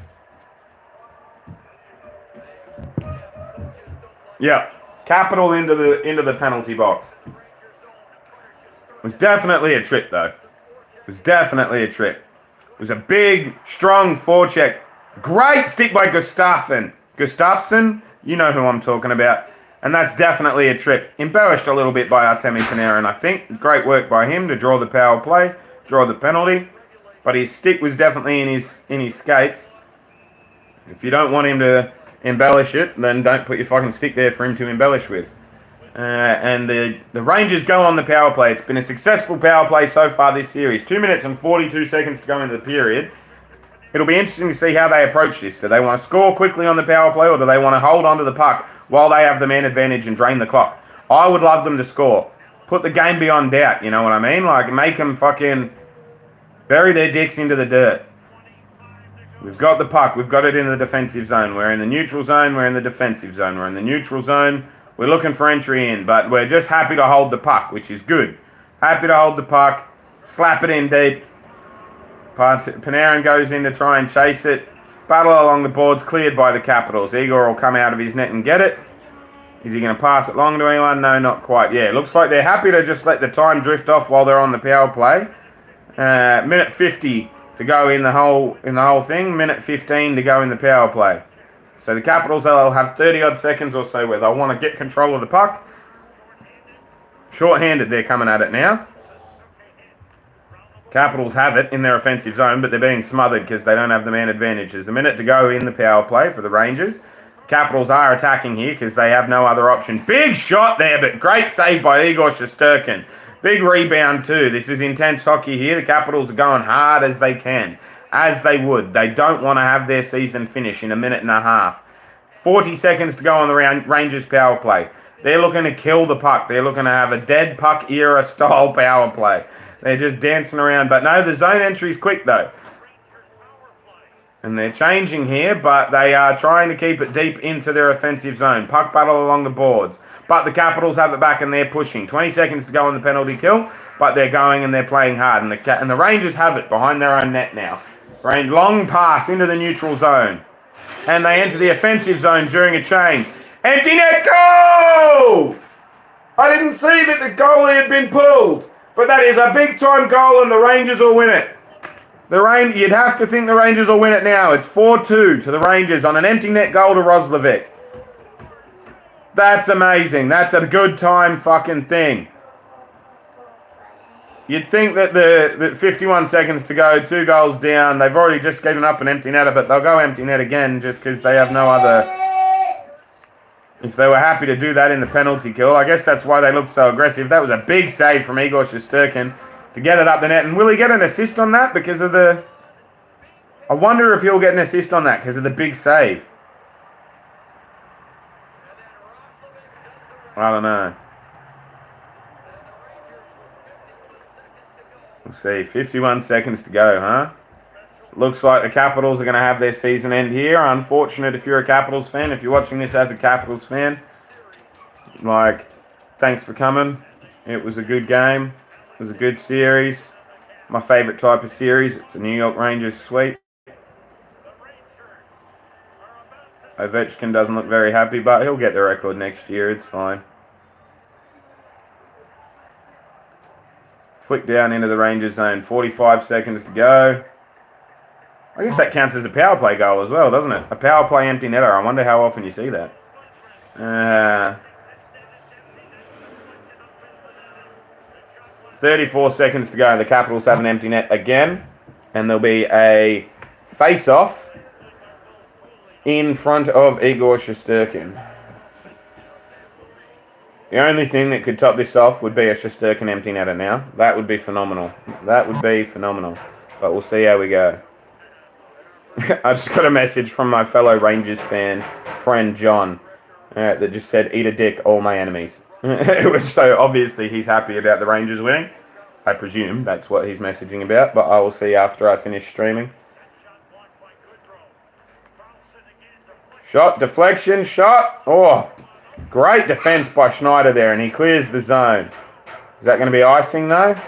Yep. Capital into the penalty box. It was definitely a trip, though. It was definitely a trip. It was a big, strong forecheck. Great stick by Gustafsson. You know who I'm talking about. And that's definitely a trip. Embellished a little bit by Artemi Panarin, I think. Great work by him to draw the power play, draw the penalty. But his stick was definitely in his skates. If you don't want him to embellish it, then don't put your fucking stick there for him to embellish with. And the Rangers go on the power play. It's been a successful power play so far this series. 2 minutes and 42 seconds to go into the period. It'll be interesting to see how they approach this. Do they want to score quickly on the power play, or do they want to hold on to the puck while they have the man advantage and drain the clock? I would love them to score. Put the game beyond doubt, you know what I mean? Like, make them fucking bury their dicks into the dirt. We've got the puck. We've got it in the defensive zone. We're in the neutral zone. We're in the defensive zone. We're in the neutral zone. We're looking for entry in, but we're just happy to hold the puck, which is good. Happy to hold the puck. Slap it in deep. Panarin goes in to try and chase it. Battle along the boards, cleared by the Capitals. Igor will come out of his net and get it. Is he going to pass it long to anyone? No, not quite. Yeah, looks like they're happy to just let the time drift off while they're on the power play. Minute 50 to go in the whole thing. Minute 15 to go in the power play. So the Capitals, they'll have 30 odd seconds or so where they'll want to get control of the puck. Short-handed, they're coming at it now. Capitals have it in their offensive zone, but they're being smothered because they don't have the man advantage. There's a minute to go in the power play for the Rangers. Capitals are attacking here because they have no other option. Big shot there, but great save by Igor Shesterkin. Big rebound too. This is intense hockey here. The Capitals are going hard as they can, as they would. They don't want to have their season finish in a minute and a half. 40 seconds to go on the Rangers power play. They're looking to kill the puck. They're looking to have a dead puck era style power play. They're just dancing around. But no, the zone entry's quick though. And they're changing here, but they are trying to keep it deep into their offensive zone. Puck battle along the boards. But the Capitals have it back and they're pushing. 20 seconds to go on the penalty kill, but they're going and they're playing hard. And the Rangers have it behind their own net now. Long pass into the neutral zone. And they enter the offensive zone during a change. Empty net goal! I didn't see that the goalie had been pulled. But that is a big time goal and the Rangers will win it. You'd have to think the Rangers will win it now. It's 4-2 to the Rangers on an empty net goal to Roslovic. That's amazing. That's a good time fucking thing. You'd think that the 51 seconds to go, 2 goals down. They've already just given up an empty netter, but they'll go empty net again just because they have no other. If they were happy to do that in the penalty kill, I guess that's why they looked so aggressive. That was a big save from Igor Shesterkin to get it up the net. And will he get an assist on that because of the... I wonder if he'll get an assist on that because of the big save. I don't know. We'll see. 51 seconds to go, huh? Looks like the Capitals are going to have their season end here. Unfortunate if you're a Capitals fan. If you're watching this as a Capitals fan, thanks for coming. It was a good game. It was a good series. My favourite type of series. It's a New York Rangers sweep. Ovechkin doesn't look very happy, but he'll get the record next year. It's fine. Flick down into the Rangers zone. 45 seconds to go. I guess that counts as a power play goal as well, doesn't it? A power play empty netter. I wonder how often you see that. 34 seconds to go. The Capitals have an empty net again. And there'll be a face-off in front of Igor Shesterkin. The only thing that could top this off would be a Shesterkin empty netter now. That would be phenomenal. That would be phenomenal. But we'll see how we go. I just got a message from my fellow Rangers fan, friend John, that just said, "Eat a dick, all my enemies." So obviously he's happy about the Rangers winning. I presume that's what he's messaging about, but I will see after I finish streaming. Shot, deflection, shot. Oh, great defense by Schneider there, and he clears the zone. Is that going to be icing though?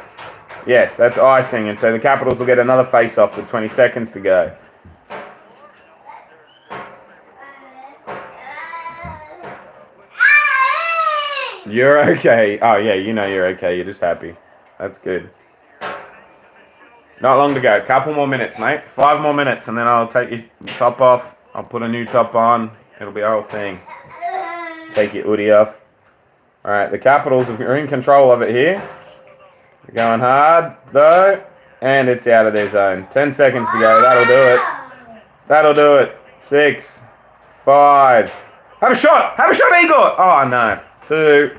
Yes, that's icing, and so the Capitals will get another face-off with 20 seconds to go. You're okay. Oh, yeah, you know you're okay. You're just happy. That's good. Not long to go. Couple more minutes, mate. 5 more minutes, and then I'll take your top off. I'll put a new top on. It'll be a whole thing. Take your hoodie off. All right, the Capitals are in control of it here. They're going hard, though, and it's out of their zone. 10 seconds to go. That'll do it. That'll do it. 6, 5. Have a shot. Have a shot, Igor. Oh, no. 2,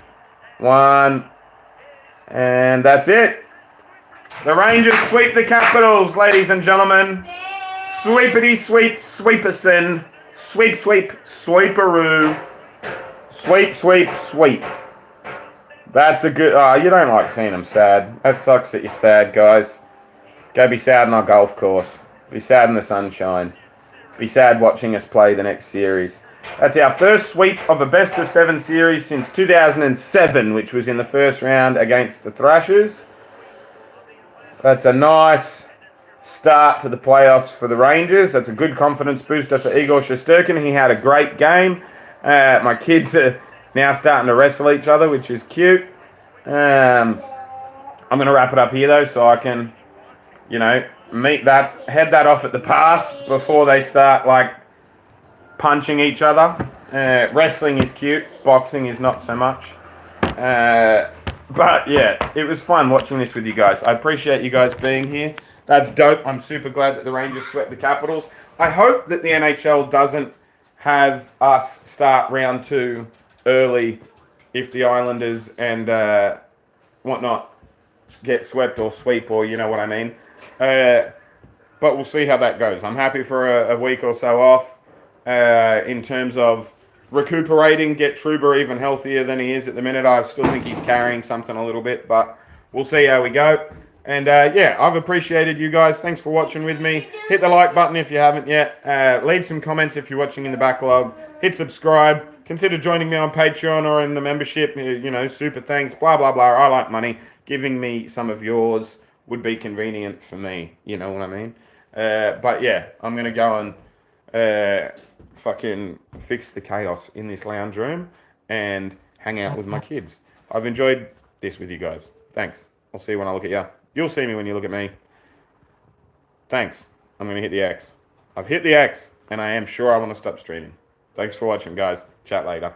1. And that's it. The Rangers sweep the Capitals, ladies and gentlemen. Sweepity sweep, sweeperson. Sweep, sweep, sweeperoo. Sweep, sweep, sweep. That's a good... Oh, you don't like seeing them sad. That sucks that you're sad, guys. Go be sad on our golf course. Be sad in the sunshine. Be sad watching us play the next series. That's our first sweep of a best-of-7 series since 2007, which was in the first round against the Thrashers. That's a nice start to the playoffs for the Rangers. That's a good confidence booster for Igor Shesterkin. He had a great game. My kids are now starting to wrestle each other, which is cute. I'm going to wrap it up here, though, so I can, you know, head that off at the pass before they start, like, punching each other. Wrestling is cute. Boxing is not so much. But, yeah, it was fun watching this with you guys. I appreciate you guys being here. That's dope. I'm super glad that the Rangers swept the Capitals. I hope that the NHL doesn't have us start round 2 early if the Islanders and whatnot get swept or sweep, or you know what I mean. But we'll see how that goes. I'm happy for a week or so off in terms of recuperating, get Trouba even healthier than he is at the minute. I still think he's carrying something a little bit, but we'll see how we go. And yeah, I've appreciated you guys. Thanks for watching with me. Hit the like button if you haven't yet. Leave some comments if you're watching in the backlog. Hit subscribe. Consider joining me on Patreon or in the membership. You know, super thanks, blah, blah, blah. I like money. Giving me some of yours would be convenient for me. You know what I mean? But yeah, I'm going to go and fucking fix the chaos in this lounge room and hang out with my kids. I've enjoyed this with you guys. Thanks. I'll see you when I look at you. You'll see me when you look at me. Thanks. I'm going to hit the X. I've hit the X, and I am sure I want to stop streaming. Thanks for watching, guys. Chat later.